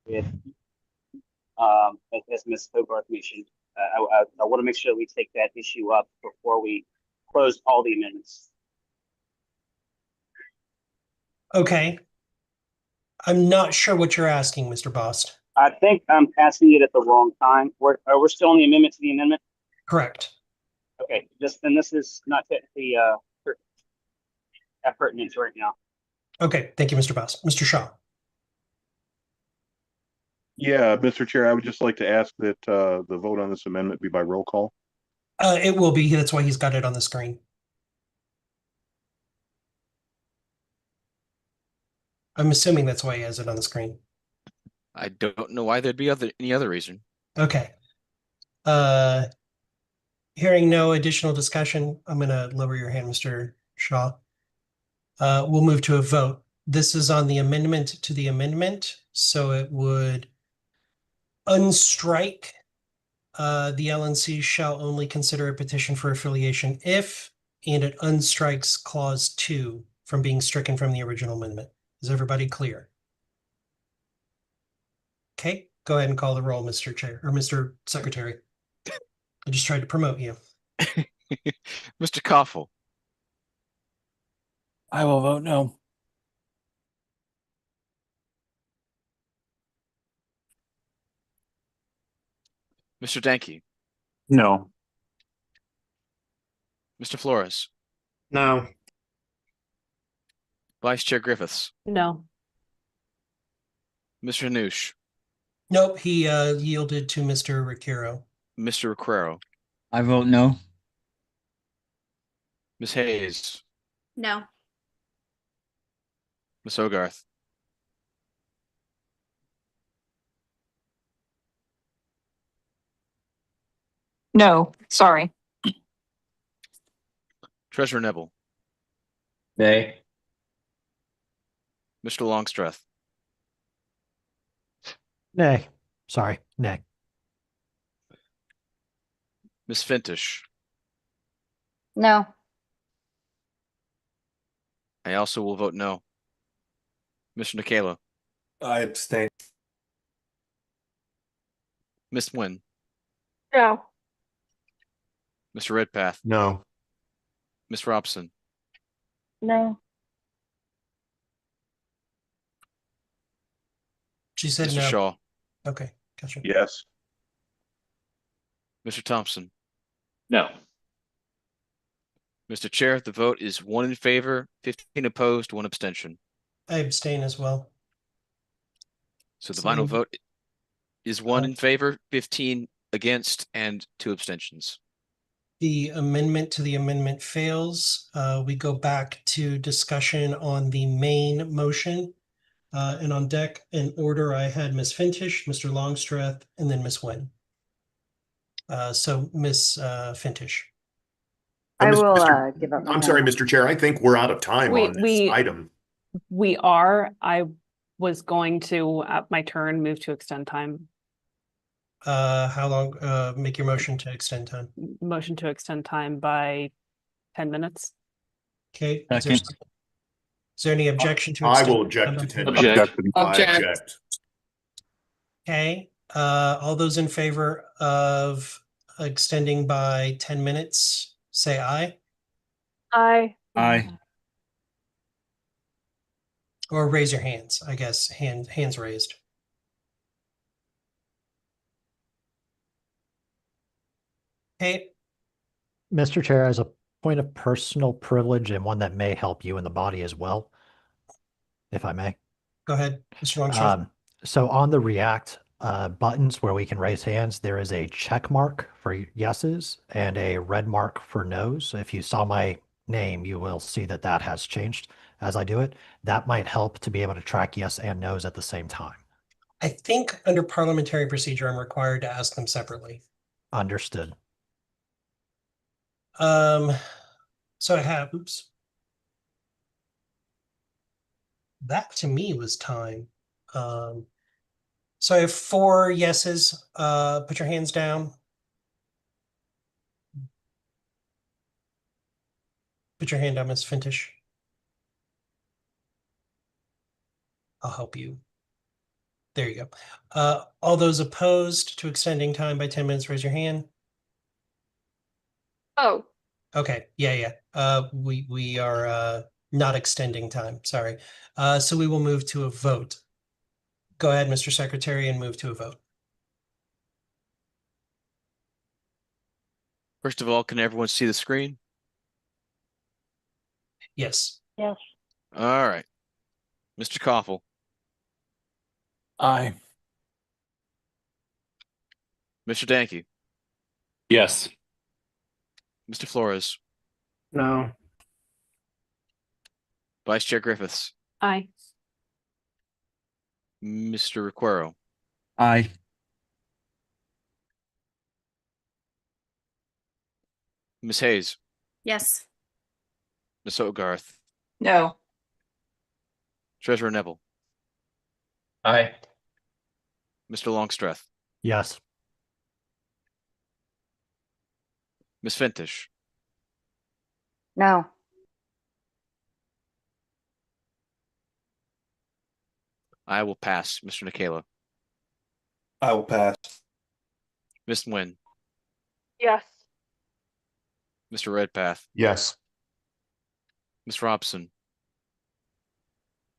with, as Ms. Hogarth mentioned, I want to make sure that we take that issue up before we close all the amendments. Okay. I'm not sure what you're asking, Mr. Bost. I think I'm asking it at the wrong time. We're still on the amendment to the amendment? Correct. Okay, then this is not technically pertinent right now. Okay, thank you, Mr. Bost. Mr. Shaw. Yeah, Mr. Chair, I would just like to ask that the vote on this amendment be by roll call. It will be. That's why he's got it on the screen. I'm assuming that's why he has it on the screen. I don't know why there'd be any other reason. Okay. Hearing no additional discussion, I'm going to lower your hand, Mr. Shaw. We'll move to a vote. This is on the amendment to the amendment, so it would unstrike the LNC shall only consider a petition for affiliation if, and it unstrikes clause 2 from being stricken from the original amendment. Is everybody clear? Okay, go ahead and call the roll, Mr. Chair or Mr. Secretary. I just tried to promote you. Mr. Koffel. I will vote no. Mr. Danke. No. Mr. Flores. No. Vice Chair Griffiths. No. Mr. Hanoush. Nope, he yielded to Mr. Ricciero. Mr. Requero. I vote no. Ms. Hayes. No. Ms. Hogarth. No, sorry. Treasurer Nebel. Nay. Mr. Longstreth. Nay. Sorry. Nay. Ms. Fintish. No. I also will vote no. Mr. Nikela. I abstain. Ms. Nguyen. No. Mr. Redpath. No. Ms. Robson. No. She said Mr. no. Shaw. Okay, gotcha. Yes. Mr. Thompson. No. Mr. Chair, the vote is 1 in favor, 15 opposed, 1 abstention. I abstain as well. So the So final then- vote is 1 in favor, 15 against, and 2 abstentions. The amendment to the amendment fails. We go back to discussion on the main motion. And on deck in order, I had Ms. Fintish, Mr. Longstreth, and then Ms. Nguyen. So Ms. Fintish. I will Mr. give up my I'm sorry, hand. Mr. Chair. I think we're out of time We- on this we- item. We are. I was going to, at my turn, move to extend time. How long? Make your motion to extend time. Motion to extend time by 10 minutes. Okay. Second. Is there any objection to? I extend will object to time? 10 minutes. I Object. object. Okay, all those in favor of extending by 10 minutes, say aye, Aye. Aye. or raise your hands, I guess, hands raised. Okay, Mr. Chair, as a point of personal privilege and one that may help you in the body as well, if I may. go ahead, Mr. Longstreth. So on the React buttons where we can raise hands, there is a check mark for yeses and a red mark for nos. If you saw my name, you will see that that has changed as I do it. That might help to be able to track yes and nos at the same time. I think under parliamentary procedure, I'm required to ask them separately. Understood. So I have, oops. That to me was time. So I have 4 yeses. Put your hands down. Put your hand down, Ms. Fintish. I'll help you. There you go. All those opposed to extending time by 10 minutes, raise your hand. Oh, Okay, yeah. We are not extending time, sorry. So we will move to a vote. Go ahead, Mr. Secretary, and move to a vote. First of all, can everyone see the screen? Yes. yes. All right. Mr. Koffel, Aye. Mr. Danke, Yes. Mr. Flores, No. Vice Chair Griffiths, Aye. Mr. Requero, Aye. Ms. Hayes, Yes. Ms. Hogarth, No. Treasurer Neville, Aye. Mr. Longstreth, Yes. Ms. Fintish, No. I will pass. Mr. Nikela, I will pass. Ms. Nguyen, Yes. Mr. Redpath, Yes. Ms. Robson,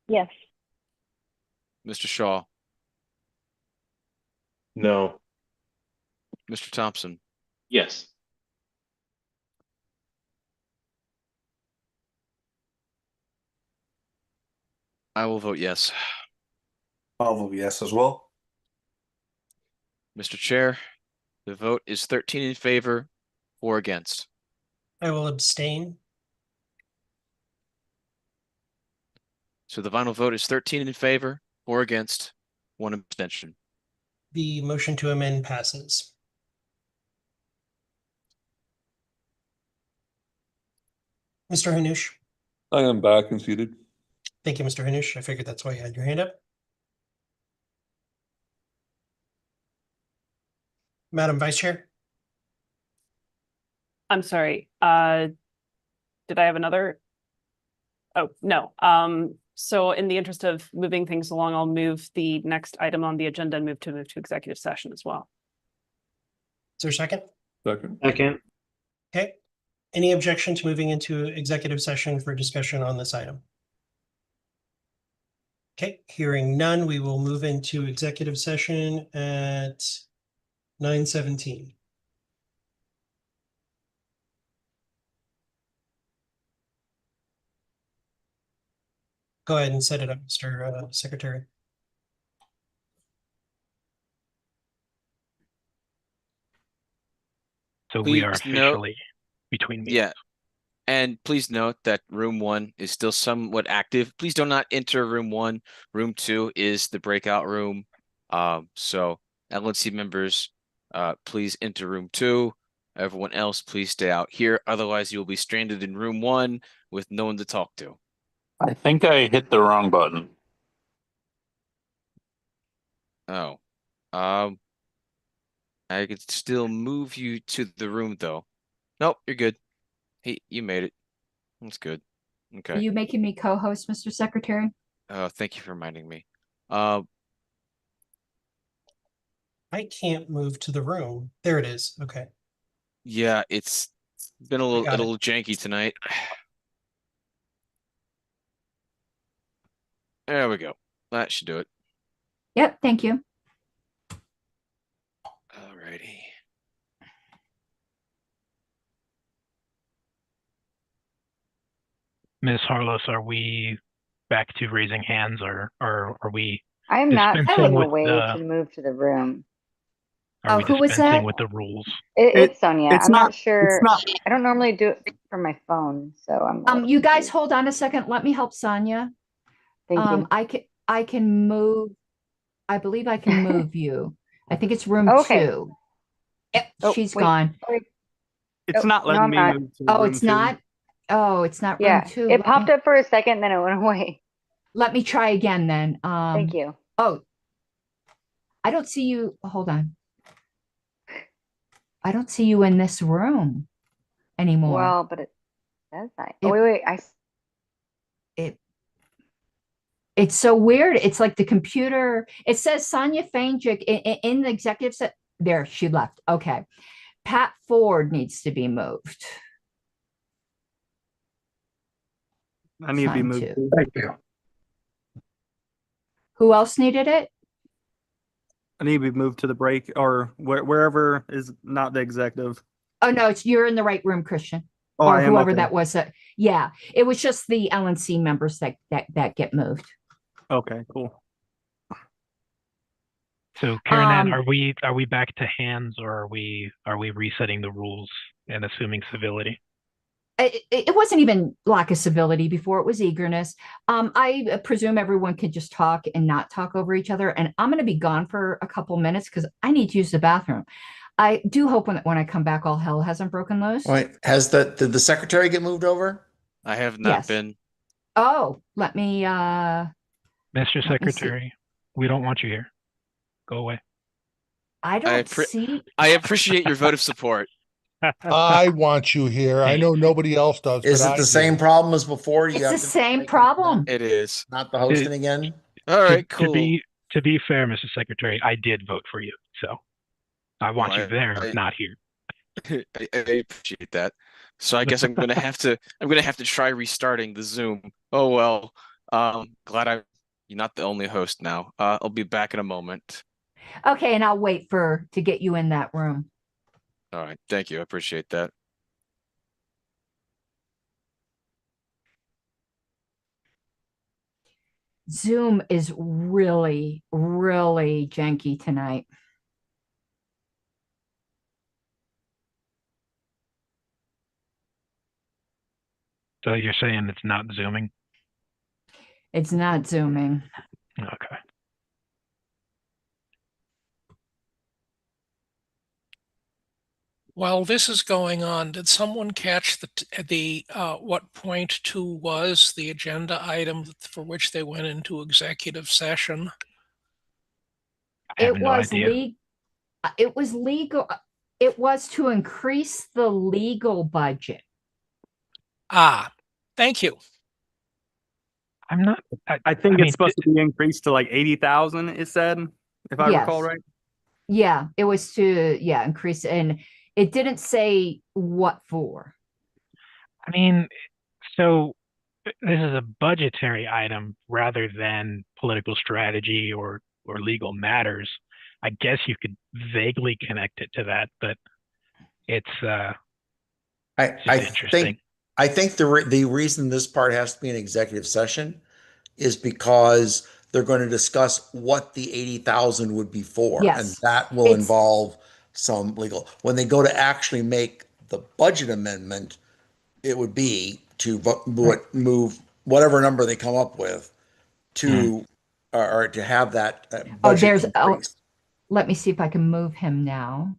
Yes. Mr. Shaw, No. Mr. Thompson, Yes. I will vote yes. I'll vote yes as well. Mr. Chair, the vote is 13 in favor, 4 against. I will abstain. So the final vote is 13 in favor, 4 against, 1 abstention. The motion to amend passes. Mr. Hanush. I am back and seated. Thank you, Mr. Hanush. I figured that's why you had your hand up. Madam Vice Chair. I'm sorry. Did I have another? Oh, no. So in the interest of moving things along, I'll move the next item on the agenda and move to executive session as well. Is there a second? Second. Second. Okay. Any objection to moving into executive session for discussion on this item? Okay, hearing none, we will move into executive session at 9:17. Go ahead and set it up, Mr. Secretary. So we are Please note- officially between meetings. Yeah. And please note that room 1 is still somewhat active. Please do not enter room 1. Room 2 is the breakout room. So LNC members, please enter room 2. Everyone else, please stay out here. Otherwise, you'll be stranded in room 1 with no one to talk to. I think I hit the wrong button. Oh. I could still move you to the room though. Nope, you're good. Hey, you made it. That's good. Are Okay. you making me co-host, Mr. Secretary? Thank you for reminding me. I can't move to the room. There it is. Okay. Yeah, it's been a little janky tonight. There we go. That should do it. Yep, thank you. Alrighty. Ms. Harlos, are we back to raising hands, or are we I'm not dispensing finding a with way the to move to the room. are we who was dispensing that? with the rules? It's Sonia. It's I'm not. not sure. It's not. I don't normally do it from my phone, so I'm. a little You guys confused. hold on a second. Let me help Sonia. Thank you. I can move. I believe I can move you. I think it's room Okay. 2. Yep, Oh, she's wait. gone. Wait. It's Oh, not no, letting I'm me not. move to Oh, room it's 2. not. Oh, it's not room Yeah, 2. it popped up for a second, then it went away. Let me try again then. Thank you. Oh, I don't see you. Hold on. I don't see you in this room anymore. Well, but it says that. Oh, wait. It's so weird. It's like the computer. It says Sonia Fangic in the executive set. There, she left. Okay. Pat Ford needs to be moved. I need to be Sign moved. to. Thank you. Who else needed it? I need to be moved to the break or wherever is not the executive. Oh no, you're in the right room, Christian. Oh, Or I am. whoever Okay. that was. Yeah, it was just the LNC members that get moved. Okay, cool. So Karen, are we back to hands, or are we resetting the rules and assuming civility? It wasn't even lack of civility before, it was eagerness. I presume everyone could just talk and not talk over each other. And I'm going to be gone for a couple minutes because I need to use the bathroom. I do hope when I come back, all hell hasn't broken loose. Wait, did the secretary get moved over? I have not been. Oh, let me Mr. Secretary, we don't want you here. Go away. I don't see. I appreciate your vote of support. I want you here. I know nobody else does. Is but it I the same do. problem as before? It's the same problem. It is. Not the hosting again? All right, cool. To be fair, Mr. Secretary, I did vote for you, so I want you there, not here. I appreciate that. So I guess I'm gonna have to try restarting the Zoom. Oh well. Glad you're not the only host now. I'll be back in a moment. Okay, and I'll wait to get you in that room. All right, thank you. I appreciate that. Zoom is really, really janky tonight. So you're saying it's not zooming? It's not zooming. Okay. While this is going on, did someone catch the what point 2 was, the agenda item for which they went into executive session? I have no idea. It was legal. It was to increase the legal budget. Ah, thank you. I'm not. I think it's supposed to be increased to like 80,000. It said, if I recall right. Yeah, it was to increase, and it didn't say what for. I mean, so this is a budgetary item rather than political strategy or legal matters. I guess you could vaguely connect it to that, but it's interesting. I think the reason this part has to be an executive session is because they're going to discuss what the 80,000 would be for, and that will involve some legal. When they go to actually make the budget amendment, it would be to move whatever number they come up with to or to have that budget increase. Let me see if I can move him now.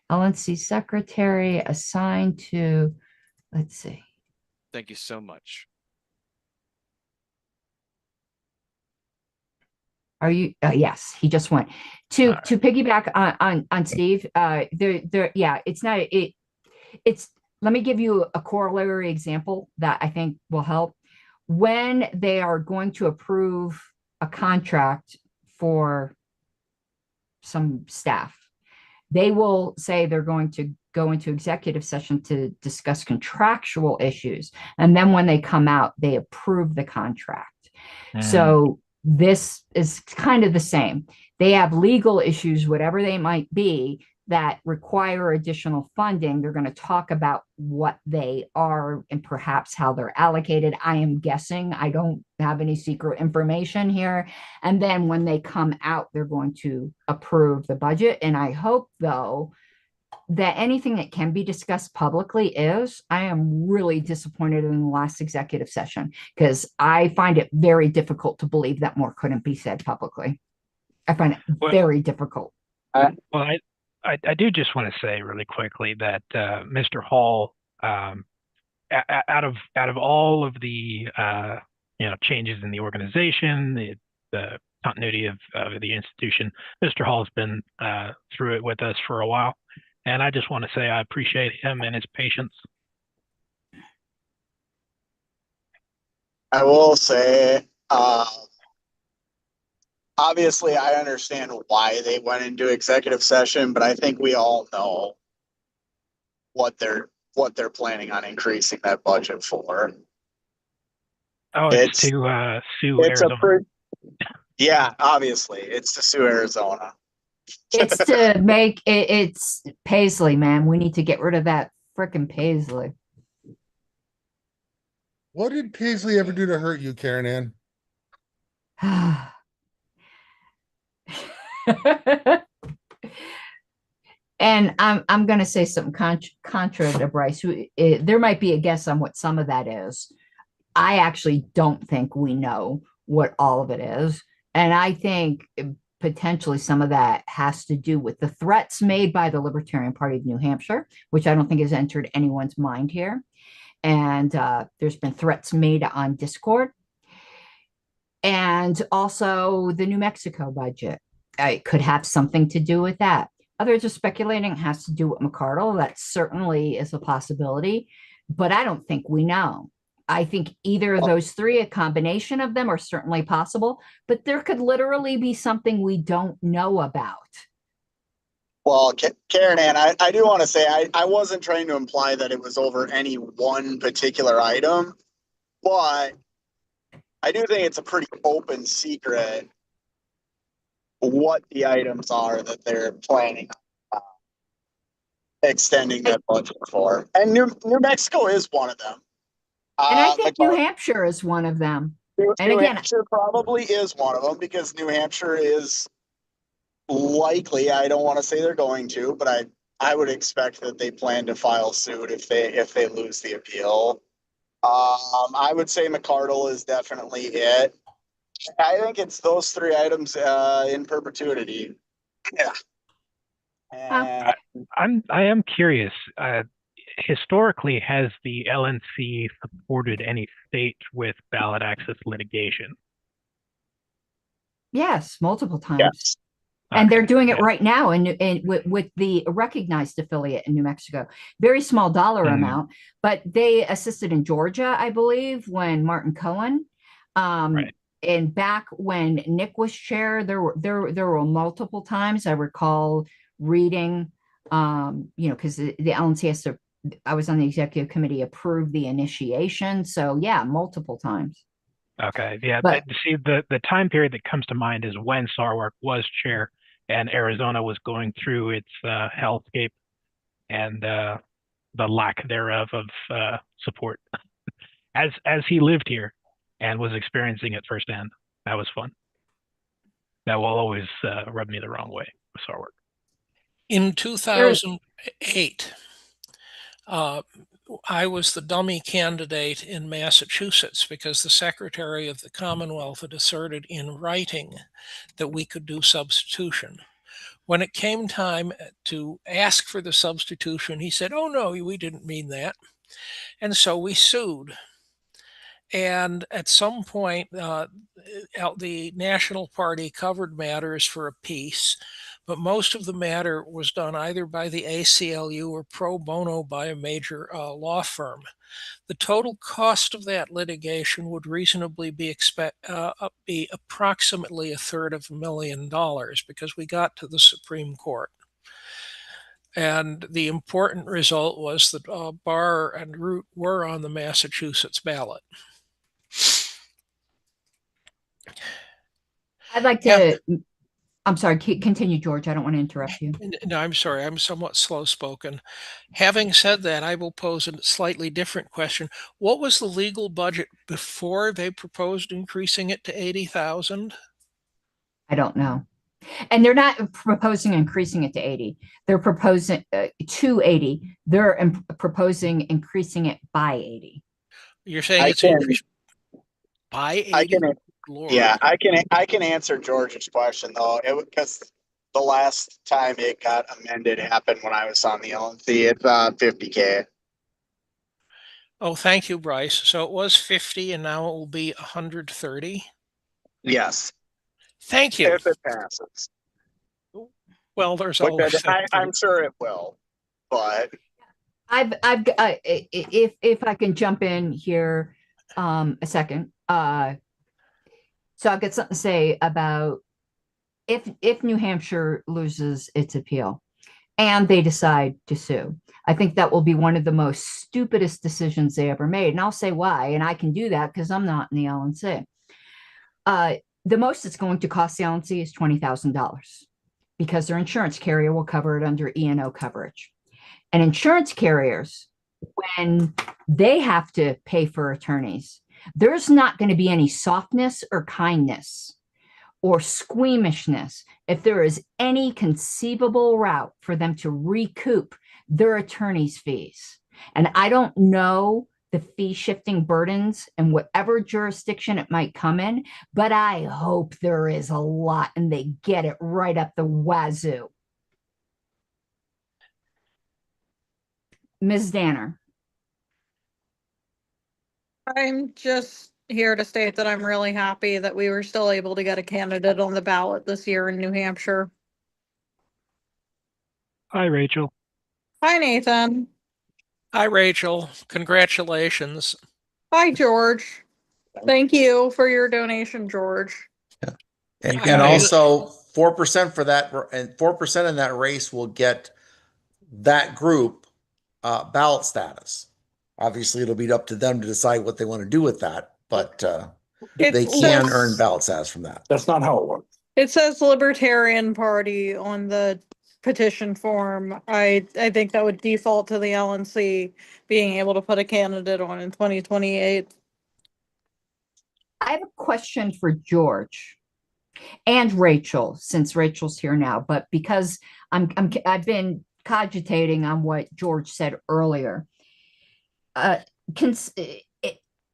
LNC secretary assigned to, let's see. Thank you so much. Are you? Yes, he just went to piggyback on Steve. Yeah, it's not it. It's let me give you a corollary example that I think will help. When they are going to approve a contract for some staff, they will say they're going to go into executive session to discuss contractual issues. And then when they come out, they approve the contract. So this is kind of the same. They have legal issues, whatever they might be, that require additional funding. They're going to talk about what they are and perhaps how they're allocated. I am guessing. I don't have any secret information here. And then when they come out, they're going to approve the budget. And I hope, though, that anything that can be discussed publicly is. I am really disappointed in the last executive session because I find it very difficult to believe that more couldn't be said publicly. I find it very difficult. Well, I do just want to say really quickly that Mr. Hall, out of all of the changes in the organization, the continuity of the institution, Mr. Hall has been through it with us for a while. And I just want to say I appreciate him and his patience. I will say, obviously, I understand why they went into executive session, but I think we all know what they're planning on increasing that budget for. Oh, it's to sue Arizona. Yeah, obviously, it's to sue Arizona. It's to make it's Paisley, man. We need to get rid of that frickin' Paisley. What did Paisley ever do to hurt you, Karen Ann? And I'm going to say something contra to Bryce. There might be a guess on what some of that is. I actually don't think we know what all of it is. And I think potentially some of that has to do with the threats made by the Libertarian Party of New Hampshire, which I don't think has entered anyone's mind here. And there's been threats made on Discord. And also the New Mexico budget. It could have something to do with that. Others are speculating it has to do with McCardle. That certainly is a possibility, but I don't think we know. I think either of those three, a combination of them, are certainly possible, but there could literally be something we don't know about. Well, Karen Ann, I do want to say I wasn't trying to imply that it was over any one particular item, but I do think it's a pretty open secret what the items are that they're planning on extending that budget for. And New Mexico is one of them. And I think New Hampshire is one of them. New Hampshire probably is one of them because New Hampshire is likely, I don't want to say they're going to, but I would expect that they plan to file suit if they lose the appeal. I would say McCardle is definitely it. I think it's those three items in perpetuity. Yeah. I am curious. Historically, has the LNC supported any state with ballot access litigation? Yes, multiple times. Yes. And they're doing it right now with the recognized affiliate in New Mexico. Very small dollar amount, but they assisted in Georgia, I believe, when Martin Cohen. Right. And back when Nick was chair, there were multiple times I recall reading, because the LNC has to. I was on the executive committee, approved the initiation. So yeah, multiple times. Okay, yeah. But see, the time period that comes to mind is when Sarwark was chair and Arizona was going through its hellscape and the lack thereof of support as he lived here and was experiencing it firsthand. That was fun. That will always rub me the wrong way with Sarwark. In 2008, I was the dummy candidate in Massachusetts because the Secretary of the Commonwealth had asserted in writing that we could do substitution. When it came time to ask for the substitution, he said, "Oh, no, we didn't mean that." And so we sued. And at some point, the National Party covered matters for a piece, but most of the matter was done either by the ACLU or pro bono by a major law firm. The total cost of that litigation would reasonably be approximately $350,000 because we got to the Supreme Court. And the important result was that Barr and Root were on the Massachusetts ballot. I'd like to, I'm sorry, continue, George. I don't want to interrupt you. No, I'm sorry. I'm somewhat slow-spoken. Having said that, I will pose a slightly different question. What was the legal budget before they proposed increasing it to 80,000? I don't know. And they're not proposing increasing it to 80. They're proposing to 80. They're proposing increasing it by 80. You're saying it's increased by 80? Yeah, I can answer George's question though, because the last time it got amended happened when I was on the LNC. It's $50K. Oh, thank you, Bryce. So it was 50 and now it will be 130? Yes. Thank you. If it passes. Well, there's always I'm sure it will, but if I can jump in here a second. So I've got something to say about if New Hampshire loses its appeal and they decide to sue. I think that will be one of the most stupidest decisions they ever made. And I'll say why. And I can do that because I'm not in the LNC. The most it's going to cost the LNC is $20,000 because their insurance carrier will cover it under E&O coverage. And insurance carriers, when they have to pay for attorneys, there's not going to be any softness or kindness or squeamishness if there is any conceivable route for them to recoup their attorney's fees. And I don't know the fee shifting burdens in whatever jurisdiction it might come in, but I hope there is a lot and they get it right up the wazoo. Ms. Danner. I'm just here to state that I'm really happy that we were still able to get a candidate on the ballot this year in New Hampshire. Hi, Rachel. Hi, Nathan. Hi, Rachel. Congratulations. Hi, George. Thank you for your donation, George. Yeah. And also 4% for that, and 4% in that race will get that group ballot status. Obviously, it'll be up to them to decide what they want to do with that, but they can earn ballot status from that. That's not how it works. It says Libertarian Party on the petition form. I think that would default to the LNC being able to put a candidate on in 2028. I have a question for George and Rachel, since Rachel's here now, but because I've been cogitating on what George said earlier.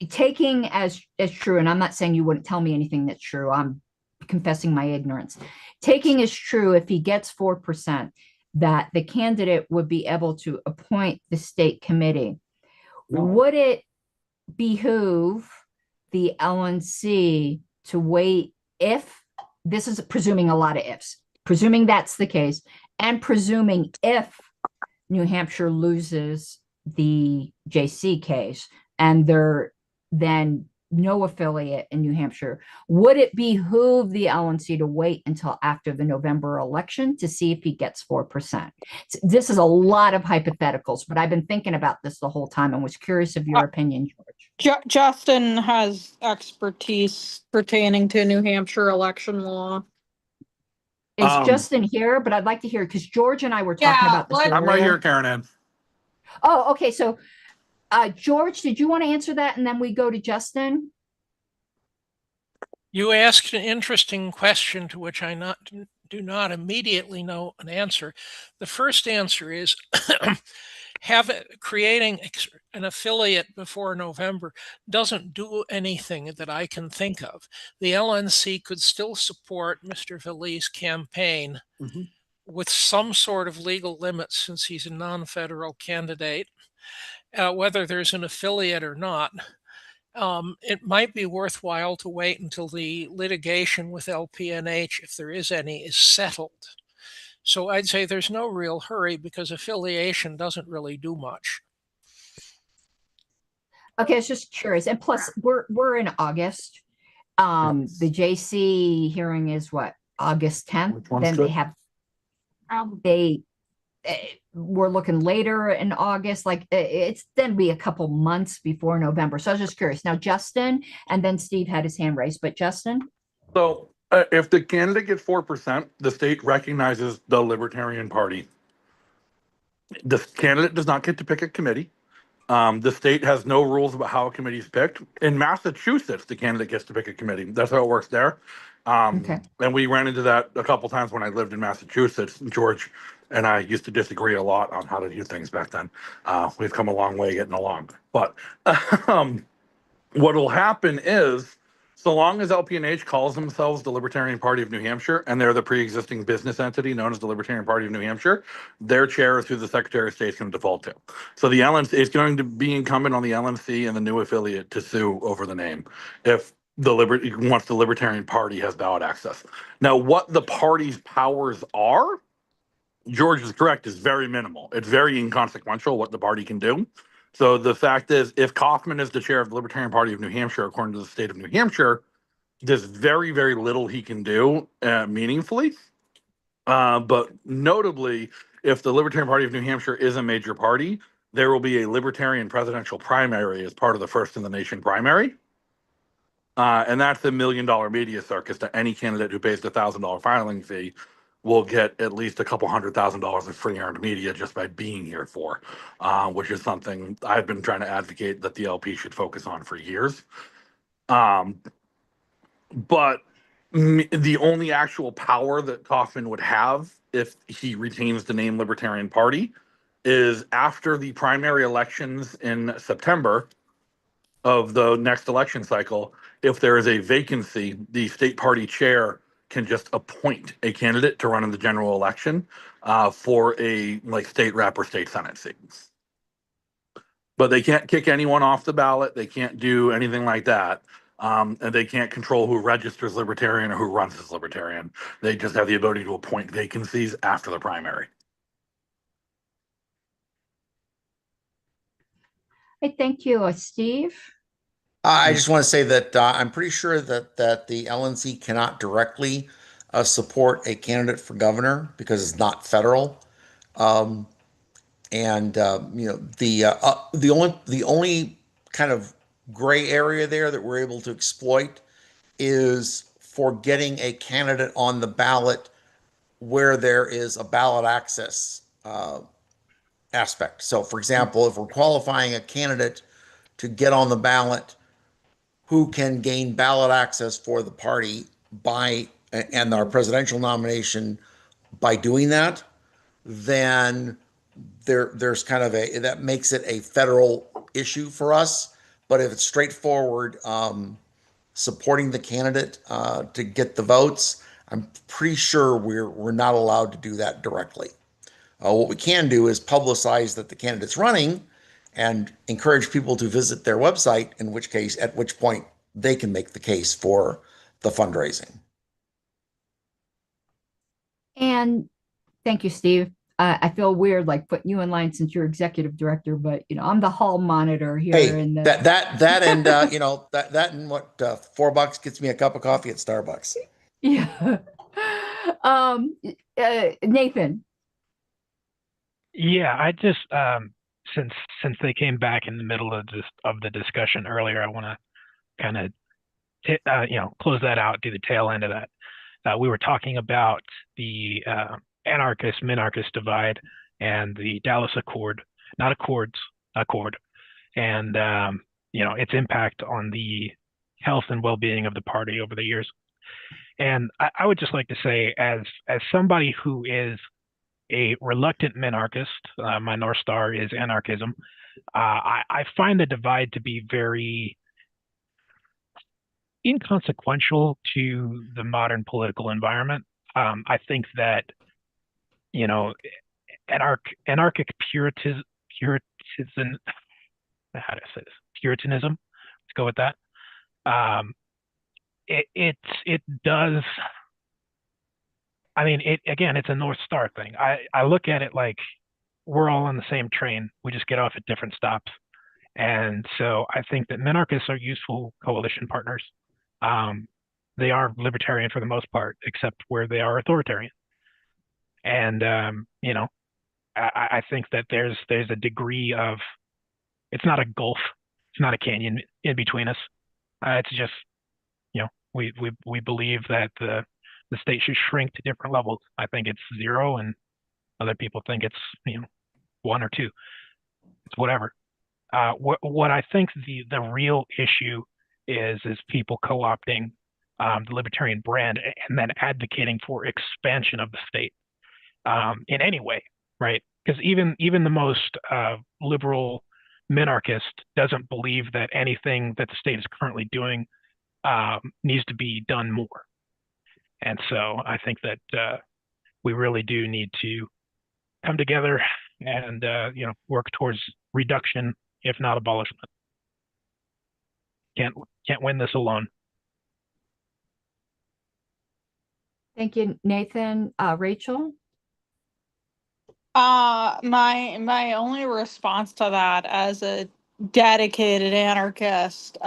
Taking as true, and I'm not saying you wouldn't tell me anything that's true, I'm confessing my ignorance. Taking as true, if he gets 4%, that the candidate would be able to appoint the state committee. No. Would it behoove the LNC to wait if, this is presuming a lot of ifs, presuming that's the case, and presuming if New Hampshire loses the JC case and there then no affiliate in New Hampshire, would it behoove the LNC to wait until after the November election to see if he gets 4%? This is a lot of hypotheticals, but I've been thinking about this the whole time and was curious of your opinion, George. Justin has expertise pertaining to New Hampshire election law. Is Justin here? But I'd like to hear, because George and I were talking about this earlier. I'm right here, Karen Ann. Oh, okay. So George, did you want to answer that? And then we go to Justin. You asked an interesting question to which do not immediately know an answer. The first answer is creating an affiliate before November doesn't do anything that I can think of. The LNC could still support Mr. Valley's campaign with some sort of legal limit since he's a non-federal candidate, whether there's an affiliate or not. It might be worthwhile to wait until the litigation with LPNH, if there is any, is settled. So I'd say there's no real hurry because affiliation doesn't really do much. Okay, I was just curious. And plus, we're in August. The JC hearing is what, August 10th? Then they have we're looking later in August. Like it's then be a couple months before November. So I was just curious. Now, Justin, and then Steve had his hand raised, but Justin. So if the candidate gets 4%, the state recognizes the Libertarian Party. The candidate does not get to pick a committee. The state has no rules about how a committee is picked. In Massachusetts, the candidate gets to pick a committee. That's how it works there. And we ran into that a couple times when I lived in Massachusetts. George and I used to disagree a lot on how to do things back then. We've come a long way getting along. But what will happen is, so long as LPNH calls themselves the Libertarian Party of New Hampshire and they're the pre-existing business entity known as the Libertarian Party of New Hampshire, their chair is who the Secretary of State is going to default to. So the LNC is going to be incumbent on the LNC and the new affiliate to sue over the name if once the Libertarian Party has ballot access. Now, what the party's powers are, George is correct, is very minimal. It's very inconsequential what the party can do. So the fact is, if Kaufman is the chair of the Libertarian Party of New Hampshire, according to the state of New Hampshire, there's very, very little he can do meaningfully. But notably, if the Libertarian Party of New Hampshire is a major party, there will be a Libertarian presidential primary as part of the first in the nation primary. And that's the $1 million media circus that any candidate who pays the $1,000 filing fee will get at least a couple $100,000 of free earned media just by being here for, which is something I've been trying to advocate that the LP should focus on for years. But the only actual power that Kaufman would have if he retains the name Libertarian Party is after the primary elections in September of the next election cycle. If there is a vacancy, the state party chair can just appoint a candidate to run in the general election for a state rep or state senate seat. But they can't kick anyone off the ballot. They can't do anything like that. And they can't control who registers Libertarian or who runs as Libertarian. They just have the ability to appoint vacancies after the primary. Hey, thank you, Steve. I just want to say that I'm pretty sure that the LNC cannot directly support a candidate for governor because it's not federal. The only kind of gray area there that we're able to exploit is for getting a candidate on the ballot where there is a ballot access aspect. So, for example, if we're qualifying a candidate to get on the ballot who can gain ballot access for the party and our presidential nomination by doing that, then there's kind of that makes it a federal issue for us. But if it's straightforward supporting the candidate to get the votes, I'm pretty sure we're not allowed to do that directly. What we can do is publicize that the candidate's running and encourage people to visit their website, at which point they can make the case for the fundraising. And thank you, Steve. I feel weird like putting you in line since you're executive director, but I'm the hall monitor here. Hey, and that and that and what $4 gets me a cup of coffee at Starbucks. Yeah. Nathan. Yeah, I just since they came back in the middle of the discussion earlier, I want to kind of close that out, do the tail end of that. We were talking about the anarchist-minarchist divide and the Dallas Accord, Accord, and its impact on the health and well-being of the party over the years. And I would just like to say, as somebody who is a reluctant minarchist, my North Star is anarchism. I find the divide to be very inconsequential to the modern political environment. I think that, you know, anarchic puritanism, how do I say this? Puritanism. Let's go with that. It does. I mean, it's a North Star thing. I look at it like we're all on the same train. We just get off at different stops. And so I think that minarchists are useful coalition partners. They are libertarian for the most part, except where they are authoritarian. And I think that there's a degree of, it's not a gulf, it's not a canyon in between us. It's just, we believe that the state should shrink to different levels. I think it's 0, and other people think it's 1 or 2. It's whatever. What I think the real issue is people co-opting the libertarian brand and then advocating for expansion of the state in any way, right? Because even the most liberal minarchist doesn't believe that anything that the state is currently doing needs to be done more. And so I think that we really do need to come together and work towards reduction, if not abolishment. Can't win this alone. Thank you, Nathan. Rachel? My only response to that as a dedicated anarchist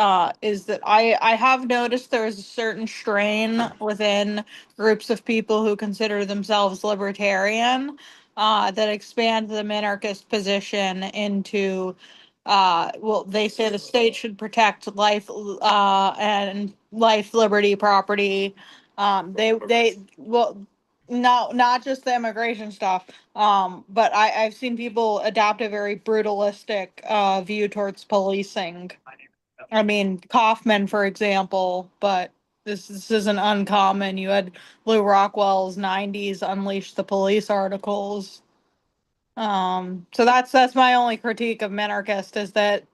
is that I have noticed there's a certain strain within groups of people who consider themselves libertarian that expand the minarchist position into well, they say the state should protect life and life, liberty, property. Well, no, not just the immigration stuff. But I've seen people adopt a very brutalistic view towards policing. I mean, Kaufman, for example, but this isn't uncommon. You had Lou Rockwell's '90s Unleash the Police articles. So that's my only critique of minarchist is that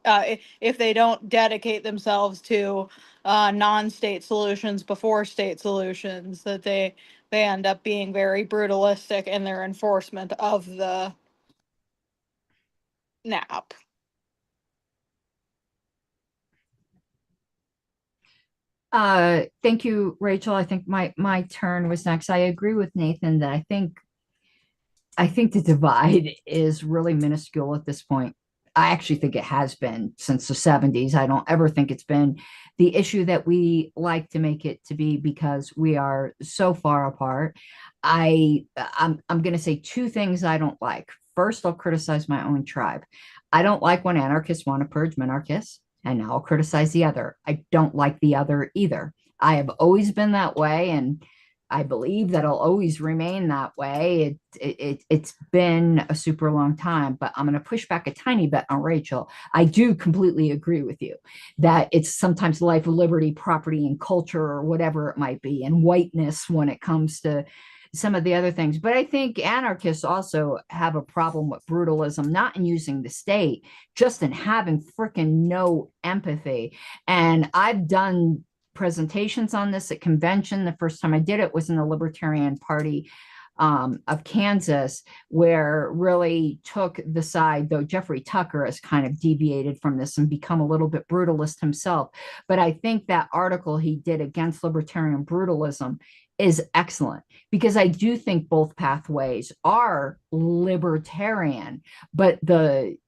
if they don't dedicate themselves to non-state solutions before state solutions, that they end up being very brutalistic in their enforcement of the NAP. Thank you, Rachel. I think my turn was next. I agree with Nathan that I think the divide is really minuscule at this point. I actually think it has been since the 70s. I don't ever think it's been the issue that we like to make it to be because we are so far apart. I'm going to say 2 things I don't like. First, I'll criticize my own tribe. I don't like when anarchists want to purge minarchists, and now I'll criticize the other. I don't like the other either. I have always been that way, and I believe that I'll always remain that way. It's been a super long time, but I'm going to push back a tiny bit on Rachel. I do completely agree with you that it's sometimes life, liberty, property, and culture, or whatever it might be, and whiteness when it comes to some of the other things. But I think anarchists also have a problem with brutalism, not in using the state, just in having freaking no empathy. And I've done presentations on this at convention. The first time I did it was in the Libertarian Party of Kansas, where really took the side, though Jeffrey Tucker has kind of deviated from this and become a little bit brutalist himself. But I think that article he did against libertarian brutalism is excellent, because I do think both pathways are libertarian, but the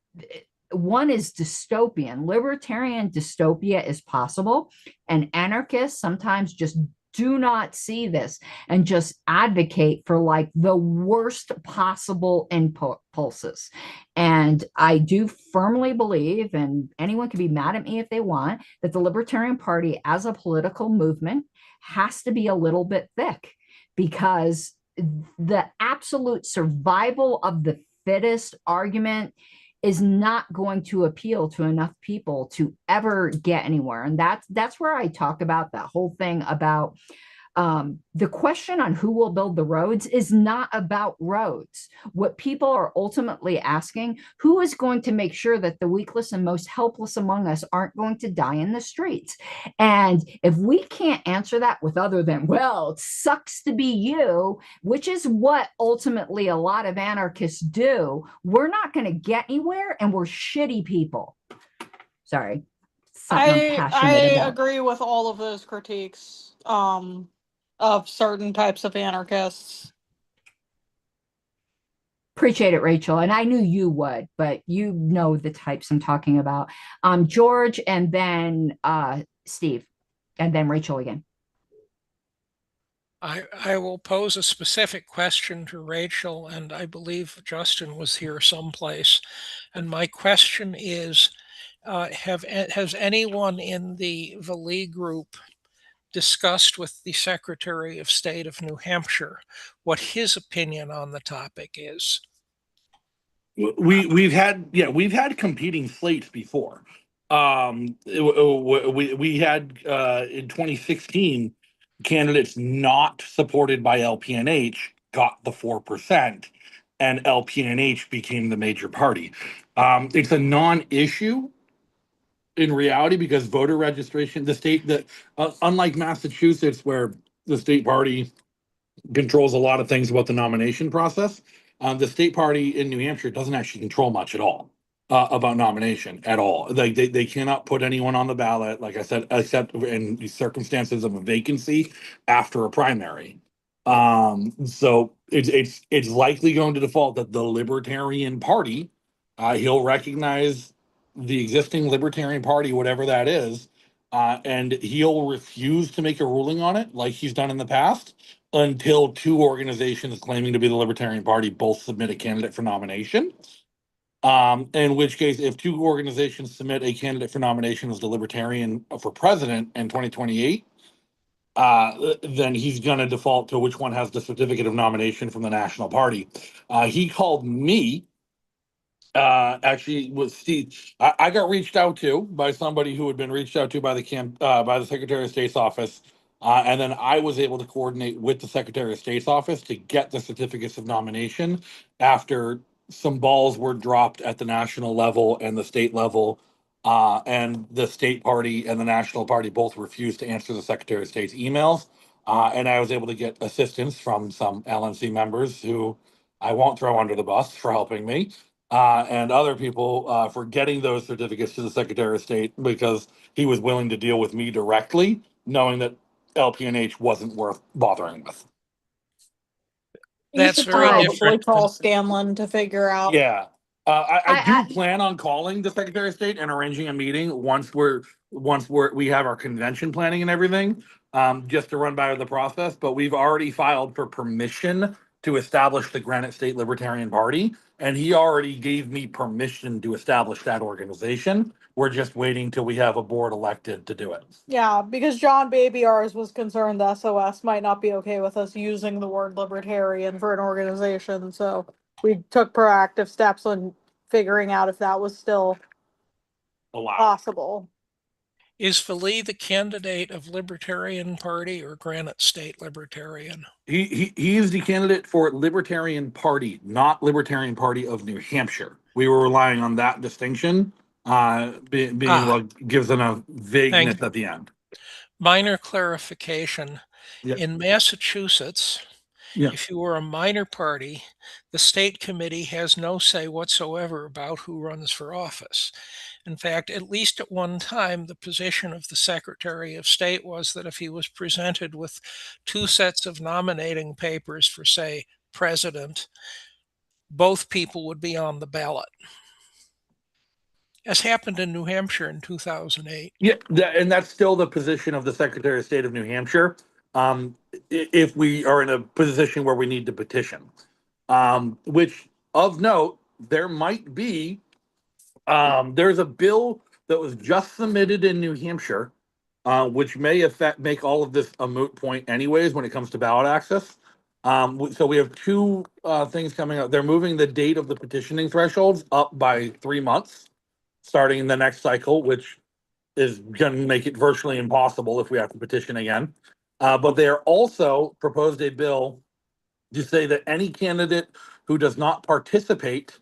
one is dystopian. Libertarian dystopia is possible, and anarchists sometimes just do not see this and just advocate for like the worst possible impulses. And I do firmly believe, and anyone can be mad at me if they want, that the Libertarian Party as a political movement has to be a little bit thick, because the absolute survival of the fittest argument is not going to appeal to enough people to ever get anywhere. And that's where I talk about that whole thing about The question on who will build the roads is not about roads. What people are ultimately asking, who is going to make sure that the weakless and most helpless among us aren't going to die in the streets? And if we can't answer that with other than, well, it sucks to be you, which is what ultimately a lot of anarchists do, we're not going to get anywhere, and we're shitty people. Sorry. I agree with all of those critiques of certain types of anarchists. Appreciate it, Rachel. And I knew you would, but you know the types I'm talking about. George, and then Steve, and then Rachel again. I will pose a specific question to Rachel, and I believe Justin was here someplace. And my question is, has anyone in the Valley group discussed with the Secretary of State of New Hampshire what his opinion on the topic is? We've had competing slates before. We had in 2016 candidates not supported by LPNH got the 4%, and LPNH became the major party. It's a non-issue in reality because voter registration, the state that unlike Massachusetts, where the state party controls a lot of things about the nomination process, the state party in New Hampshire doesn't actually control much at all about nomination at all. Like they cannot put anyone on the ballot, like I said, except in the circumstances of a vacancy after a primary. So it's likely going to default that the Libertarian Party, he'll recognize the existing Libertarian Party, whatever that is, and he'll refuse to make a ruling on it like he's done in the past until two organizations claiming to be the Libertarian Party both submit a candidate for nomination. In which case, if two organizations submit a candidate for nomination as the Libertarian for president in 2028, then he's going to default to which one has the certificate of nomination from the national party. He called me. Actually, with Steve, I got reached out to by somebody who had been reached out to by the Secretary of State's office, and then I was able to coordinate with the Secretary of State's office to get the certificates of nomination after some balls were dropped at the national level and the state level, and the state party and the national party both refused to answer the Secretary of State's emails, and I was able to get assistance from some LNC members who I won't throw under the bus for helping me. And other people for getting those certificates to the Secretary of State because he was willing to deal with me directly, knowing that LPNH wasn't worth bothering with. That's very different. Call Scanlon to figure out. Yeah. I do plan on calling the Secretary of State and arranging a meeting once we have our convention planning and everything, just to run by the process. But we've already filed for permission to establish the Granite State Libertarian Party, and he already gave me permission to establish that organization. We're just waiting till we have a board elected to do it. Yeah, because John Baby ours was concerned the SOS might not be okay with us using the word libertarian for an organization, so we took proactive steps on figuring out if that was still possible. Is Valley the candidate of Libertarian Party or Granite State Libertarian? He is the candidate for Libertarian Party, not Libertarian Party of New Hampshire. We were relying on that distinction, being what gives them a vagueness at the end. Minor clarification. Yeah. In Massachusetts, if you were a minor party, the state committee has no say whatsoever about who runs for office. In fact, at least at one time, the position of the Secretary of State was that if he was presented with two sets of nominating papers for, say, president, both people would be on the ballot. As happened in New Hampshire in 2008. Yeah, and that's still the position of the Secretary of State of New Hampshire. If we are in a position where we need to petition, which of note, there might be, there's a bill that was just submitted in New Hampshire, which may make all of this a moot point anyways when it comes to ballot access. So we have two things coming up. They're moving the date of the petitioning thresholds up by 3 months, starting the next cycle, which is going to make it virtually impossible if we have to petition again. But they are also proposed a bill to say that any candidate who does not participate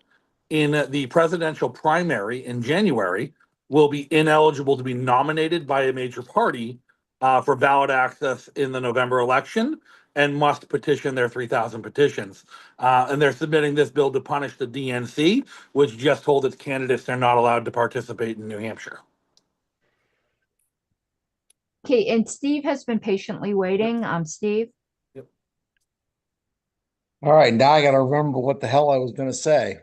in the presidential primary in January will be ineligible to be nominated by a major party for ballot access in the November election and must petition their 3,000 petitions. And they're submitting this bill to punish the DNC, which just told its candidates they're not allowed to participate in New Hampshire. Okay, and Steve has been patiently waiting. Steve? All right, now I got to remember what the hell I was going to say.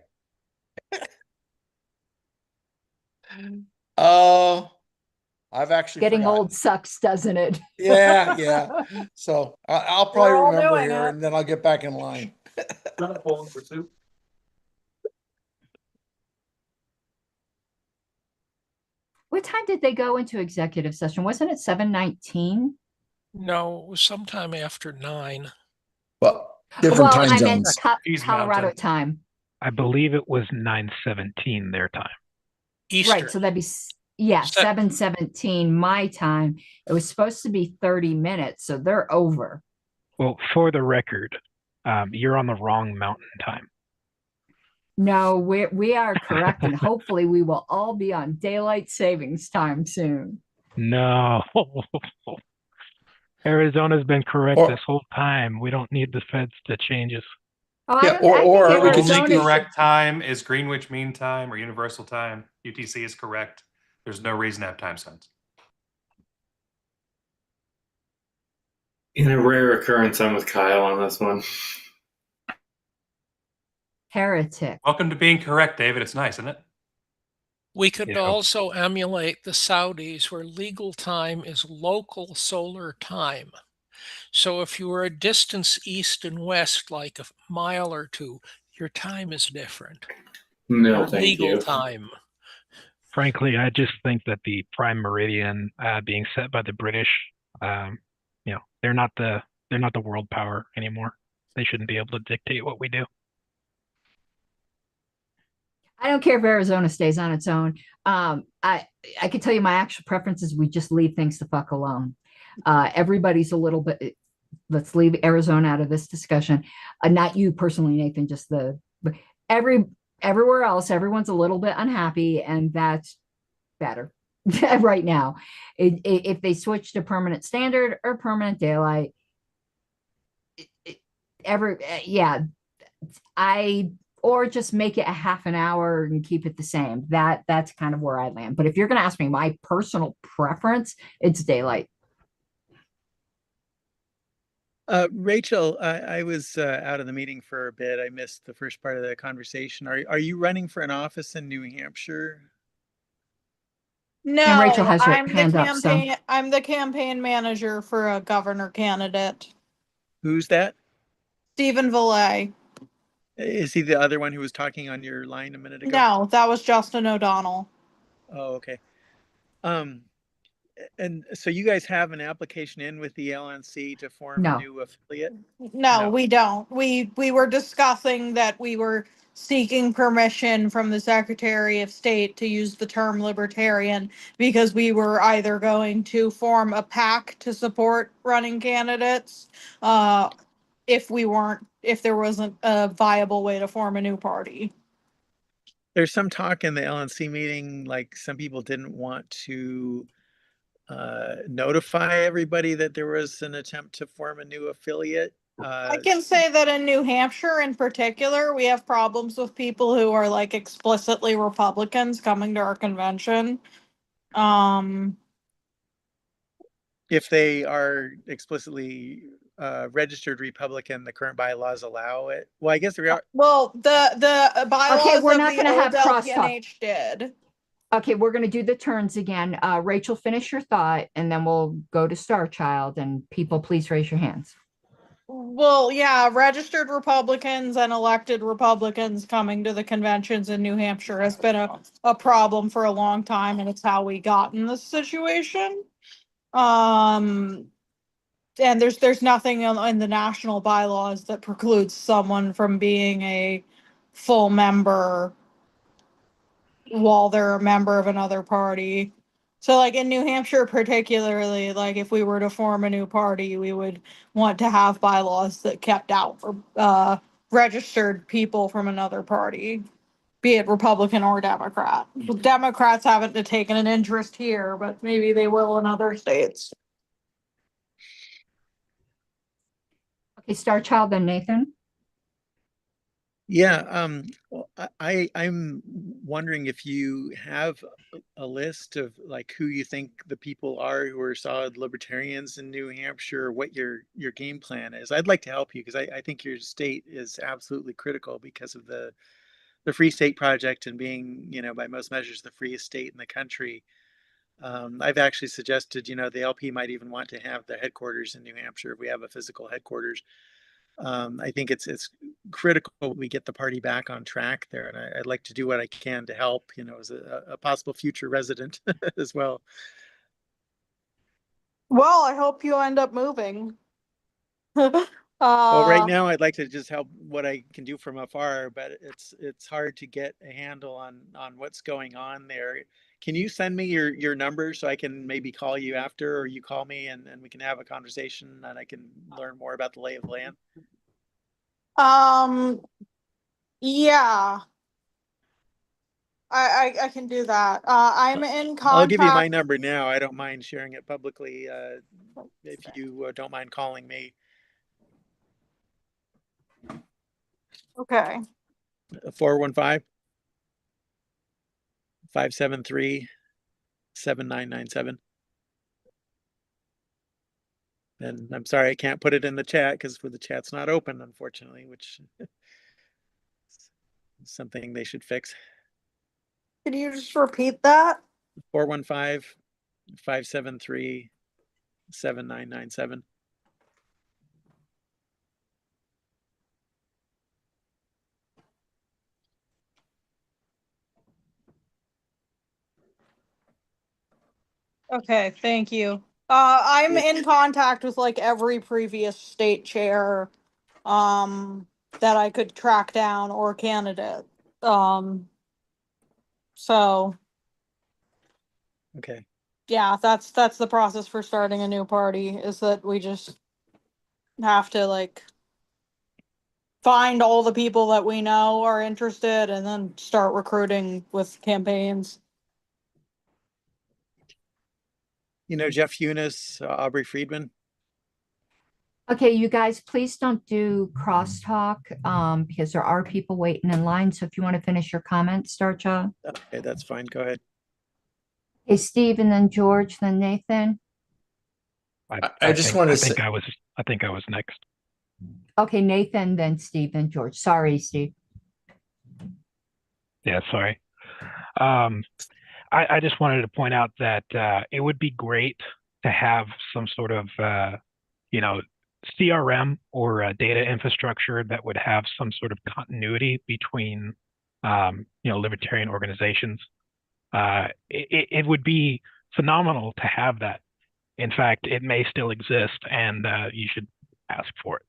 I've actually Getting forgotten. old sucks, doesn't it? Yeah. So I'll probably We're all remember doing here, it. and then I'll get back in line. What time did they go into executive session? Wasn't it 7:19? No, it was sometime after 9. Well, different time I meant zones. Colorado time. I believe it was 9:17 their time. Eastern. Right, so that'd be 7:17 my time. It was supposed to be 30 minutes, so they're over. Well, for the record, you're on the wrong mountain time. No, we are correct, and hopefully we will all be on daylight savings time soon. No. Arizona's been correct this whole time. We don't need the feds to change us. Oh, Yeah, I think The only Arizona's correct time is Greenwich Mean Time or Universal Time. UTC is correct. There's no reason to have time zones. In a rare occurrence, I'm with Kyle on this one. heretic. Welcome to being correct, David. It's nice, isn't it? We could also emulate the Saudis where legal time is local solar time. So if you were a distance east and west, like a mile or two, your time is different. No, Your thank legal you. time. Frankly, I just think that the prime meridian being set by the British, they're not the world power anymore. They shouldn't be able to dictate what we do. I don't care if Arizona stays on its own. I can tell you my actual preference is we just leave things the fuck alone. Everybody's a little bit. Let's leave Arizona out of this discussion. Not you personally, Nathan. Just everywhere else. Everyone's a little bit unhappy, and that's better right now. If they switch to permanent standard or permanent daylight, or just make it a half an hour and keep it the same. That's kind of where I land. But if you're going to ask me my personal preference, it's daylight. Rachel, I was out of the meeting for a bit. I missed the first part of the conversation. Are you running for an office in New Hampshire? No, And Rachel has her I'm the hand up, so- campaign. I'm the campaign manager for a governor candidate. Who's that? Stephen Valet. Is he the other one who was talking on your line a minute ago? No, that was Justin O'Donnell. Oh, okay. And so you guys have an application in with the LNC to form a new affiliate? No, we don't. We were discussing that we were seeking permission from the Secretary of State to use the term libertarian because we were either going to form a PAC to support running candidates, if there wasn't a viable way to form a new party. There's some talk in the LNC meeting, like some people didn't want to notify everybody that there was an attempt to form a new affiliate. I can say that in New Hampshire in particular, we have problems with people who are like explicitly Republicans coming to our convention. If they are explicitly registered Republican, the current bylaws allow it. Well, I guess there are. Well, the bylaws we're of not the gonna have old crosstalk. LPNH did. Okay, we're going to do the turns again. Rachel, finish your thought, and then we'll go to Star Child. And people, please raise your hands. Well, yeah, registered Republicans and elected Republicans coming to the conventions in New Hampshire has been a problem for a long time, and it's how we got in this situation. And there's nothing in the national bylaws that precludes someone from being a full member while they're a member of another party. So like in New Hampshire particularly, like if we were to form a new party, we would want to have bylaws that kept out registered people from another party, be it Republican or Democrat. Democrats haven't taken an interest here, but maybe they will in other states. Okay, Star Child, then Nathan. Yeah, well, I'm wondering if you have a list of like who you think the people are who are solid libertarians in New Hampshire, what your game plan is. I'd like to help you because I think your state is absolutely critical because of the Free State Project and being, you know, by most measures, the freest state in the country. I've actually suggested, you know, the LP might even want to have the headquarters in New Hampshire if we have a physical headquarters. I think it's critical we get the party back on track there, and I'd like to do what I can to help. You know, as a possible future resident as well. Well, I hope you end up moving. Well, right now I'd like to just help what I can do from afar, but it's hard to get a handle on what's going on there. Can you send me your number so I can maybe call you after, or you call me and we can have a conversation and I can learn more about the lay of the land? Yeah. I can do that. I'm in contact. I'll give you my number now. I don't mind sharing it publicly if you don't mind calling me. Okay. 415-573-7997. And I'm sorry I can't put it in the chat because the chat's not open, unfortunately, which is something they should fix. Can you just repeat that? 415-573-7997. Okay, thank you. I'm in contact with like every previous state chair that I could track down or candidate. So okay. Yeah, that's the process for starting a new party, is that we just have to like find all the people that we know are interested and then start recruiting with campaigns. You know, Jeff Eunice, Aubrey Friedman. Okay, you guys, please don't do crosstalk because there are people waiting in line. So if you want to finish your comments, Starcha. Okay, that's fine. Go ahead. Hey, Steve, and then George, then Nathan. I just want to say, I think I was next. Okay, Nathan, then Steve, then George. Sorry, Steve. Yeah, sorry. I just wanted to point out that it would be great to have some sort of, you know, CRM or data infrastructure that would have some sort of continuity between, you know, libertarian organizations. It would be phenomenal to have that. In fact, it may still exist, and you should ask for it.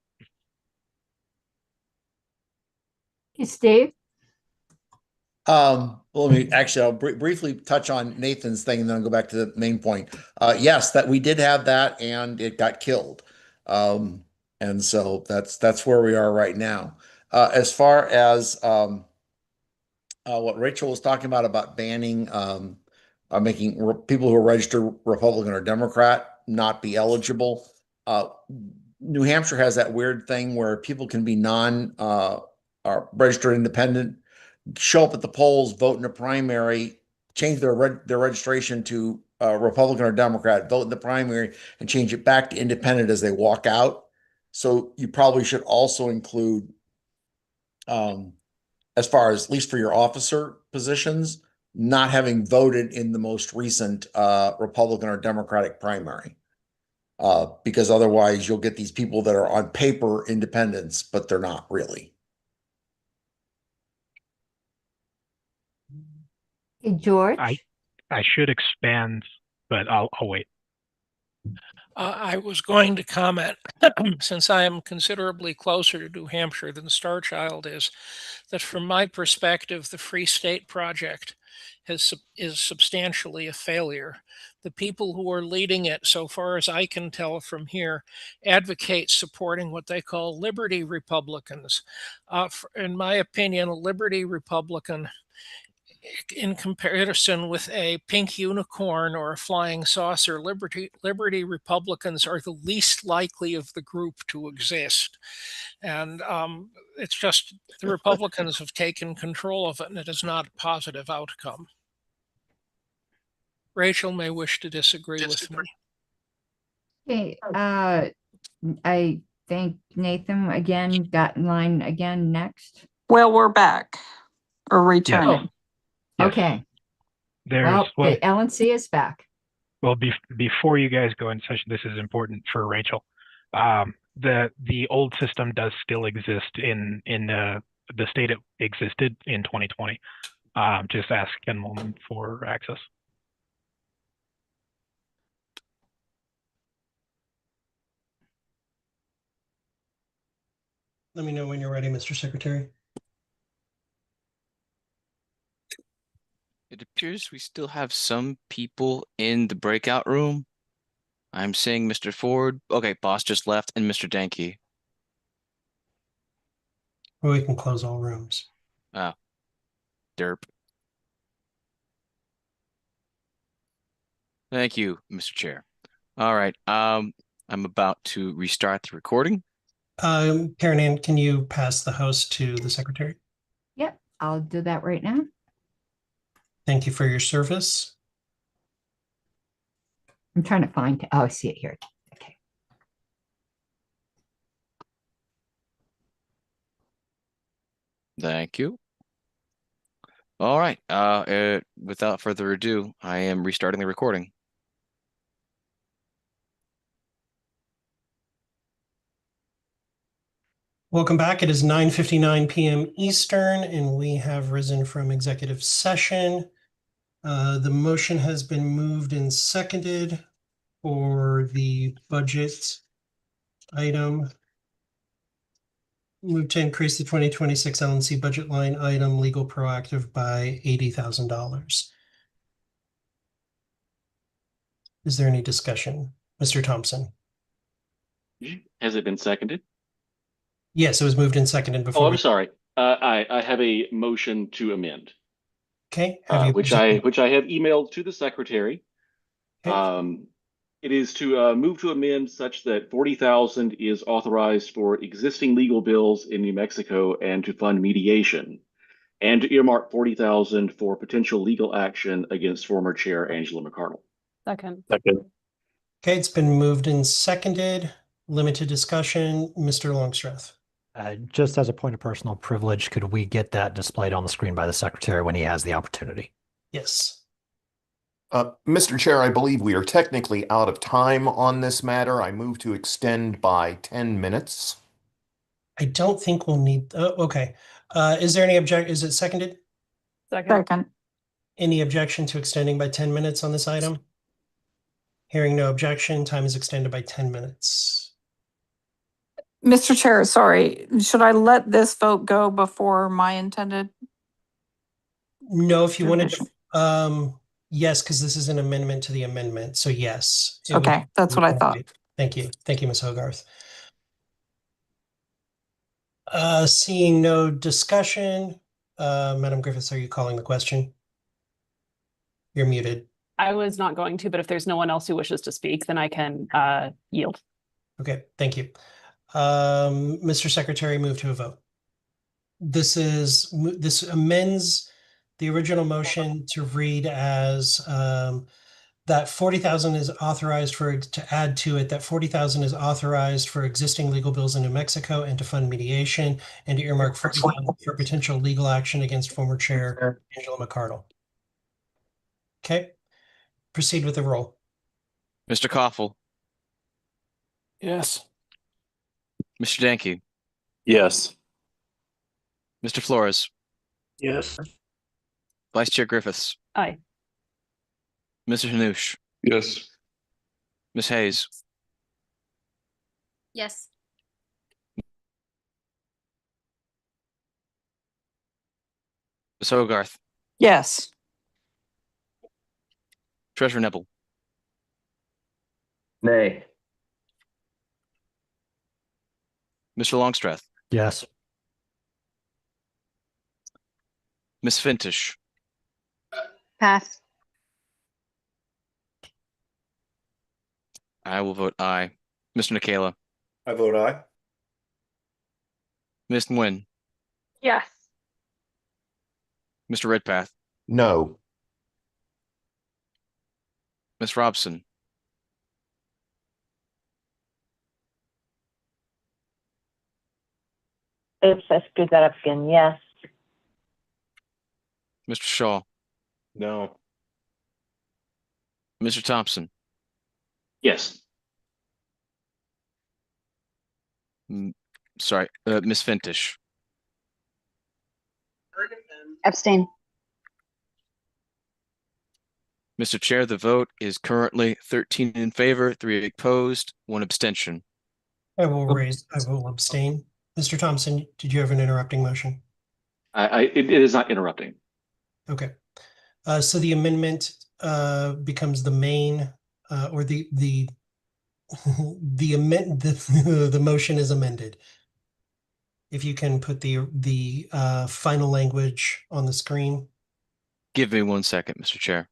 Hey, Steve. Well, let me actually, I'll briefly touch on Nathan's thing and then I'll go back to the main point. Yes, that we did have that and it got killed. And so that's where we are right now. As far as what Rachel was talking about banning, making people who are registered Republican or Democrat not be eligible. New Hampshire has that weird thing where people can be registered independent, show up at the polls, vote in a primary, change their registration to Republican or Democrat, vote in the primary, and change it back to independent as they walk out. So you probably should also include, as far as at least for your officer positions, not having voted in the most recent Republican or Democratic primary. Because otherwise you'll get these people that are on paper independents, but they're not really. Hey, George. I should expand, but I'll wait. I was going to comment, since I am considerably closer to New Hampshire than Star Child is, that from my perspective, the Free State Project is substantially a failure. The people who are leading it, so far as I can tell from here, advocate supporting what they call liberty Republicans. In my opinion, a liberty Republican, in comparison with a pink unicorn or a flying saucer, liberty Republicans are the least likely of the group to exist. And it's just the Republicans have taken control of it, and it is not a positive outcome. Rachel may wish to disagree with me. Okay, I think Nathan again got in line again next. Well, we're back or returning. Yes. Okay. There's the LNC is back. Well, before you guys go into session, this is important for Rachel. The old system does still exist in the state it existed in 2020. Just ask Ken Molman for access. Let me know when you're ready, Mr. Secretary. It appears we still have some people in the breakout room. I'm seeing Mr. Ford. Okay, boss just left, and Mr. Danke. Well, we can close all rooms. Oh, derp. Thank you, Mr. Chair. All right, I'm about to restart the recording. Karen Ann, can you pass the host to the secretary? Yep, I'll do that right now. Thank you for your service. I'm trying to find, oh, I see it here. Okay. Thank you. All right, without further ado, I am restarting the recording. Welcome back. It is 9:59 p.m. Eastern, and we have risen from executive session. The motion has been moved and seconded for the budget item. Move to increase the 2026 LNC budget line item legal proactive by $80,000. Is there any discussion? Mr. Thompson? Has it been seconded? Yes, it was moved and seconded before. Oh, I'm sorry. I have a motion to amend. Okay. Which I have emailed to the secretary. Okay. It is to move to amend such that 40,000 is authorized for existing legal bills in New Mexico and to fund mediation, and to earmark 40,000 for potential legal action against former chair Angela McCardle. Second. Okay, it's been moved and seconded. Limited discussion. Mr. Longstreth. Just as a point of personal privilege, could we get that displayed on the screen by the secretary when he has the opportunity? Yes. Mr. Chair, I believe we are technically out of time on this matter. I move to extend by 10 minutes. I don't think we'll need, okay. Is there any is it seconded? Second. Any objection to extending by 10 minutes on this item? Hearing no objection, time is extended by 10 minutes. Mr. Chair, sorry, should I let this vote go before my intended? No, if you wanted to, yes, because this is an amendment to the amendment. So yes. Okay, that's what I thought. Thank you. Thank you, Ms. Hogarth. Seeing no discussion, Madam Griffiths, are you calling the question? You're muted. I was not going to, but if there's no one else who wishes to speak, then I can yield. Okay, thank you. Mr. Secretary, move to a vote. This amends the original motion to read as that 40,000 is authorized to add to it that 40,000 is authorized for existing legal bills in New Mexico and to fund mediation, and to earmark 40,000 for potential legal action against former chair Angela McCardle. Okay, proceed with the roll. Mr. Koffel. Yes. Mr. Danke. Yes. Mr. Flores. Yes. Vice Chair Griffiths. Aye. Mr. Hanush. Yes. Ms. Hayes. Yes. Ms. Hogarth, Yes. Treasurer Nebel, Nay. Mr. Longstreth, Yes. Ms. Fintish, Pass. I will vote aye. Mr. Nikela, I vote aye. Ms. Nguyen, Yes. Mr. Redpath, No. Ms. Robson, Oops, I screwed that up again. Yes. Mr. Shaw, No. Mr. Thompson, Yes. sorry, Ms. Fintish, Abstain. Mr. Chair, the vote is currently 13 in favor, 3 opposed, 1 abstention. I will abstain. Mr. Thompson, did you have an interrupting motion? It is not interrupting. Okay. So the amendment becomes the main or the the motion is amended. If you can put the final language on the screen. Give me 1 second, Mr. Chair.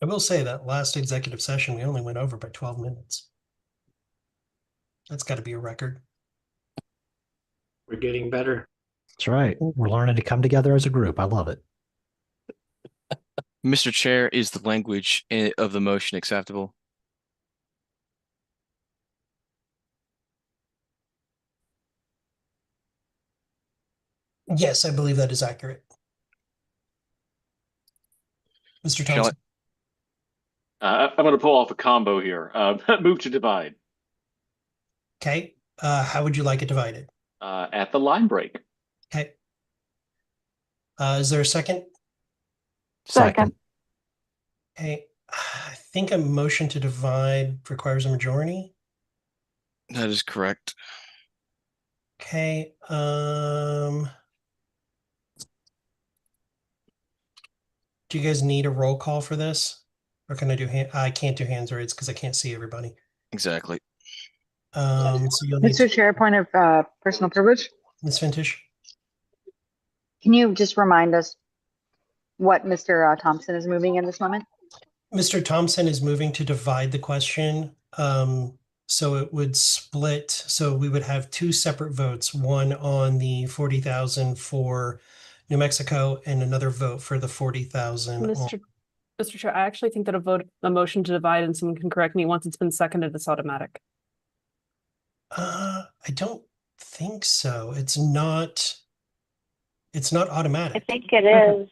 I will say that last executive session, we only went over by 12 minutes. That's got to be a record. We're getting better. That's right. We're learning to come together as a group. I love it. Mr. Chair, is the language of the motion acceptable? Yes, I believe that is accurate. Mr. Thompson. I'm going to pull off a combo here. Move to divide. Okay. How would you like it divided? At the line break. Okay. Is there a second? Second. Okay. I think a motion to divide requires a majority. That is correct. Okay. Do you guys need a roll call for this? Or can I do I can't do hands raised because I can't see everybody. Exactly. So you'll need Mr. Chair, point of personal privilege. Ms. Fintish. Can you just remind us what Mr. Thompson is moving in this moment? Mr. Thompson is moving to divide the question. So it would split. So we would have 2 separate votes, one on the 40,000 for New Mexico and another vote for the 40,000. Mr. Chair, I actually think that a motion to divide, and someone can correct me, once it's been seconded, it's automatic. I don't think so. It's not automatic. I think it is.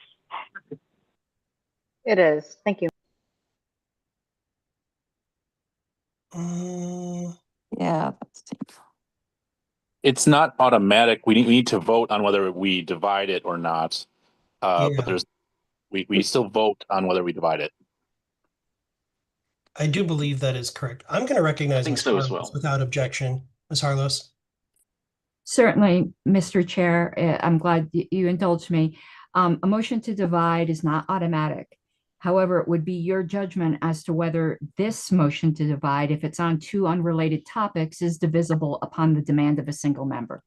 It is. Thank you. Yeah. It's not automatic. We need to vote on whether we divide it or not. But we still vote on whether we divide it. I do believe that is correct. I'm going to recognize Ms. so as Harlos well. without objection. Ms. Harlos. Certainly, Mr. Chair, I'm glad you indulged me. A motion to divide is not automatic. However, it would be your judgment as to whether this motion to divide, if it's on 2 unrelated topics, is divisible upon the demand of a single member.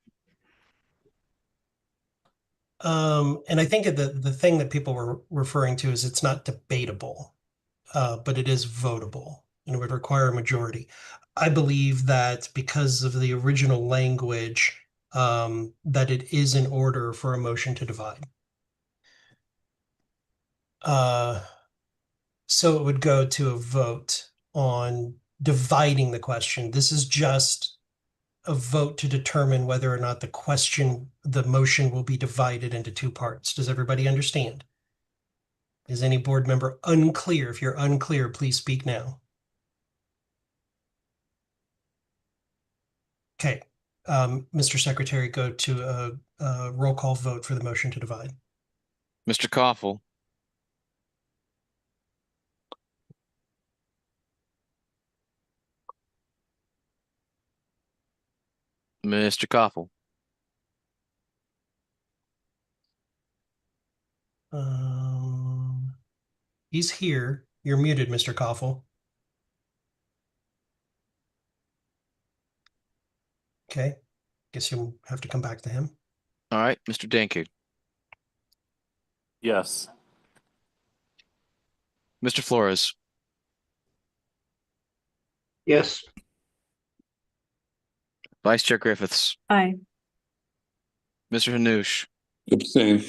And I think the thing that people were referring to is it's not debatable, but it is votable and it would require a majority. I believe that because of the original language, that it is in order for a motion to divide. So it would go to a vote on dividing the question. This is just a vote to determine whether or not the motion will be divided into two parts. Does everybody understand? Is any board member unclear? If you're unclear, please speak now. Okay, Mr. Secretary, go to a roll call vote for the motion to divide. Mr. Koffel. Mr. Koffel. He's here. You're muted, Mr. Koffel. Okay, guess you'll have to come back to him. All right, Mr. Danke. Yes. Mr. Flores. Yes. Vice Chair Griffiths. Aye. Mr. Hanoush. Abstain.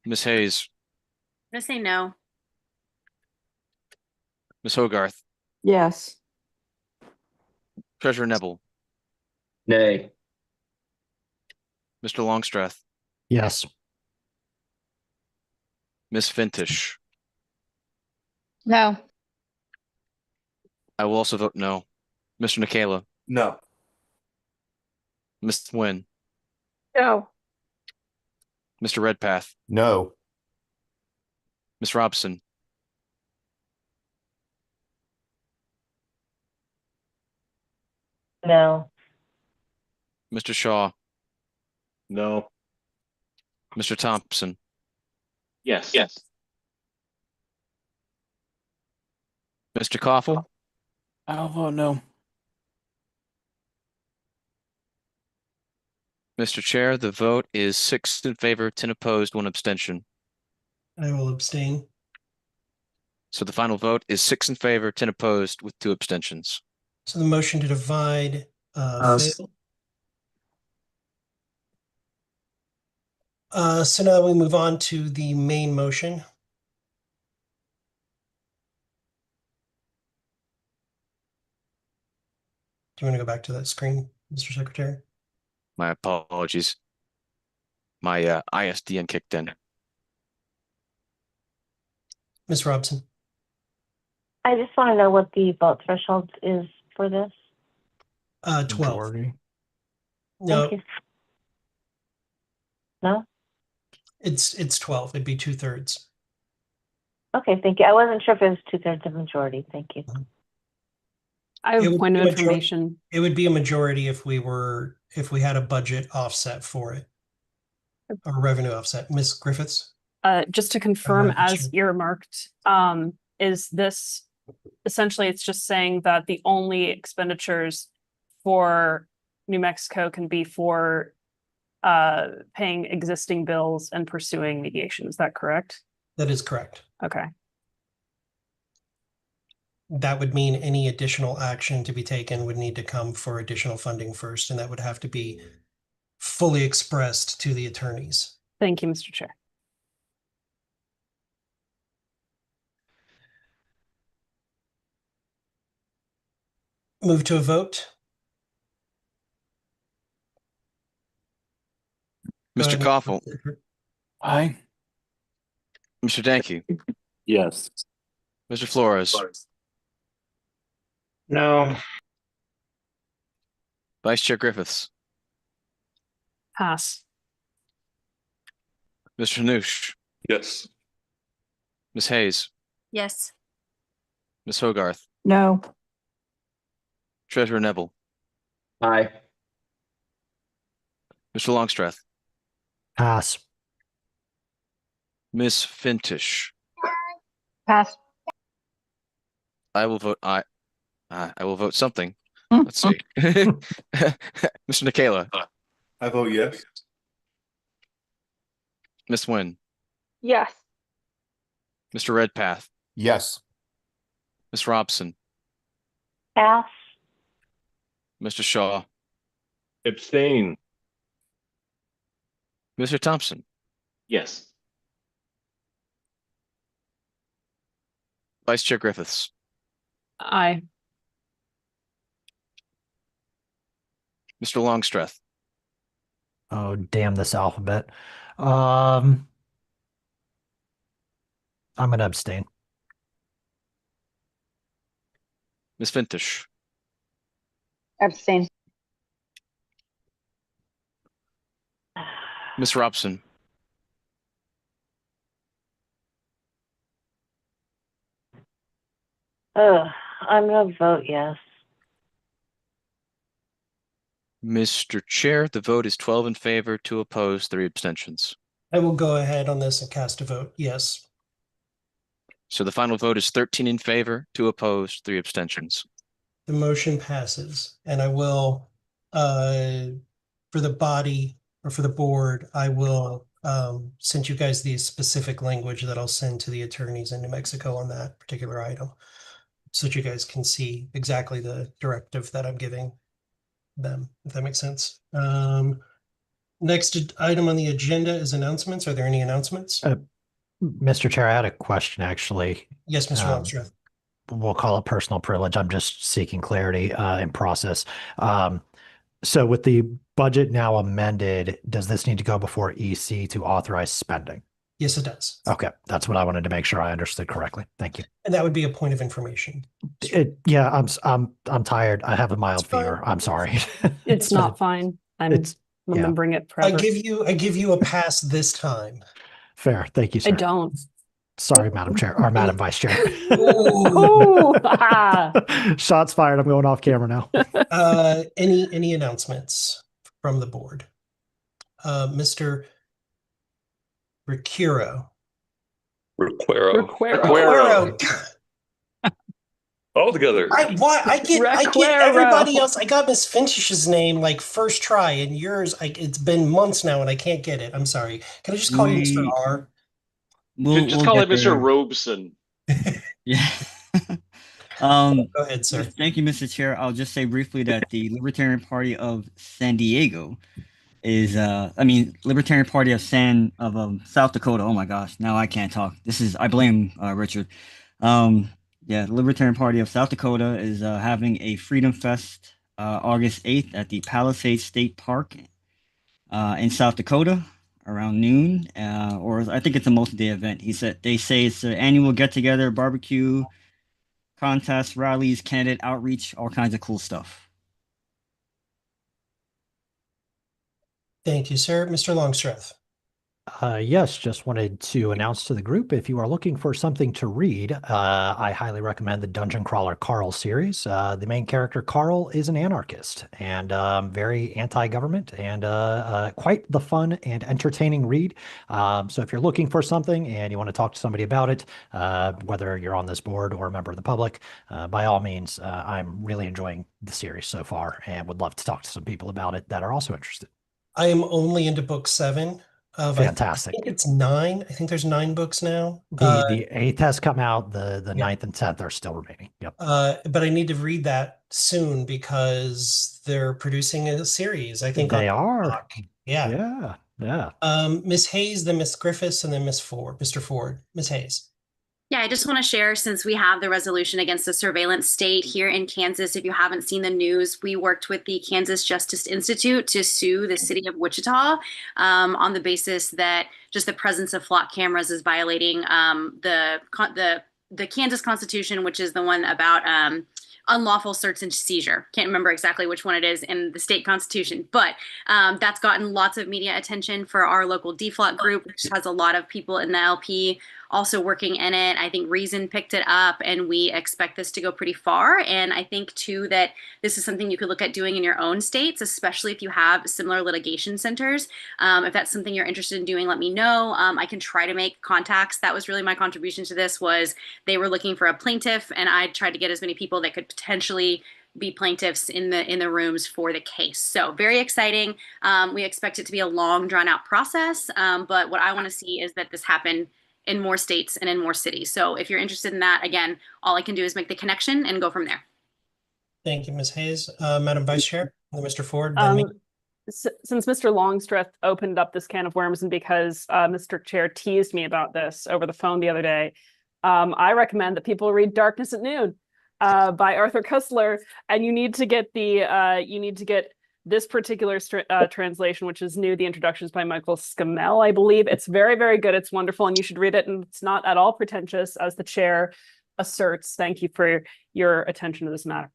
Ms. Hayes. I'm gonna say no. Ms. Hogarth. Yes. Treasurer Nebel. Nay. Mr. Longstreth. Yes. Ms. Fintish. No. I will also vote no. Mr. Nikela. No. Ms. Nguyen. No. Mr. Redpath. No. Ms. Robson. No. Mr. Shaw. No. Mr. Thompson. Yes. Yes. Mr. Koffel. I'll vote no. Mr. Chair, the vote is 6 in favor, 10 opposed, 1 abstention. I will abstain. So the final vote is 6 in favor, 10 opposed, with 2 abstentions. So the motion to divide failed. So now we move on to the main motion. Do you want to go back to that screen, Mr. Secretary? My apologies. My ISDN kicked in. Ms. Robson? I just want to know what the vote threshold is for this. 12. Majority. No, Thank you. No? it's 12. It'd be 2/3. Okay, thank you. I wasn't sure if it was 2/3 of majority. Thank you. I have It a would point be of a major- information. It would be a majority if we had a budget offset for it. Or revenue offset. Ms. Griffiths? Just to confirm, Madam as earmarked, is this essentially it's just saying that the only expenditures for New Mexico can be for paying existing bills and pursuing mediation. Is that correct? That is correct. Okay. That would mean any additional action to be taken would need to come for additional funding first, and that would have to be fully expressed to the attorneys. Thank you, Mr. Chair. Move to a vote. Mr. Koffel. Aye. Mr. Danke. Yes. Mr. Flores. No. Vice Chair Griffiths. Pass. Mr. Hanoush. Yes. Ms. Hayes. Yes. Ms. Hogarth. No. Treasurer Nebel. Aye. Mr. Longstreth. Pass. Ms. Fintish. Pass. I will vote aye. I will vote something. Let's see. Mr. Nikela. I vote yes. Ms. Nguyen. Yes. Mr. Redpath. Yes. Ms. Robson. Pass. Mr. Shaw, Abstain. Mr. Thompson, Yes. Vice Chair Griffiths, Aye. Mr. Longstreth, Oh, damn this alphabet. Um, I'm going to abstain. Ms. Fintish, Abstain. Ms. Robson, I'm gonna vote yes. Mr. Chair, the vote is 12 in favor, 2 opposed, 3 abstentions. I will go ahead on this and cast a vote. Yes. So the final vote is 13 in favor, 2 opposed, 3 abstentions. The motion passes, and I will, for the body or for the board, I will send you guys the specific language that I'll send to the attorneys in New Mexico on that particular item, so that you guys can see exactly the directive that I'm giving them, if that makes sense. Next item on the agenda is announcements. Are there any announcements? Mr. Chair, I had a question actually. Yes, Mr. Longstreth. We'll call it personal privilege. I'm just seeking clarity in process. So with the budget now amended, does this need to go before EC to authorize spending? Yes, it does. Okay, that's what I wanted to make sure I understood correctly. Thank you. And that would be a point of information. Yeah, I'm tired. I have a mild fever. I'm sorry. It's not fine. I'm remembering it I forever. give you a pass this time. Fair. Thank you, sir. I don't. Sorry, Madam Chair or Madam Vice Chair. Ooh, Shots fired. I'm going off camera now. Any announcements from the board? Mr. Requero. All together. I get everybody else. I got Miss Finch's name like first try, and yours, it's been months now, and I can't get it. I'm sorry. Can I just call you Mr. R? Just call it Mr. Robeson. Yeah. Go ahead, sir. Thank you, Mr. Chair. I'll just say briefly that the Libertarian Party of San Diego is, Libertarian Party of South Dakota. Oh my gosh, now I can't talk. I blame Richard. The Libertarian Party of South Dakota is having a Freedom Fest August 8th at the Palisades State Park in South Dakota around noon, or I think it's a multi-day event. They say it's an annual get-together, barbecue, contests, rallies, candidate outreach, all kinds of cool stuff. Thank you, sir. Mr. Longstreth. Yes, just wanted to announce to the group, if you are looking for something to read, I highly recommend the Dungeon Crawler Carl series. The main character, Carl, is an anarchist and very anti-government and quite the fun and entertaining read. So if you're looking for something and you want to talk to somebody about it, whether you're on this board or a member of the public, by all means, I'm really enjoying the series so far and would love to talk to some people about it that are also interested. I am only into book 7. Fantastic. I think it's 9. I think there's 9 books now. The 8th has come out. The 9th and 10th are still remaining. Yep. But I need to read that soon because they're producing a series. I think they are. Yeah. Miss Hayes, then Miss Griffiths, and then Mr. Ford. Miss Hayes. Yeah, I just want to share, since we have the resolution against the surveillance state here in Kansas, if you haven't seen the news, we worked with the Kansas Justice Institute to sue the city of Wichita on the basis that just the presence of flock cameras is violating the Kansas Constitution, which is the one about unlawful search and seizure. Can't remember exactly which one it is in the state constitution, but that's gotten lots of media attention for our local DFLOC group, which has a lot of people in the LP also working in it. I think Reason picked it up, and we expect this to go pretty far. And I think too that this is something you could look at doing in your own states, especially if you have similar litigation centers. If that's something you're interested in doing, let me know. I can try to make contacts. That was really my contribution to this, was they were looking for a plaintiff, and I tried to get as many people that could potentially be plaintiffs in the rooms for the case. So very exciting. We expect it to be a long, drawn out process. But what I want to see is that this happen in more states and in more cities. So if you're interested in that, again, all I can do is make the connection and go from there. Thank you, Ms. Hayes. Madam Vice Chair, Mr. Ford, then me. Since Mr. Longstreth opened up this can of worms, and because Mr. Chair teased me about this over the phone the other day, I recommend that people read Darkness at Noon by Arthur Koestler, and you need to get this particular translation, which is new. The introduction is by Michael Scamell, I believe. It's very, very good. It's wonderful, and you should read it. And it's not at all pretentious, as the chair asserts. Thank you for your attention to this matter.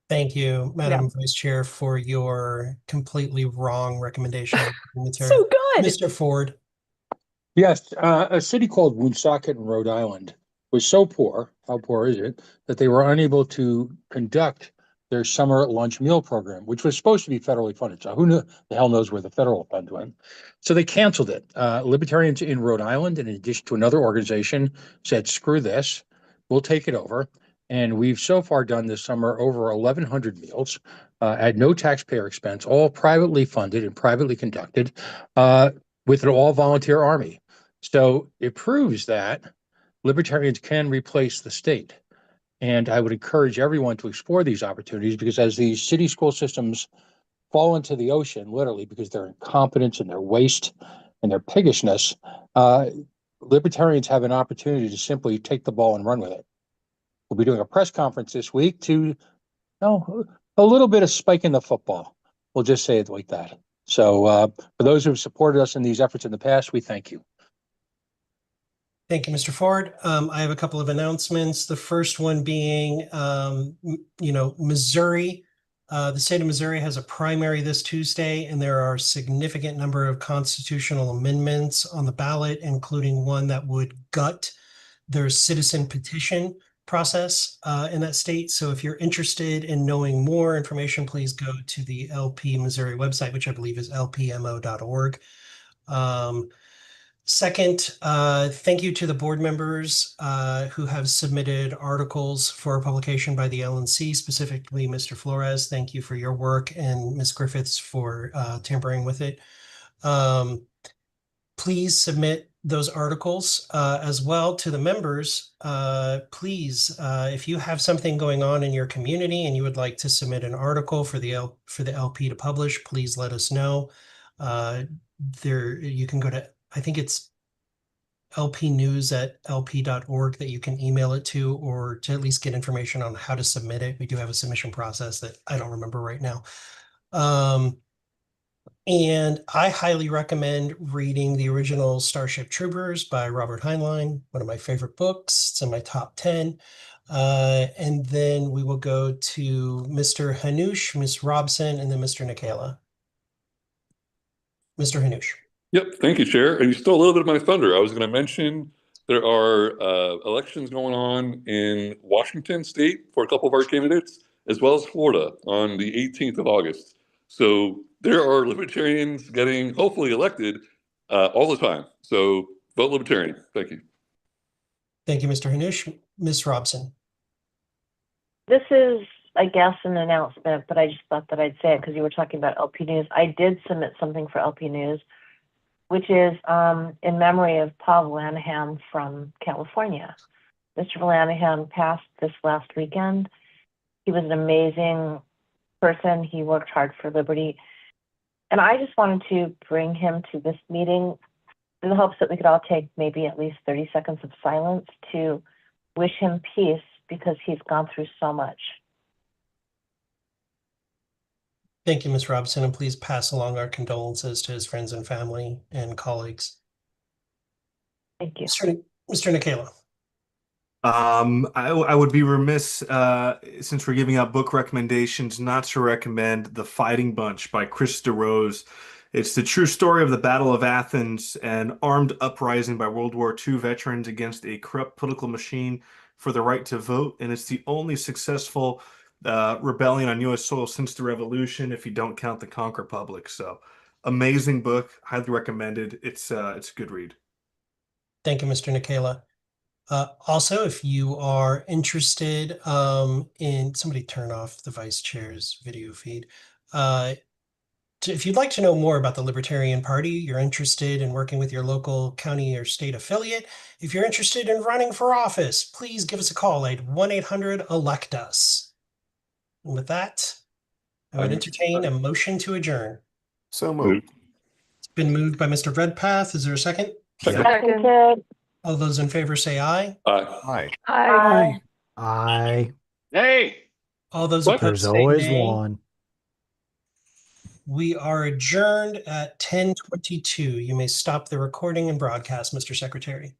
Thank you, Madam Vice Chair, for your completely wrong recommendation. So good. Mr. Ford. Yes, a city called Woonsocket in Rhode Island was so poor, how poor is it, that they were unable to conduct their summer lunch meal program, which was supposed to be federally funded. So who the hell knows where the federal fund went? So they canceled it. Libertarians in Rhode Island, in addition to another organization, said, screw this, we'll take it over. And we've so far done this summer over 1,100 meals at no taxpayer expense, all privately funded and privately conducted with an all-volunteer army. So it proves that libertarians can replace the state. And I would encourage everyone to explore these opportunities, because as these city school systems fall into the ocean, literally, because their incompetence and their waste and their piggishness, libertarians have an opportunity to simply take the ball and run with it. We'll be doing a press conference this week to, a little bit of spike in the football. We'll just say it like that. So for those who have supported us in these efforts in the past, we thank you. Thank you, Mr. Ford. I have a couple of announcements. The first one being, Missouri. The state of Missouri has a primary this Tuesday, and there are a significant number of constitutional amendments on the ballot, including one that would gut their citizen petition process in that state. So if you're interested in knowing more information, please go to the LP Missouri website, which I believe is lpmo.org. Second, thank you to the board members who have submitted articles for publication by the LNC, specifically Mr. Flores. Thank you for your work, and Ms. Griffiths for tampering with it. Please submit those articles as well to the members. Please, if you have something going on in your community and you would like to submit an article for the LP to publish, please let us know. You can go to, I think it's lpnews@lp.org that you can email it to, or to at least get information on how to submit it. We do have a submission process that I don't remember right now. And I highly recommend reading the original Starship Troopers by Robert Heinlein, one of my favorite books. It's in my top 10. And then we will go to Mr. Hanush, Ms. Robson, and then Mr. Nikela. Mr. Hanush. Yep, thank you, Chair. And you stole a little bit of my thunder. I was going to mention there are elections going on in Washington State for a couple of our candidates, as well as Florida on the 18th of August. So there are libertarians getting hopefully elected all the time. So vote Libertarian. Thank you. Thank you, Mr. Hanush. Ms. Robson. This is, I guess, an announcement, but I just thought that I'd say it because you were talking about LP News. I did submit something for LP News, which is in memory of Paul Lanahan from California. Mr. Lanahan passed this last weekend. He was an amazing person. He worked hard for liberty. And I just wanted to bring him to this meeting in the hopes that we could all take maybe at least 30 seconds of silence to wish him peace, because he's gone through so much. Thank you, Ms. Robson, and please pass along our condolences to his friends and family and colleagues. Thank you. Mr. Nikela. I would be remiss, since we're giving out book recommendations, not to recommend The Fighting Bunch by Chris DeRose. It's the true story of the Battle of Athens, an armed uprising by World War II veterans against a corrupt political machine for the right to vote. And it's the only successful rebellion on U.S. soil since the revolution, if you don't count the Conch Republic. So amazing book, highly recommended. It's a good read. Thank you, Mr. Nikela. Also, if you are interested in, somebody turn off the vice chair's video feed. If you'd like to know more about the Libertarian Party, you're interested in working with your local county or state affiliate, if you're interested in running for office, please give us a call at 1-800-ELECT-US. And with that, I would entertain a motion to adjourn. So moved. It's been moved by Mr. Redpath. Is there a second? Seconded. All those in favor say aye. Aye. Aye. Aye. Hey, All those What? opposed There's say always nay. one. We are adjourned at 10:22. You may stop the recording and broadcast, Mr. Secretary.